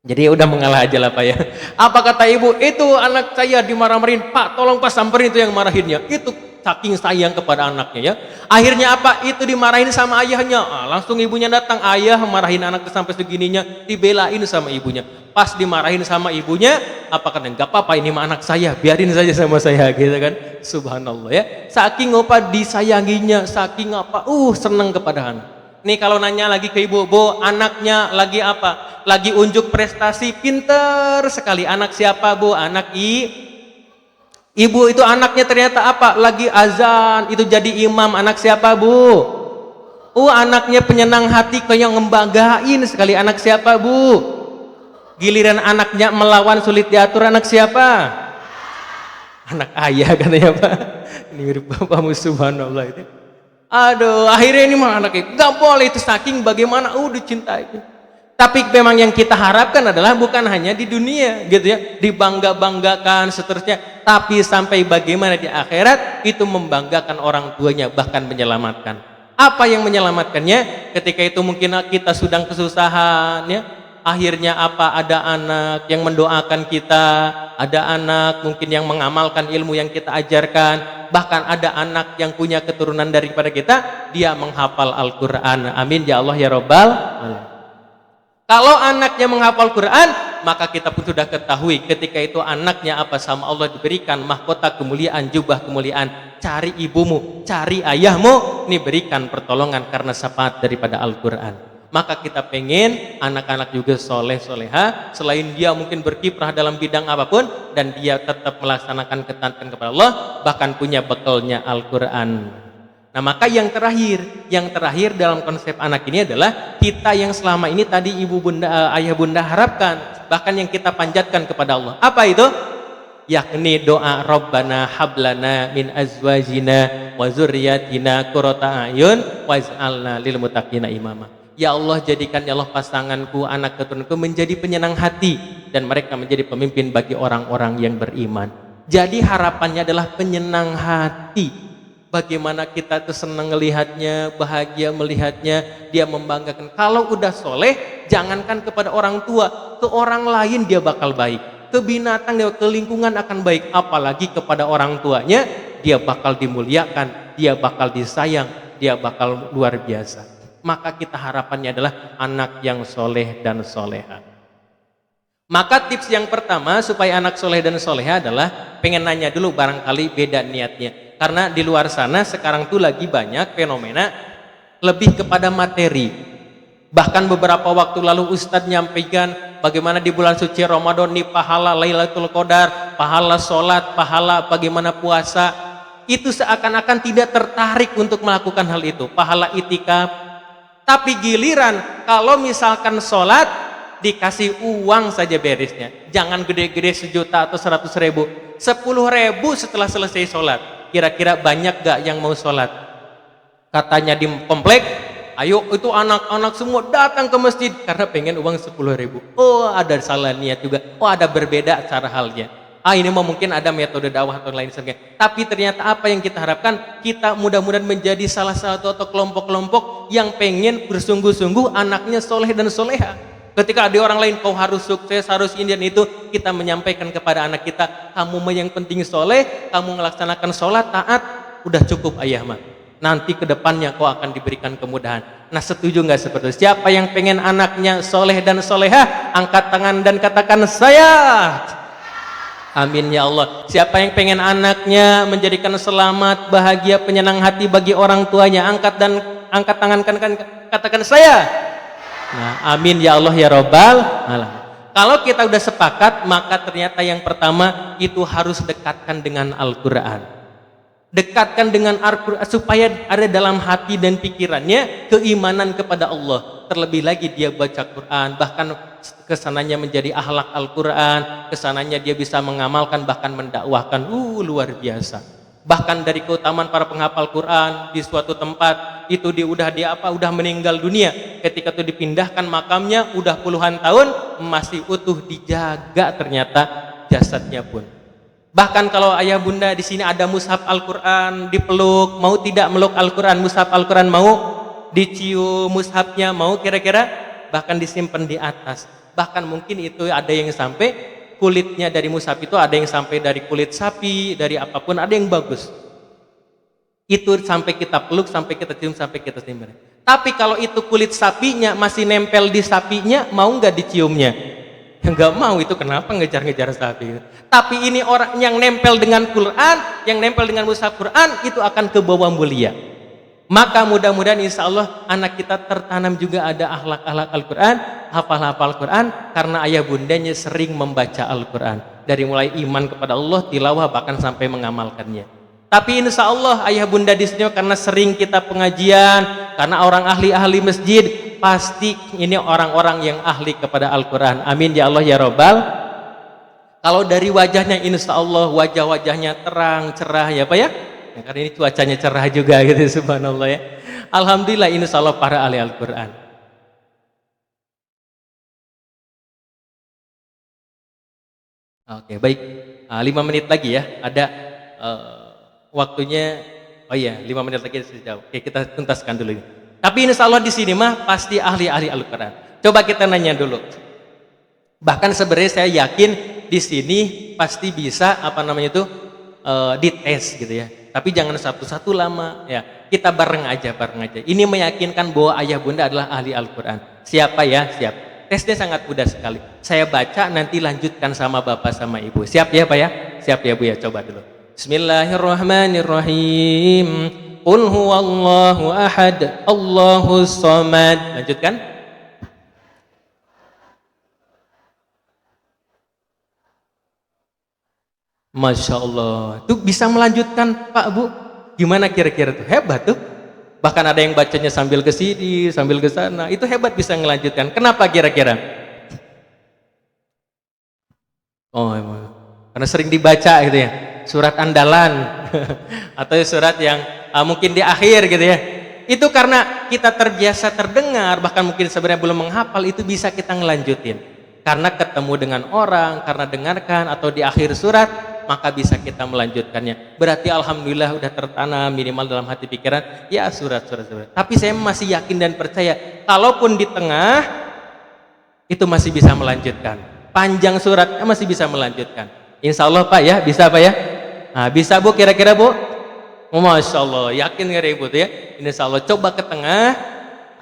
Jadi udah mengalah aja lah Pak ya. Apa kata ibu? Itu anak saya dimarah-marahin, Pak, tolong Pak samperin itu yang marahinnya. Itu saking sayang kepada anaknya ya. Akhirnya apa? Itu dimarahin sama ayahnya. Langsung ibunya datang, ayah marahin anaknya sampai segininya, dibelain sama ibunya. Pas dimarahin sama ibunya, apa kata? Enggak apa-apa, ini mah anak saya, biarin saja sama saya gitu kan. Subhanallah ya. Saking apa disayanginya, saking apa senang kepada anak. Nih kalau nanya lagi ke ibu, Bu, anaknya lagi apa? Lagi unjuk prestasi, pinter sekali. Anak siapa, Bu? Anak Ibu itu anaknya ternyata apa? Lagi azan, itu jadi imam. Anak siapa, Bu? Anaknya penyenang hati, kayak ngebanggain sekali. Anak siapa, Bu? Giliran anaknya melawan sulit diatur, anak siapa? Anak ayah katanya Pak. Ini mirip bapakmu, subhanallah itu. Aduh, akhirnya ini mah anaknya gak boleh, itu saking bagaimana dicintai. Tapi memang yang kita harapkan adalah bukan hanya di dunia gitu ya, dibangga-banggakan seterusnya, tapi sampai bagaimana di akhirat itu membanggakan orang tuanya, bahkan menyelamatkan. Apa yang menyelamatkannya? Ketika itu mungkin kita sedang kesusahan, ya. Akhirnya apa? Ada anak yang mendoakan kita, ada anak mungkin yang mengamalkan ilmu yang kita ajarkan, bahkan ada anak yang punya keturunan daripada kita, dia menghafal Al-Quran. Amin ya Allah ya Rabbal alamin. Kalau anaknya menghafal Quran, maka kita pun sudah ketahui ketika itu anaknya apa, sama Allah diberikan mahkota kemuliaan, jubah kemuliaan. Cari ibumu, cari ayahmu, ini berikan pertolongan karena syafaat daripada Al-Quran. Maka kita pengen anak-anak juga soleh soleha, selain dia mungkin berkiprah dalam bidang apapun, dan dia tetap melaksanakan ketaatan kepada Allah, bahkan punya bekalnya Al-Quran. Nah, maka yang terakhir dalam konsep anak ini adalah kita yang selama ini tadi ibu bunda, ayah bunda harapkan, bahkan yang kita panjatkan kepada Allah. Apa itu? Yakni doa Rabbana hablana min azwajina wa zurriyatina qurrata a'yun waj'alna lil muttaqina imama. Ya Allah, jadikan ya Allah pasanganku, anak keturunanku menjadi penyenang hati dan mereka menjadi pemimpin bagi orang-orang yang beriman. Jadi harapannya adalah penyenang hati. Bagaimana kita tuh senang melihatnya, bahagia melihatnya, dia membanggakan. Kalau udah soleh, jangankan kepada orang tua, ke orang lain dia bakal baik, ke binatang, ke lingkungan akan baik, apalagi kepada orang tuanya, dia bakal dimuliakan, dia bakal disayang, dia bakal luar biasa. Maka kita harapannya adalah anak yang soleh dan soleha. Maka tips yang pertama supaya anak soleh dan soleha adalah pengen nanya dulu, barangkali beda niatnya. Karena di luar sana sekarang tuh lagi banyak fenomena lebih kepada materi. Bahkan beberapa waktu lalu Ustadz nyampaikan bagaimana di bulan suci Ramadan nih pahala Lailatul Qadar, pahala sholat, pahala bagaimana puasa. Itu seakan-akan tidak tertarik untuk melakukan hal itu. Pahala itikaf. Tapi giliran kalau misalkan sholat dikasih uang saja beresnya. Jangan gede-gede 1 juta atau 100.000. 10.000 setelah selesai sholat. Kira-kira banyak gak yang mau sholat? Katanya di komplek, ayo itu anak-anak semua datang ke masjid karena pengen uang 10.000. Oh, ada salah niat juga. Oh, ada berbeda cara halnya. Ini mau mungkin ada metode dakwah atau lain sebagainya. Tapi ternyata apa yang kita harapkan, kita mudah-mudahan menjadi salah satu atau kelompok-kelompok yang pengen bersungguh-sungguh anaknya soleh dan soleha. Ketika ada orang lain, kau harus sukses, harus ini dan itu, kita menyampaikan kepada anak kita, kamu yang penting soleh, kamu melaksanakan sholat, taat, udah cukup ayah mah. Nanti kedepannya kau akan diberikan kemudahan. Nah, setuju nggak seperti itu? Siapa yang pengen anaknya soleh dan soleha, angkat tangan dan katakan saya. Amin ya Allah. Siapa yang pengen anaknya menjadikan selamat, bahagia, penyenang hati bagi orang tuanya, angkat tangan katakan saya. Nah, amin ya Allah ya Rabbal alamin. Kalau kita udah sepakat, maka ternyata yang pertama itu harus dekatkan dengan Al-Quran. Dekatkan dengan Al-Quran supaya ada dalam hati dan pikirannya keimanan kepada Allah. Terlebih lagi dia baca Quran, bahkan kesananya menjadi akhlak Al-Quran, kesananya dia bisa mengamalkan bahkan mendakwahkan. Luar biasa. Bahkan dari keutamaan para penghafal Quran di suatu tempat itu udah meninggal dunia, ketika itu dipindahkan makamnya udah puluhan tahun masih utuh dijaga ternyata jasadnya pun. Bahkan kalau ayah bunda di sini ada mushaf Al-Quran dipeluk, mau tidak meluk Al-Quran, mushaf Al-Quran mau dicium mushafnya, mau kira-kira bahkan disimpan di atas. Bahkan mungkin itu ada yang sampai kulitnya dari mushaf itu ada yang sampai dari kulit sapi, dari apapun, ada yang bagus. Itu sampai kita peluk, sampai kita cium, sampai kita simpan. Tapi kalau itu kulit sapinya masih nempel di sapinya, mau nggak diciumnya? Nggak mau, itu kenapa ngejar-ngejar sapi? Tapi ini orang yang nempel dengan Quran, yang nempel dengan mushaf Quran, itu akan ke bawah mulia. Maka mudah-mudahan insya Allah anak kita tertanam juga ada akhlak-akhlak Al-Quran, hafal-hafal Quran, karena ayah bundanya sering membaca Al-Quran. Dari mulai iman kepada Allah, tilawah, bahkan sampai mengamalkannya. Tapi insya Allah ayah bunda di sini karena sering kita pengajian, karena orang ahli-ahli masjid, pasti ini orang-orang yang ahli kepada Al-Quran. Amin ya Allah ya Rabbal. Kalau dari wajahnya insya Allah wajah-wajahnya terang, cerah ya Pak ya. Karena ini cuacanya cerah juga gitu, subhanallah ya. Alhamdulillah insya Allah para ahli Al-Quran. Oke baik, 5 menit lagi ya, ada waktunya Oh iya, 5 menit lagi saya jawab. Oke, kita tuntaskan dulu ini. Tapi insya Allah di sini mah pasti ahli-ahli Al-Quran. Coba kita nanya dulu. Bahkan sebenarnya saya yakin di sini pasti bisa dites gitu ya. Tapi jangan satu-satu lama ya. Kita bareng aja. Ini meyakinkan bahwa ayah bunda adalah ahli Al-Quran. Siapa ya? Siap. Tesnya sangat mudah sekali. Saya baca nanti lanjutkan sama bapak sama ibu. Siap ya Pak ya? Siap ya Bu ya? Coba dulu. Bismillahirrahmanirrahim. Qul huwallahu ahad, Allahus samad. Lanjutkan. Masya Allah. Tuh bisa melanjutkan Pak Bu. Gimana kira-kira tuh? Hebat tuh. Bahkan ada yang bacanya sambil ke sini, sambil ke sana. Itu hebat bisa melanjutkan. Kenapa kira-kira? Oh, karena sering dibaca gitu ya. Surat andalan atau surat yang mungkin di akhir gitu ya. Itu karena kita terbiasa terdengar, bahkan mungkin sebenarnya belum menghafal, itu bisa kita ngelanjutin. Karena ketemu dengan orang, karena dengarkan atau di akhir surat, maka bisa kita melanjutkannya. Berarti alhamdulillah udah tertanam minimal dalam hati pikiran, ya surat. Tapi saya masih yakin dan percaya, kalaupun di tengah itu masih bisa melanjutkan. Panjang suratnya masih bisa melanjutkan. Insya Allah Pak ya, bisa Pak ya? Nah, bisa Bu kira-kira Bu? Masya Allah, yakin nggak Ibu tuh ya? Insya Allah coba ke tengah,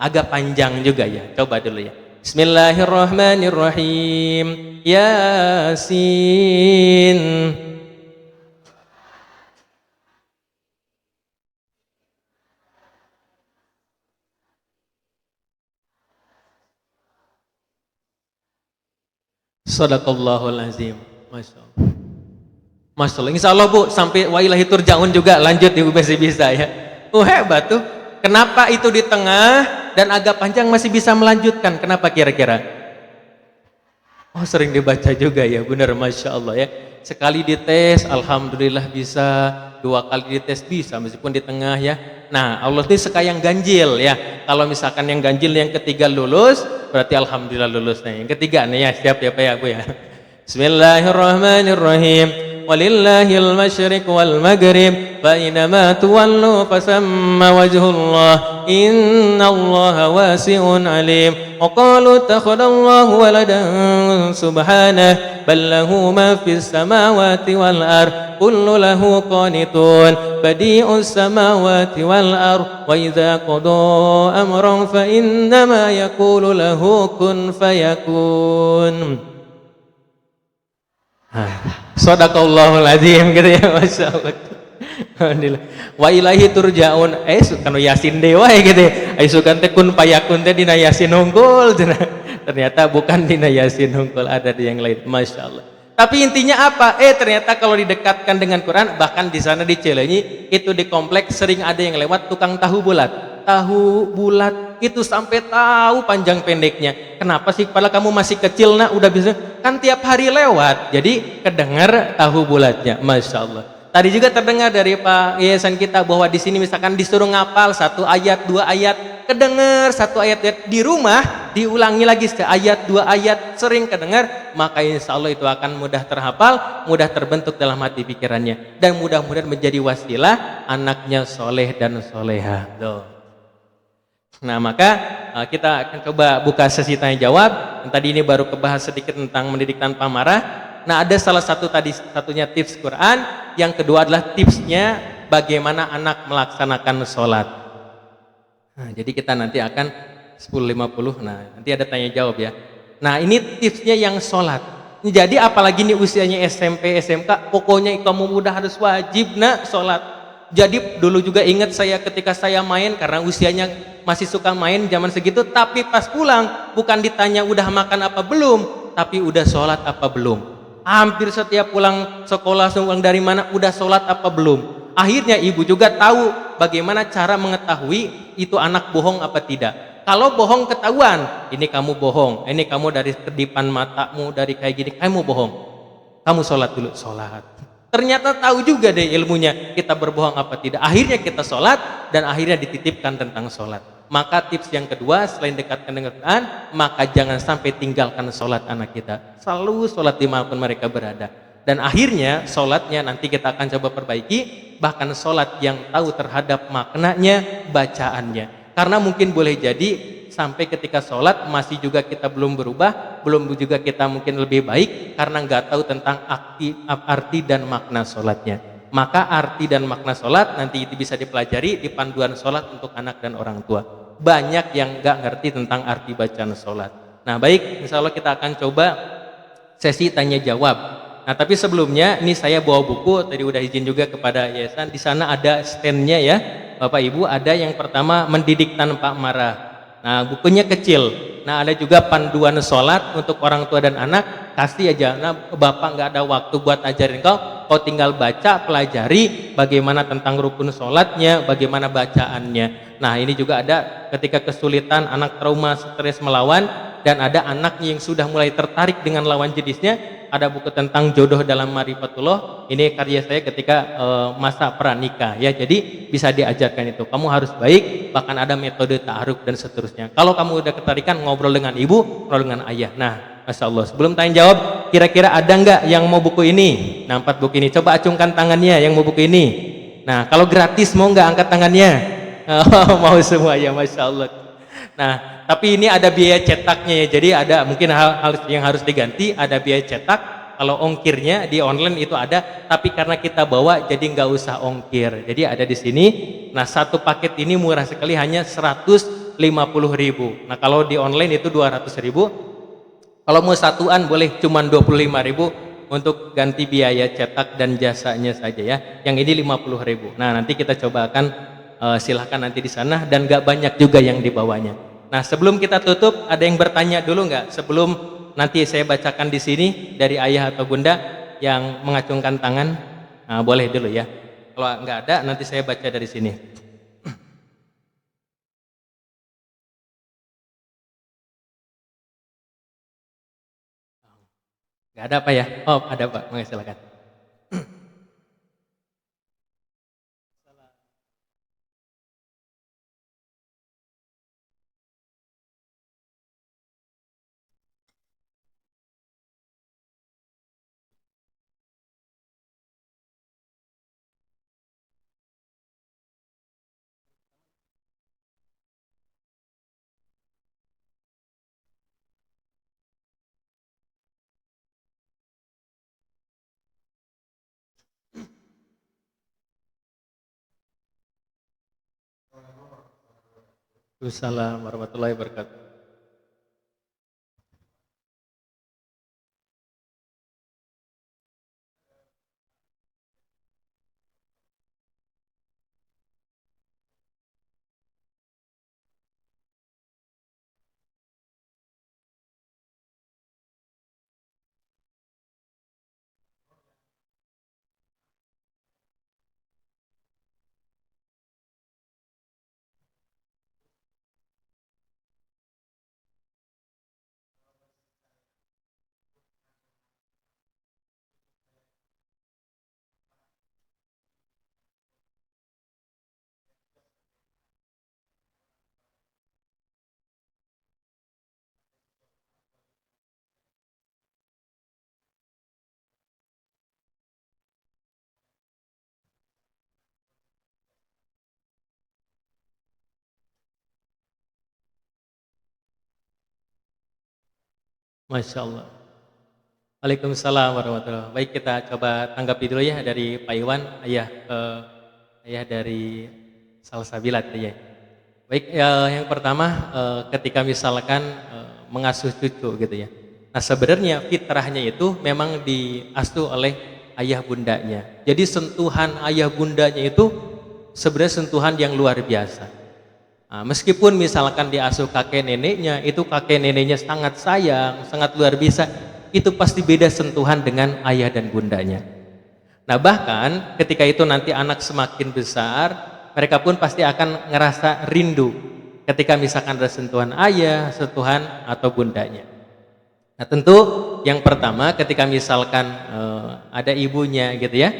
agak panjang juga ya. Coba dulu ya. Bismillahirrahmanirrahim. Yasin. Sadaqallahul azim. Masya Allah. Masya Allah. Insya Allah Bu sampai wa ilahi turja'un juga lanjut Ibu masih bisa ya. Hebat tuh. Kenapa itu di tengah dan agak panjang masih bisa melanjutkan? Kenapa kira-kira? Oh sering dibaca juga ya, benar Masya Allah ya. Sekali dites, alhamdulillah bisa. 2 kali dites bisa, meskipun di tengah ya. Nah Allah ini suka yang ganjil ya. Kalau misalkan yang ganjil yang ketiga lulus, berarti alhamdulillah lulus. Nah yang ketiga nih ya, siap ya Pak ya Bu ya. Bismillahirrahmanirrahim. Walillahil masyriq wal maghrib fa inama tuwallu fasamma wajhullah innallaha wasi'un alim. Wa qalu takhadallahu waladan subhanahu bal lahu ma fis samawati wal ard kullu lahu qanitun badi'us samawati wal ard wa idza qada amran fa innama yaqulu lahu kun fayakun. Sadaqallahul azim gitu ya, Masya Allah. Alhamdulillah. Wa ilahi turja'un. Kanu yasin dewa gitu ya. Sukan teh kun payakun teh dina yasin unggul. Ternyata bukan dina yasin unggul, ada di yang lain. Masya Allah. Tapi intinya apa? Ternyata kalau didekatkan dengan Quran, bahkan di sana di Cileunyi itu di kompleks sering ada yang lewat tukang tahu bulat. Tahu bulat itu sampai tahu panjang pendeknya. Kenapa sih? Padahal kamu masih kecil nak udah bisa. Kan tiap hari lewat. Jadi kedengar tahu bulatnya. Masya Allah. Tadi juga terdengar dari Pak Yayasan kita bahwa di sini misalkan disuruh ngapal 1 ayat, 2 ayat, kedengar 1 ayat di rumah, diulangi lagi ayat, 2 ayat, sering kedengar, maka insya Allah itu akan mudah terhafal, mudah terbentuk dalam hati pikirannya, dan mudah-mudahan menjadi wasilah anaknya soleh dan soleha. Nah maka kita akan coba buka sesi tanya jawab. Tadi ini baru kebahas sedikit tentang mendidik tanpa marah. Nah ada salah satunya tips Quran, yang kedua adalah tipsnya bagaimana anak melaksanakan sholat. Nah, jadi kita nanti akan 10.50, nah nanti ada tanya jawab ya. Nah ini tipsnya yang sholat. Jadi apalagi ini usianya SMP, SMK, pokoknya kamu muda harus wajib nak sholat. Jadi dulu juga ingat saya ketika saya main, karena usianya masih suka main zaman segitu, tapi pas pulang bukan ditanya udah makan apa belum, tapi udah sholat apa belum. Hampir setiap pulang sekolah, pulang dari mana, udah sholat apa belum. Akhirnya ibu juga tahu bagaimana cara mengetahui itu anak bohong apa tidak. Kalau bohong ketahuan, ini kamu bohong, ini kamu dari kedipan matamu, dari kayak gini, kamu bohong. Kamu sholat dulu, sholat. Ternyata tahu juga deh ilmunya, kita berbohong apa tidak. Akhirnya kita sholat, dan akhirnya dititipkan tentang sholat. Maka tips yang kedua, selain dekatkan dengan Quran, maka jangan sampai tinggalkan sholat anak kita. Selalu sholat dimanapun mereka berada. Dan akhirnya sholatnya nanti kita akan coba perbaiki, bahkan sholat yang tahu terhadap maknanya, bacaannya. Karena mungkin boleh jadi sampai ketika sholat masih juga kita belum berubah, belum juga kita mungkin lebih baik karena nggak tahu tentang arti dan makna sholatnya. Maka arti dan makna sholat nanti itu bisa dipelajari di panduan sholat untuk anak dan orang tua. Banyak yang nggak ngerti tentang arti bacaan sholat. Nah baik, insya Allah kita akan coba sesi tanya jawab. Nah tapi sebelumnya ini saya bawa buku, tadi udah izin juga kepada yayasan. Di sana ada standnya ya Bapak Ibu, ada yang pertama mendidik tanpa marah. Nah bukunya kecil. Nah ada juga panduan sholat untuk orang tua dan anak, kasih aja. Nah Bapak nggak ada waktu buat ajarin kau tinggal baca, pelajari bagaimana tentang rukun sholatnya, bagaimana bacaannya. Nah ini juga ada ketika kesulitan, anak trauma, stres melawan, dan ada anaknya yang sudah mulai tertarik dengan lawan jenisnya. Ada buku tentang jodoh dalam Marifatullah, ini karya saya ketika masa pranikah ya, jadi bisa diajarkan itu, kamu harus baik, bahkan ada metode ta'aruf dan seterusnya. Kalau kamu udah ketarikan, ngobrol dengan ibu, ngobrol dengan ayah. Nah Masya Allah, sebelum tanya jawab, kira-kira ada nggak yang mau buku ini? Nah 4 buku ini, coba acungkan tangannya yang mau buku ini. Nah kalau gratis mau nggak angkat tangannya? Oh, mau semua ya, Masya Allah. Nah tapi ini ada biaya cetaknya ya, jadi ada mungkin hal yang harus diganti, ada biaya cetak. Kalau ongkirnya di online itu ada, tapi karena kita bawa jadi nggak usah ongkir, jadi ada di sini. Nah satu paket ini murah sekali, hanya 150.000. Nah kalau di online itu 200.000. Kalau mau satuan boleh cuman 25.000 untuk ganti biaya cetak dan jasanya saja ya. Yang ini 50.000. Nah nanti kita coba akan silahkan nanti di sana, dan nggak banyak juga yang dibawanya. Nah sebelum kita tutup, ada yang bertanya dulu nggak sebelum nanti saya bacakan di sini dari ayah atau bunda yang mengacungkan tangan? Nah, boleh dulu ya. Kalau nggak ada, nanti saya baca dari sini. Nggak ada Pak ya? Oh ada Pak, silakan. Assalamualaikum warahmatullahi wabarakatuh. Masya Allah. Waalaikumsalam warahmatullahi wabarakatuh. Baik, kita coba tanggapi dulu ya dari Pak Iwan, ayah dari Salsabilat ya. Baik, yang pertama ketika misalkan mengasuh cucu gitu ya. Nah sebenarnya fitrahnya itu memang diasuh oleh ayah bundanya. Jadi sentuhan ayah bundanya itu sebenarnya sentuhan yang luar biasa. Nah, meskipun misalkan diasuh kakek neneknya, itu kakek neneknya sangat sayang, sangat luar biasa, itu pasti beda sentuhan dengan ayah dan bundanya. Nah bahkan ketika itu nanti anak semakin besar, mereka pun pasti akan ngerasa rindu ketika misalkan ada sentuhan ayah, sentuhan atau bundanya. Nah tentu yang pertama ketika misalkan ada ibunya gitu ya,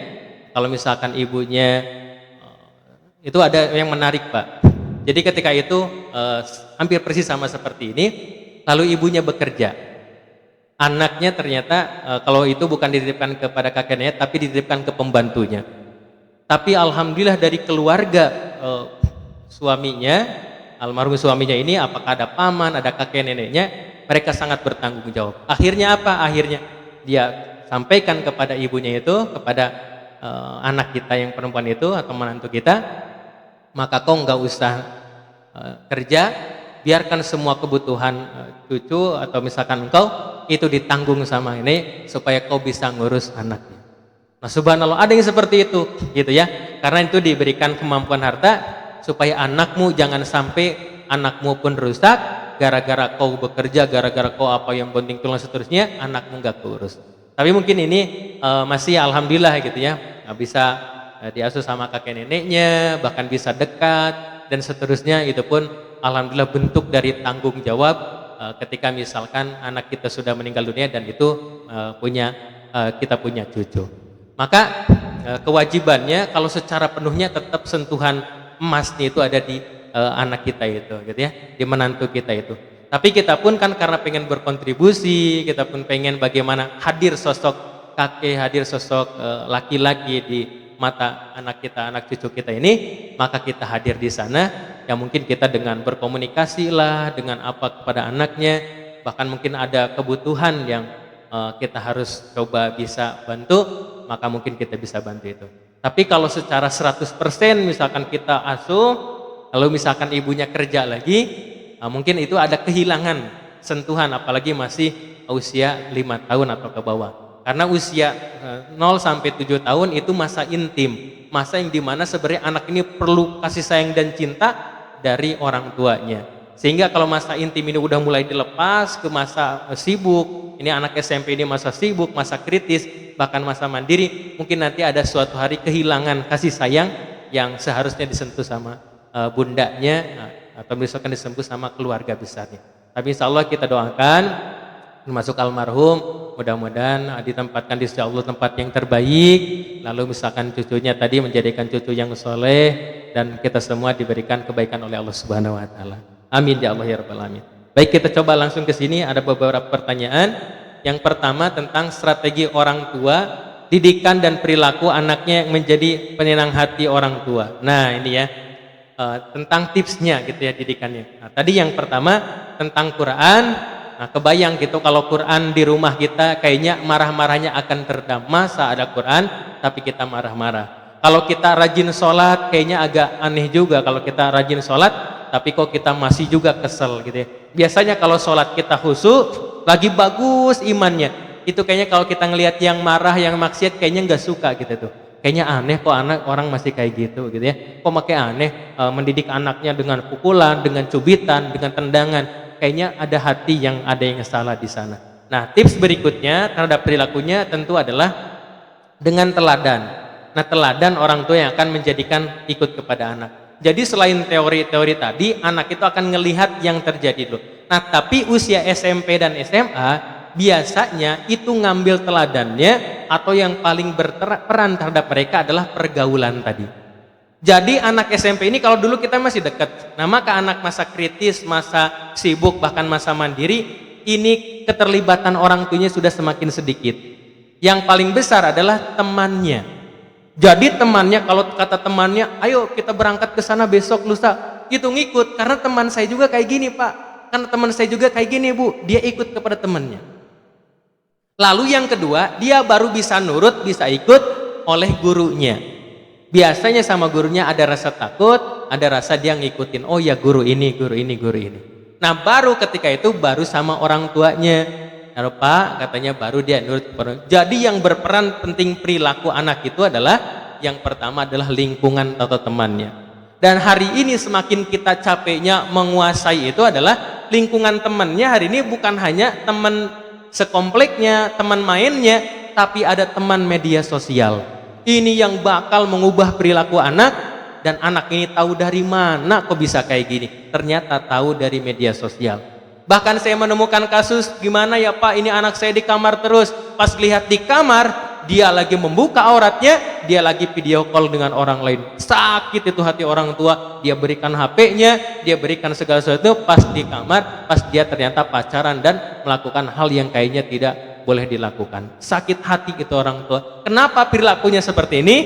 kalau misalkan ibunya itu ada yang menarik Pak. Jadi ketika itu hampir persis sama seperti ini, lalu ibunya bekerja. Anaknya ternyata kalau itu bukan dititipkan kepada kakeknya, tapi dititipkan ke pembantunya. Tapi alhamdulillah dari keluarga suaminya, almarhum suaminya ini, apakah ada paman, ada kakek neneknya, mereka sangat bertanggung jawab. Akhirnya apa? Akhirnya dia sampaikan kepada ibunya itu, kepada anak kita yang perempuan itu atau menantu kita, maka kau nggak usah kerja, biarkan semua kebutuhan cucu atau misalkan engkau itu ditanggung sama ini supaya kau bisa ngurus anaknya. Nah subhanallah, ada yang seperti itu gitu ya, karena itu diberikan kemampuan harta supaya anakmu jangan sampai anakmu pun rusak gara-gara kau bekerja, gara-gara kau apa yang penting tulang seterusnya, anakmu nggak keurus. Tapi mungkin ini masih alhamdulillah gitu ya, bisa diasuh sama kakek neneknya, bahkan bisa dekat dan seterusnya. Itu pun alhamdulillah bentuk dari tanggung jawab ketika misalkan anak kita sudah meninggal dunia dan itu kita punya cucu. Maka kewajibannya kalau secara penuhnya tetap sentuhan emasnya itu ada di anak kita itu gitu ya, di menantu kita itu. Tapi kita pun kan karena pengen berkontribusi, kita pun pengen bagaimana hadir sosok kakek, hadir sosok laki-laki di mata anak kita, anak cucu kita ini, maka kita hadir di sana. Ya mungkin kita dengan berkomunikasi lah dengan apa kepada anaknya, bahkan mungkin ada kebutuhan yang kita harus coba bisa bantu, maka mungkin kita bisa bantu itu. Tapi kalau secara 100% misalkan kita asuh, lalu misalkan ibunya kerja lagi, mungkin itu ada kehilangan sentuhan, apalagi masih usia 5 tahun atau ke bawah. Karena usia 0 sampai 7 tahun itu masa intim, masa yang dimana sebenarnya anak ini perlu kasih sayang dan cinta dari orang tuanya. Sehingga kalau masa intim ini udah mulai dilepas ke masa sibuk, ini anak SMP ini masa sibuk, masa kritis, bahkan masa mandiri, mungkin nanti ada suatu hari kehilangan kasih sayang yang seharusnya disentuh sama bundanya atau misalkan disentuh sama keluarga besarnya. Tapi insya Allah kita doakan termasuk almarhum, mudah-mudahan ditempatkan di sisi Allah tempat yang terbaik, lalu misalkan cucunya tadi menjadikan cucu yang soleh, dan kita semua diberikan kebaikan oleh Allah Subhanahu wa taala. Amin ya Allah ya rabbal alamin. Baik, kita coba langsung ke sini, ada beberapa pertanyaan. Yang pertama tentang strategi orang tua, didikan dan perilaku anaknya yang menjadi penyenang hati orang tua. Nah, ini ya. Tentang tipsnya gitu ya didikannya. Nah, tadi yang pertama tentang Quran. Nah, kebayang gitu kalau Quran di rumah kita kayaknya marah-marahnya akan teredam. Masa ada Quran tapi kita marah-marah. Kalau kita rajin sholat kayaknya agak aneh juga kalau kita rajin sholat tapi kok kita masih juga kesel gitu ya. Biasanya kalau sholat kita khusyuk, lagi bagus imannya, itu kayaknya kalau kita ngelihat yang marah, yang maksiat kayaknya nggak suka gitu tuh. Kayaknya aneh kok anak orang masih kayak gitu gitu ya. Kok makai aneh mendidik anaknya dengan pukulan, dengan cubitan, dengan tendangan. Kayaknya ada hati yang ada yang salah di sana. Nah, tips berikutnya terhadap perilakunya tentu adalah dengan teladan. Nah, teladan orang tua yang akan menjadikan ikut kepada anak. Jadi selain teori-teori tadi, anak itu akan melihat yang terjadi dulu. Nah, tapi usia SMP dan SMA biasanya itu ngambil teladannya atau yang paling berperan terhadap mereka adalah pergaulan tadi. Jadi anak SMP ini kalau dulu kita masih dekat, nah maka anak masa kritis, masa sibuk, bahkan masa mandiri, ini keterlibatan orang tuanya sudah semakin sedikit. Yang paling besar adalah temannya. Jadi temannya, kalau kata temannya, ayo kita berangkat ke sana besok lusa, itu ngikut karena teman saya juga kayak gini Pak, karena teman saya juga kayak gini Bu, dia ikut kepada temannya. Lalu yang kedua, dia baru bisa nurut, bisa ikut oleh gurunya. Biasanya sama gurunya ada rasa takut, ada rasa dia ngikutin, oh ya guru ini, guru ini, guru ini. Nah baru ketika itu baru sama orang tuanya. Nah, Pak katanya baru dia nurut. Jadi yang berperan penting perilaku anak itu adalah yang pertama adalah lingkungan atau temannya. Dan hari ini semakin kita capeknya menguasai itu adalah lingkungan temannya. Hari ini bukan hanya teman sekompleknya, teman mainnya, tapi ada teman media sosial. Ini yang bakal mengubah perilaku anak, dan anak ini tahu dari mana kok bisa kayak gini. Ternyata tahu dari media sosial. Bahkan saya menemukan kasus, gimana ya Pak, ini anak saya di kamar terus. Pas lihat di kamar, dia lagi membuka auratnya, dia lagi video call dengan orang lain. Sakit itu hati orang tua. Dia berikan HP-nya, dia berikan segala sesuatu, pas di kamar, pas dia ternyata pacaran dan melakukan hal yang kayaknya tidak boleh dilakukan. Sakit hati itu orang tua. Kenapa perilakunya seperti ini?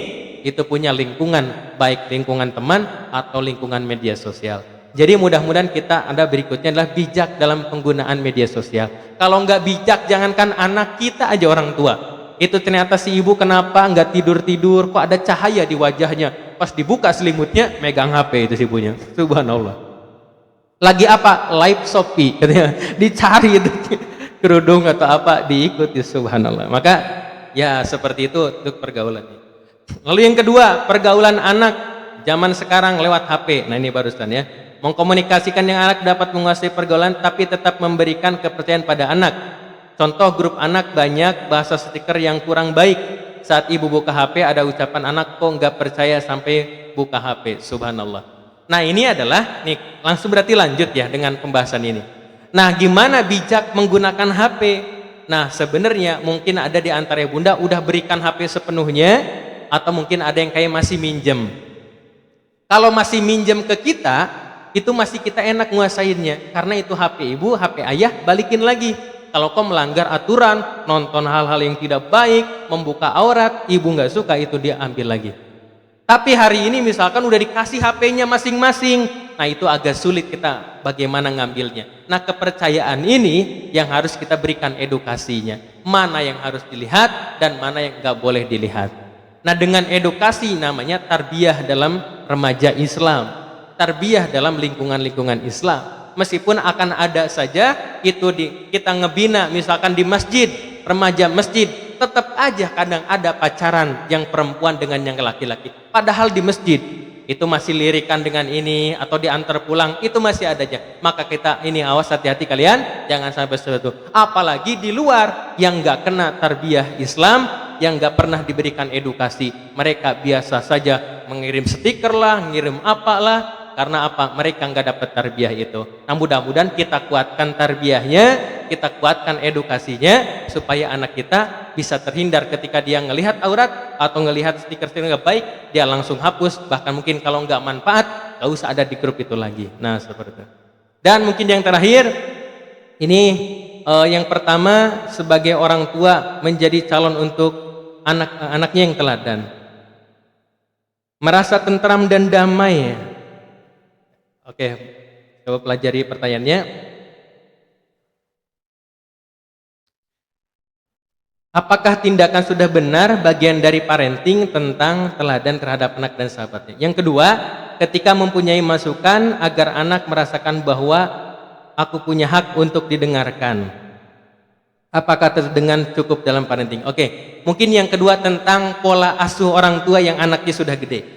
Itu punya lingkungan, baik lingkungan teman atau lingkungan media sosial. Jadi mudah-mudahan kita ada berikutnya adalah bijak dalam penggunaan media sosial. Kalau nggak bijak, jangankan anak kita aja orang tua. Itu ternyata si ibu kenapa nggak tidur-tidur, kok ada cahaya di wajahnya. Pas dibuka selimutnya, megang HP itu si ibunya. Subhanallah. Lagi apa? Live Shopee, katanya. Dicari itu kerudung atau apa, diikuti. Subhanallah. Maka ya seperti itu untuk pergaulan. Lalu yang kedua, pergaulan anak zaman sekarang lewat HP. Nah ini barusan ya. Mengkomunikasikan yang anak dapat menguasai pergaulan tapi tetap memberikan kepercayaan pada anak. Contoh grup anak banyak bahasa stiker yang kurang baik. Saat ibu buka HP ada ucapan anak kok nggak percaya sampai buka HP. Subhanallah. Nah ini adalah, nih langsung berarti lanjut ya dengan pembahasan ini. Nah gimana bijak menggunakan HP? Nah sebenarnya mungkin ada di antara bunda udah berikan HP sepenuhnya, atau mungkin ada yang kayak masih minjem. Kalau masih minjem ke kita, itu masih kita enak nguasainnya, karena itu HP ibu, HP ayah, balikin lagi. Kalau kau melanggar aturan, nonton hal-hal yang tidak baik, membuka aurat, ibu nggak suka, itu dia ambil lagi. Tapi hari ini misalkan udah dikasih HP-nya masing-masing, nah itu agak sulit kita bagaimana ngambilnya. Nah kepercayaan ini yang harus kita berikan edukasinya, mana yang harus dilihat dan mana yang nggak boleh dilihat. Nah dengan edukasi namanya tarbiyah dalam remaja Islam, tarbiyah dalam lingkungan-lingkungan Islam. Meskipun akan ada saja itu kita ngebina misalkan di masjid, remaja masjid, tetap aja kadang ada pacaran yang perempuan dengan yang laki-laki. Padahal di masjid itu masih lirikan dengan ini atau diantar pulang, itu masih ada aja. Maka kita ini awas, hati-hati kalian, jangan sampai sesuatu. Apalagi di luar yang nggak kena tarbiyah Islam, yang nggak pernah diberikan edukasi, mereka biasa saja mengirim stiker lah, ngirim apalah. Karena apa? Mereka nggak dapat tarbiyah itu. Nah mudah-mudahan kita kuatkan tarbiyahnya, kita kuatkan edukasinya, supaya anak kita bisa terhindar ketika dia ngelihat aurat atau ngelihat stiker-stiker nggak baik, dia langsung hapus. Bahkan mungkin kalau nggak manfaat, nggak usah ada di grup itu lagi. Nah seperti itu. Dan mungkin yang terakhir, ini yang pertama sebagai orang tua menjadi calon untuk anak-anaknya yang teladan, merasa tentram dan damai. Oke, coba pelajari pertanyaannya. Apakah tindakan sudah benar bagian dari parenting tentang teladan terhadap anak dan sahabatnya? Yang kedua, ketika mempunyai masukan agar anak merasakan bahwa aku punya hak untuk didengarkan, apakah terdengar cukup dalam parenting? Oke, mungkin yang kedua tentang pola asuh orang tua yang anaknya sudah gede.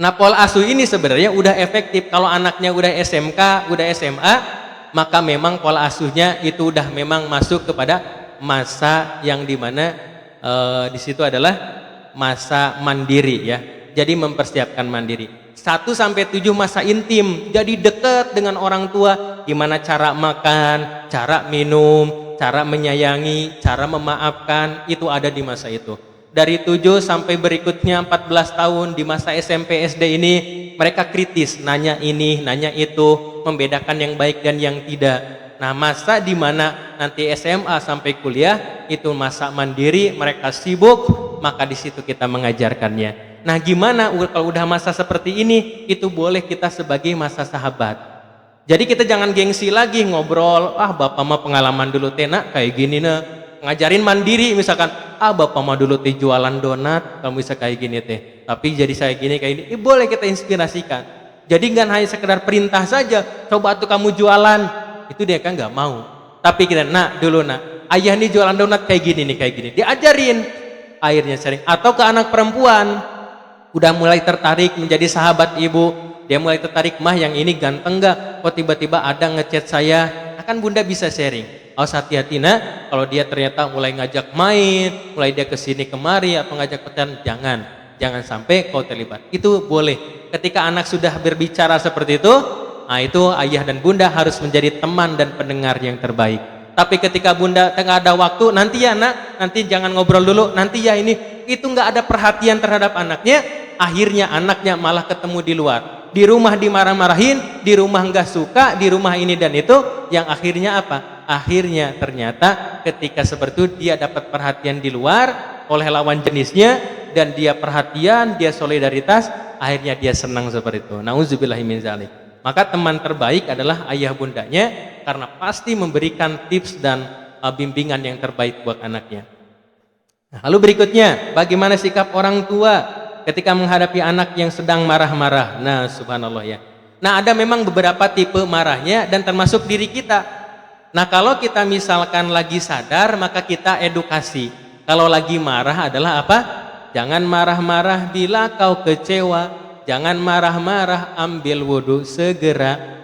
Nah pola asuh ini sebenarnya udah efektif. Kalau anaknya udah SMK, udah SMA, maka memang pola asuhnya itu udah memang masuk kepada masa yang dimana di situ adalah masa mandiri ya. Jadi mempersiapkan mandiri. 1-7 masa intim, jadi dekat dengan orang tua. Gimana cara makan, cara minum, cara menyayangi, cara memaafkan, itu ada di masa itu. Dari 7 sampai berikutnya 14 tahun di masa SMP SD ini mereka kritis, nanya ini, nanya itu, membedakan yang baik dan yang tidak. Nah masa di mana nanti SMA sampai kuliah itu masa mandiri, mereka sibuk, maka di situ kita mengajarkannya. Nah gimana kalau udah masa seperti ini, itu boleh kita sebagai masa sahabat. Jadi kita jangan gengsi lagi ngobrol, bapak mah pengalaman dulu tenak kayak gini nah. Ngajarin mandiri misalkan, bapak mah dulu teh jualan donat, kamu bisa kayak gini teh, tapi jadi saya gini kayak ini, boleh kita inspirasikan. Jadi nggak hanya sekedar perintah saja, coba tuh kamu jualan, itu dia kan nggak mau. Tapi kita, dulu ayah nih jualan donat kayak gini nih, kayak gini, diajarin, akhirnya sering. Atau ke anak perempuan, udah mulai tertarik menjadi sahabat ibu, dia mulai tertarik, mah yang ini ganteng nggak? Kok tiba-tiba ada ngechat saya? Akan bunda bisa sharing. Awas hati-hati kalau dia ternyata mulai ngajak main, mulai dia kesini kemari atau ngajak pacaran, jangan sampai kau terlibat. Itu boleh. Ketika anak sudah berbicara seperti itu, itu ayah dan bunda harus menjadi teman dan pendengar yang terbaik. Tapi ketika bunda nggak ada waktu, nanti ya nak, nanti jangan ngobrol dulu, nanti ya ini, itu nggak ada perhatian terhadap anaknya, akhirnya anaknya malah ketemu di luar. Di rumah dimarah-marahin, di rumah nggak suka, di rumah ini dan itu, yang akhirnya apa? Akhirnya ternyata ketika seperti itu dia dapat perhatian di luar oleh lawan jenisnya, dan dia perhatian, dia solidaritas, akhirnya dia senang seperti itu. Nauzubillahi min dzalik. Maka teman terbaik adalah ayah bundanya, karena pasti memberikan tips dan bimbingan yang terbaik buat anaknya. Nah, lalu berikutnya, bagaimana sikap orang tua ketika menghadapi anak yang sedang marah-marah? Nah, subhanallah ya. Nah, ada memang beberapa tipe marahnya dan termasuk diri kita. Nah, kalau kita misalkan lagi sadar, maka kita edukasi. Kalau lagi marah adalah apa? Jangan marah-marah bila kau kecewa. Jangan marah-marah, ambil wudhu segera.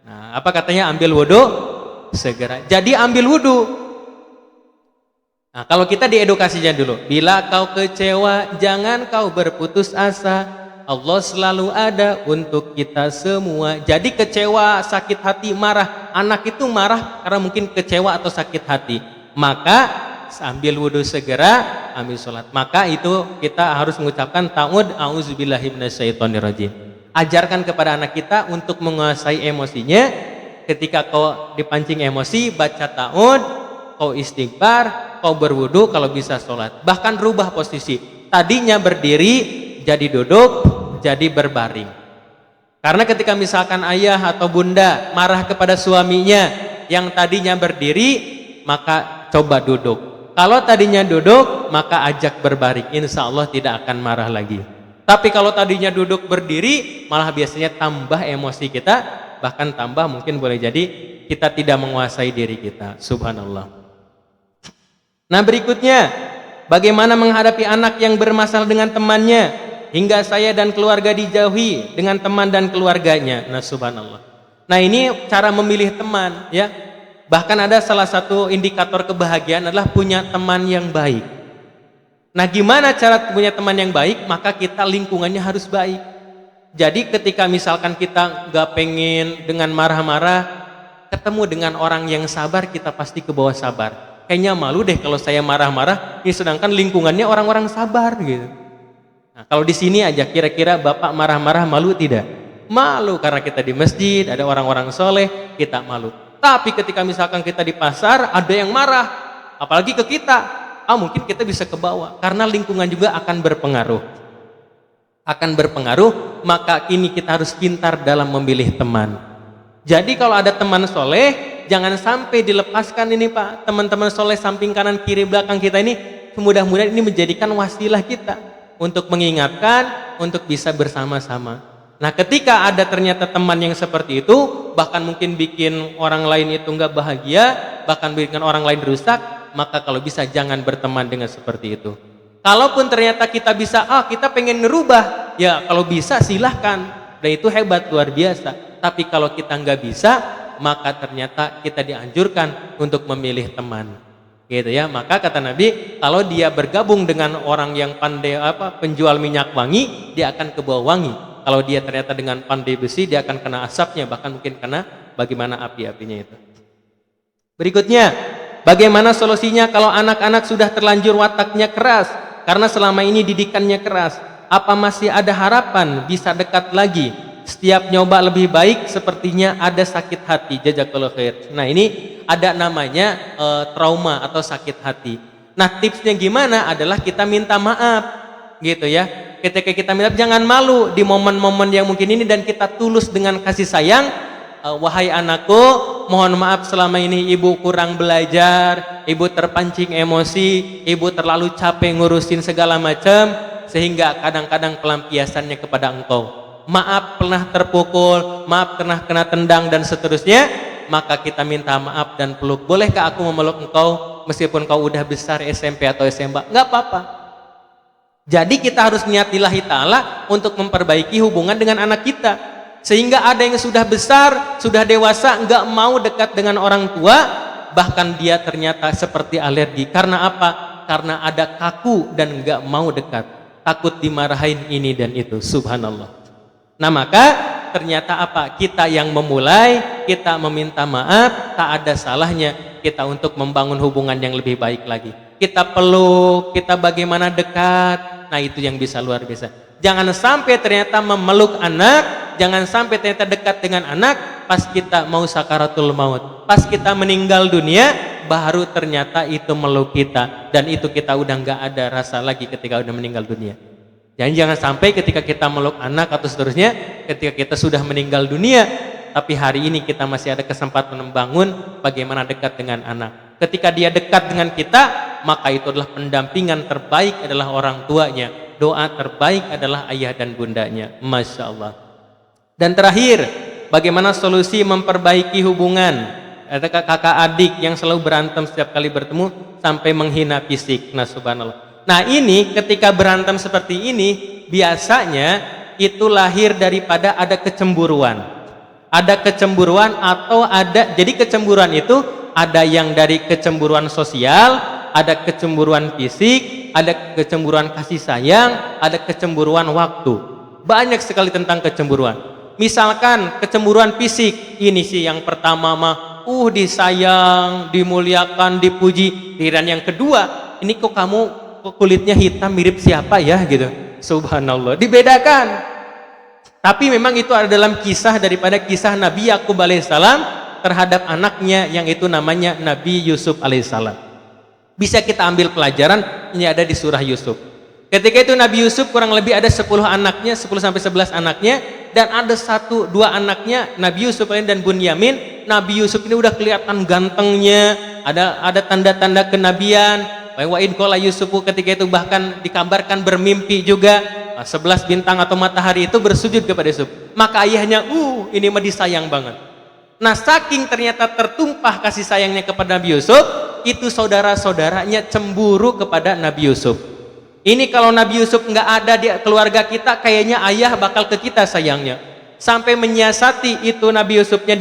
Nah, apa katanya? Ambil wudhu segera. Jadi ambil wudhu. Nah, kalau kita diedukasinya dulu, bila kau kecewa, jangan kau berputus asa. Allah selalu ada untuk kita semua. Jadi kecewa, sakit hati, marah. Anak itu marah karena mungkin kecewa atau sakit hati. Maka ambil wudhu segera, ambil sholat. Maka itu kita harus mengucapkan ta'ud a'udzubillahi minasyaitonirrajim. Ajarkan kepada anak kita untuk menguasai emosinya. Ketika kau dipancing emosi, baca ta'ud, kau istighfar, kau berwudhu, kalau bisa sholat. Bahkan rubah posisi. Tadinya berdiri jadi duduk, jadi berbaring. Karena ketika misalkan ayah atau bunda marah kepada suaminya yang tadinya berdiri, maka coba duduk. Kalau tadinya duduk, maka ajak berbaring. Insya Allah tidak akan marah lagi. Tapi kalau tadinya duduk berdiri, malah biasanya tambah emosi kita, bahkan tambah mungkin boleh jadi kita tidak menguasai diri kita. Subhanallah. Nah, berikutnya, bagaimana menghadapi anak yang bermasalah dengan temannya hingga saya dan keluarga dijauhi dengan teman dan keluarganya. Nah, subhanallah. Nah, ini cara memilih teman, ya. Bahkan ada salah satu indikator kebahagiaan adalah punya teman yang baik. Nah, gimana cara punya teman yang baik? Maka kita lingkungannya harus baik. Jadi ketika misalkan kita gak pengen dengan marah-marah, ketemu dengan orang yang sabar, kita pasti ke bawah sabar. Kayaknya malu deh kalau saya marah-marah, ini sedangkan lingkungannya orang-orang sabar gitu. Nah, kalau di sini aja kira-kira Bapak marah-marah malu tidak? Malu, karena kita di masjid, ada orang-orang soleh, kita malu. Tapi ketika misalkan kita di pasar, ada yang marah, apalagi ke kita, mungkin kita bisa ke bawah, karena lingkungan juga akan berpengaruh. Maka ini kita harus pintar dalam memilih teman. Jadi kalau ada teman soleh, jangan sampai dilepaskan ini Pak. Teman-teman soleh samping kanan kiri belakang kita ini, mudah-mudahan ini menjadikan wasilah kita untuk mengingatkan, untuk bisa bersama-sama. Nah, ketika ada ternyata teman yang seperti itu, bahkan mungkin bikin orang lain itu nggak bahagia, bahkan bikin orang lain rusak, maka kalau bisa jangan berteman dengan seperti itu. Kalaupun ternyata kita bisa, kita pengen ngerubah, ya kalau bisa silahkan, dan itu hebat, luar biasa. Tapi kalau kita nggak bisa, maka ternyata kita dianjurkan untuk memilih teman, gitu ya. Maka kata Nabi, kalau dia bergabung dengan orang yang pandai penjual minyak wangi, dia akan ke bawah wangi. Kalau dia ternyata dengan pandai besi, dia akan kena asapnya, bahkan mungkin kena bagaimana api-apinya itu. Berikutnya, bagaimana solusinya kalau anak-anak sudah terlanjur wataknya keras karena selama ini didikannya keras? Apa masih ada harapan bisa dekat lagi? Setiap nyoba lebih baik, sepertinya ada sakit hati. Jazakallahu khair. Nah, ini ada namanya trauma atau sakit hati. Nah, tipsnya gimana? Adalah kita minta maaf, gitu ya. Ketika kita minta, jangan malu di momen-momen yang mungkin ini, dan kita tulus dengan kasih sayang. Wahai anakku, mohon maaf selama ini ibu kurang belajar, ibu terpancing emosi, ibu terlalu capek ngurusin segala macam, sehingga kadang-kadang pelampiasannya kepada engkau. Maaf pernah terpukul, maaf pernah kena tendang dan seterusnya, maka kita minta maaf dan peluk. Bolehkah aku memeluk engkau meskipun kau udah besar SMP atau SMA? Enggak apa-apa. Jadi kita harus niat lillahi ta'ala untuk memperbaiki hubungan dengan anak kita. Sehingga ada yang sudah besar, sudah dewasa, enggak mau dekat dengan orang tua, bahkan dia ternyata seperti alergi. Karena apa? Karena ada kaku dan enggak mau dekat, takut dimarahin ini dan itu. Subhanallah. Nah, maka ternyata apa? Kita yang memulai, kita meminta maaf, tak ada salahnya kita untuk membangun hubungan yang lebih baik lagi. Kita peluk, kita bagaimana dekat, nah itu yang bisa luar biasa. Jangan sampai ternyata memeluk anak, jangan sampai ternyata dekat dengan anak pas kita mau sakaratul maut, pas kita meninggal dunia, baru ternyata itu meluk kita, dan itu kita udah nggak ada rasa lagi ketika udah meninggal dunia. Jangan sampai ketika kita meluk anak atau seterusnya, ketika kita sudah meninggal dunia, tapi hari ini kita masih ada kesempatan membangun bagaimana dekat dengan anak. Ketika dia dekat dengan kita, maka itu adalah pendampingan terbaik adalah orang tuanya. Doa terbaik adalah ayah dan bundanya. Masya Allah. Dan terakhir, bagaimana solusi memperbaiki hubungan? Ada kakak adik yang selalu berantem setiap kali bertemu sampai menghina fisik. Nah subhanallah. Nah ini ketika berantem seperti ini, biasanya itu lahir daripada ada kecemburuan. Ada kecemburuan atau ada, jadi kecemburuan itu ada yang dari kecemburuan sosial, ada kecemburuan fisik, ada kecemburuan kasih sayang, ada kecemburuan waktu. Banyak sekali tentang kecemburuan. Misalkan kecemburuan fisik, ini sih yang pertama mah disayang, dimuliakan, dipuji. Dan yang kedua, ini kok kamu kulitnya hitam mirip siapa ya gitu. Subhanallah, dibedakan. Tapi memang itu ada dalam kisah daripada kisah Nabi Yakub alaihissalam terhadap anaknya yang itu namanya Nabi Yusuf alaihissalam. Bisa kita ambil pelajaran, ini ada di surah Yusuf. Ketika itu Nabi Yusuf kurang lebih ada 10 anaknya, 10-11 anaknya, dan ada 1-2 anaknya Nabi Yusuf dan Bunyamin. Nabi Yusuf ini udah kelihatan gantengnya, ada tanda-tanda kenabian. Wa in qala Yusufu, ketika itu bahkan dikabarkan bermimpi juga. 11 bintang atau matahari itu bersujud kepada Yusuf. Maka ayahnya, ini mah disayang banget. Nah, saking ternyata tertumpah kasih sayangnya kepada Nabi Yusuf, itu saudara-saudaranya cemburu kepada Nabi Yusuf. Ini kalau Nabi Yusuf nggak ada di keluarga kita, kayaknya ayah bakal ke kita sayangnya. Sampai menyiasati itu Nabi Yusufnya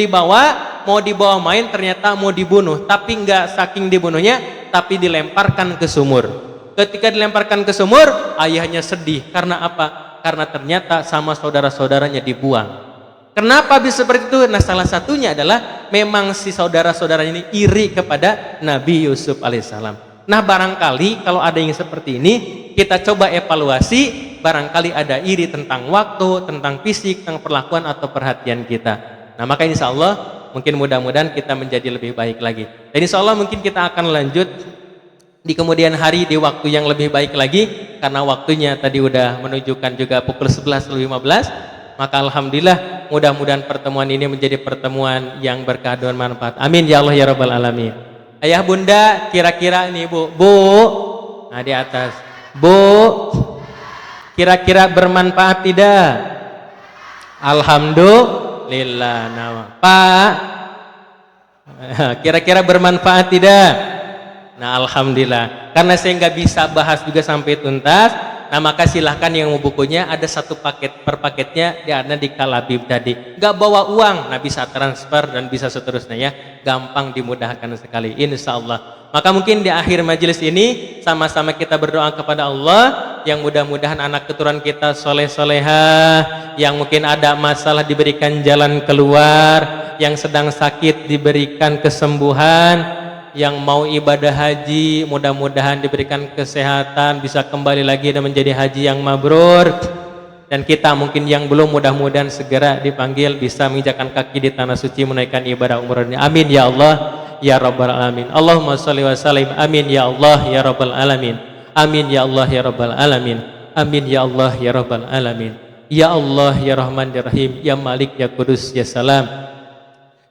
mau dibawa main, ternyata mau dibunuh. Tapi nggak saking dibunuhnya, tapi dilemparkan ke sumur. Ketika dilemparkan ke sumur, ayahnya sedih. Karena apa? Karena ternyata sama saudara-saudaranya dibuang. Kenapa bisa seperti itu? Nah, salah satunya adalah memang si saudara-saudaranya ini iri kepada Nabi Yusuf alaihissalam. Nah, barangkali kalau ada yang seperti ini, kita coba evaluasi, barangkali ada iri tentang waktu, tentang fisik, tentang perlakuan atau perhatian kita. Nah, maka insya Allah mungkin mudah-mudahan kita menjadi lebih baik lagi. Dan insya Allah mungkin kita akan lanjut di kemudian hari di waktu yang lebih baik lagi, karena waktunya tadi udah menunjukkan juga pukul 11:15. Maka alhamdulillah, mudah-mudahan pertemuan ini menjadi pertemuan yang berkah dan manfaat. Amin ya Allah ya rabbal alamin. Ayah bunda, kira-kira ini bu, nah di atas, bu, kira-kira bermanfaat tidak? Alhamdulillah. Nah, Pak, kira-kira bermanfaat tidak? Nah, alhamdulillah. Karena saya nggak bisa bahas juga sampai tuntas, nah maka silahkan yang mau bukunya, ada 1 paket, per paketnya ada di Kalabib tadi. Nggak bawa uang, nah bisa transfer dan bisa seterusnya ya. Gampang, dimudahkan sekali, insya Allah. Maka mungkin di akhir majelis ini sama-sama kita berdoa kepada Allah, yang mudah-mudahan anak keturunan kita soleh-solehah, yang mungkin ada masalah diberikan jalan keluar, yang sedang sakit diberikan kesembuhan, yang mau ibadah haji mudah-mudahan diberikan kesehatan, bisa kembali lagi dan menjadi haji yang mabrur. Dan kita mungkin yang belum, mudah-mudahan segera dipanggil bisa menginjakkan kaki di tanah suci menunaikan ibadah umrahnya. Amin ya Allah ya rabbal alamin. Allahumma sholli wa sallim. Amin ya Allah ya rabbal alamin. Amin ya Allah ya rabbal alamin. Amin ya Allah ya rabbal alamin. Ya Allah ya Rahman ya Rahim, ya Malik ya Kudus ya Salam.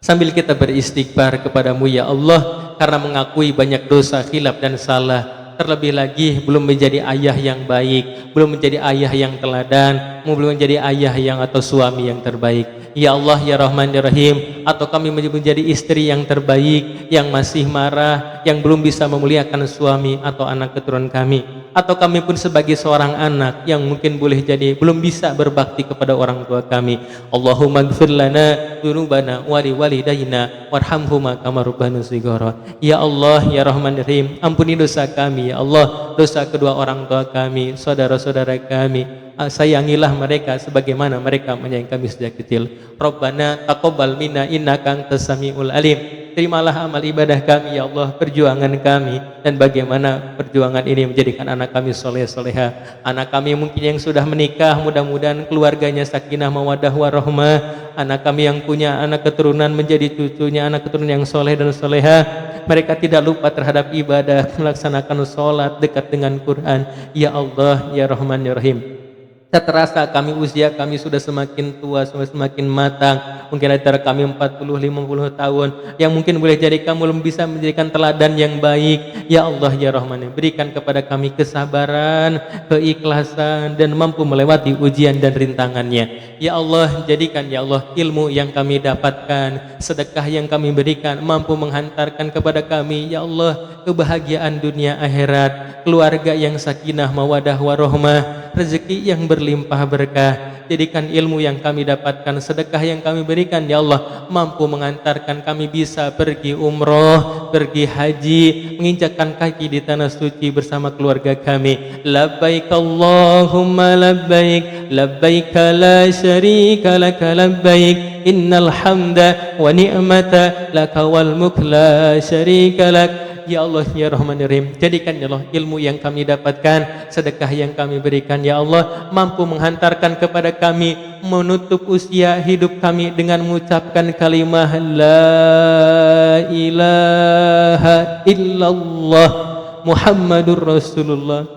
Sambil kita beristighfar kepadamu ya Allah, karena mengakui banyak dosa, khilaf dan salah. Terlebih lagi belum menjadi ayah yang baik, belum menjadi ayah yang teladan, belum menjadi ayah yang atau suami yang terbaik. Ya Allah ya Rahman ya Rahim, atau kami menjadi istri yang terbaik, yang masih marah, yang belum bisa memuliakan suami atau anak keturunan kami, atau kami pun sebagai seorang anak yang mungkin boleh jadi belum bisa berbakti kepada orang tua kami. Allahumma ighfir lana dzunubana wa liwalidayna warhamhuma kama rabbana shighara. Ya Allah ya Rahman ya Rahim, ampuni dosa kami ya Allah, dosa kedua orang tua kami, saudara-saudara kami. Sayangilah mereka sebagaimana mereka menyayangi kami sejak kecil. Rabbana taqabbal minna innaka antas samiul alim. terimalah amal ibadah kami ya Allah, perjuangan kami, dan bagaimana perjuangan ini menjadikan anak kami soleh soleha. Anak kami mungkin yang sudah menikah, mudah-mudahan keluarganya sakinah mawaddah warahmah. Anak kami yang punya anak keturunan menjadi cucunya anak keturunan yang soleh dan soleha. Mereka tidak lupa terhadap ibadah, melaksanakan sholat, dekat dengan Quran. Ya Allah, ya Rahman, ya Rahim. Tak terasa usia kami sudah semakin tua, semakin matang. Mungkin antara kami 40-50 tahun, yang mungkin boleh jadi kamu belum bisa menjadikan teladan yang baik. Ya Allah, ya Rahman, berikan kepada kami kesabaran, keikhlasan, dan mampu melewati ujian dan rintangannya. Ya Allah, jadikan ya Allah ilmu yang kami dapatkan, sedekah yang kami berikan, mampu menghantarkan kepada kami ya Allah kebahagiaan dunia akhirat, keluarga yang sakinah mawadah warahmah, rezeki yang berlimpah berkah. Jadikan ilmu yang kami dapatkan, sedekah yang kami berikan ya Allah mampu mengantarkan kami bisa pergi umroh, pergi haji, menginjakkan kaki di tanah suci bersama keluarga kami. Labbaik Allahumma labbaik, labbaik la syarika laka labbaik, innal hamda wa ni'mata laka wal mulk la syarika lak. Ya Allah, ya Rahman, ya Rahim, jadikan ya Allah ilmu yang kami dapatkan, sedekah yang kami berikan ya Allah mampu menghantarkan kepada kami menutup usia hidup kami dengan mengucapkan kalimah la ilaha illallah Muhammadur Rasulullah.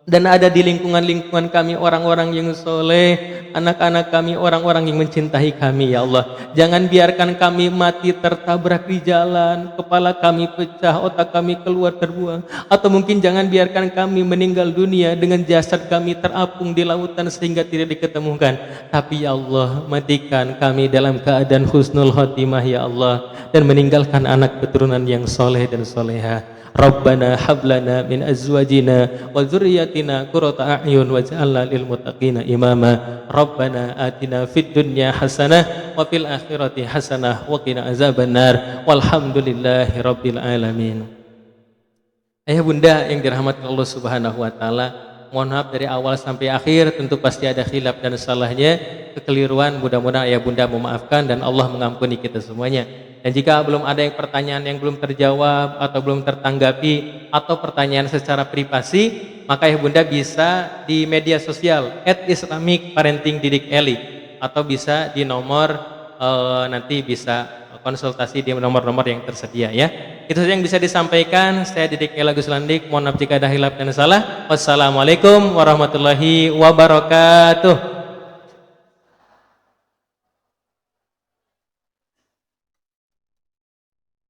Dan ada di lingkungan kami orang-orang yang soleh, anak-anak kami orang-orang yang mencintai kami ya Allah. Jangan biarkan kami mati tertabrak di jalan, kepala kami pecah, otak kami keluar terbuang, atau mungkin jangan biarkan kami meninggal dunia dengan jasad kami terapung di lautan sehingga tidak diketemukan. Tapi ya Allah, matikan kami dalam keadaan husnul khotimah ya Allah, dan meninggalkan anak keturunan yang soleh dan soleha. Rabbana hablana min azwajina wa dzurriyyatina qurrata a'yun waj'alna lil muttaqina imama. Rabbana atina fid dunya hasanah wa fil akhirati hasanah wa qina azabannar. Walhamdulillahi rabbil alamin. Ayah bunda yang dirahmati Allah Subhanahu wa taala, mohon maaf dari awal sampai akhir, tentu pasti ada khilaf dan salahnya, kekeliruan, mudah-mudahan ayah bunda memaafkan dan Allah mengampuni kita semuanya. Dan jika belum ada pertanyaan yang belum terjawab atau belum tertanggapi atau pertanyaan secara privasi, maka ayah bunda bisa di media sosial @islamicparentingdidik.eli atau bisa di nomor nanti bisa konsultasi di nomor-nomor yang tersedia ya. Itu saja yang bisa disampaikan. Saya Didik Ela Guslandik. Mohon maaf jika ada hilaf dan salah. Wassalamualaikum warahmatullahi wabarakatuh.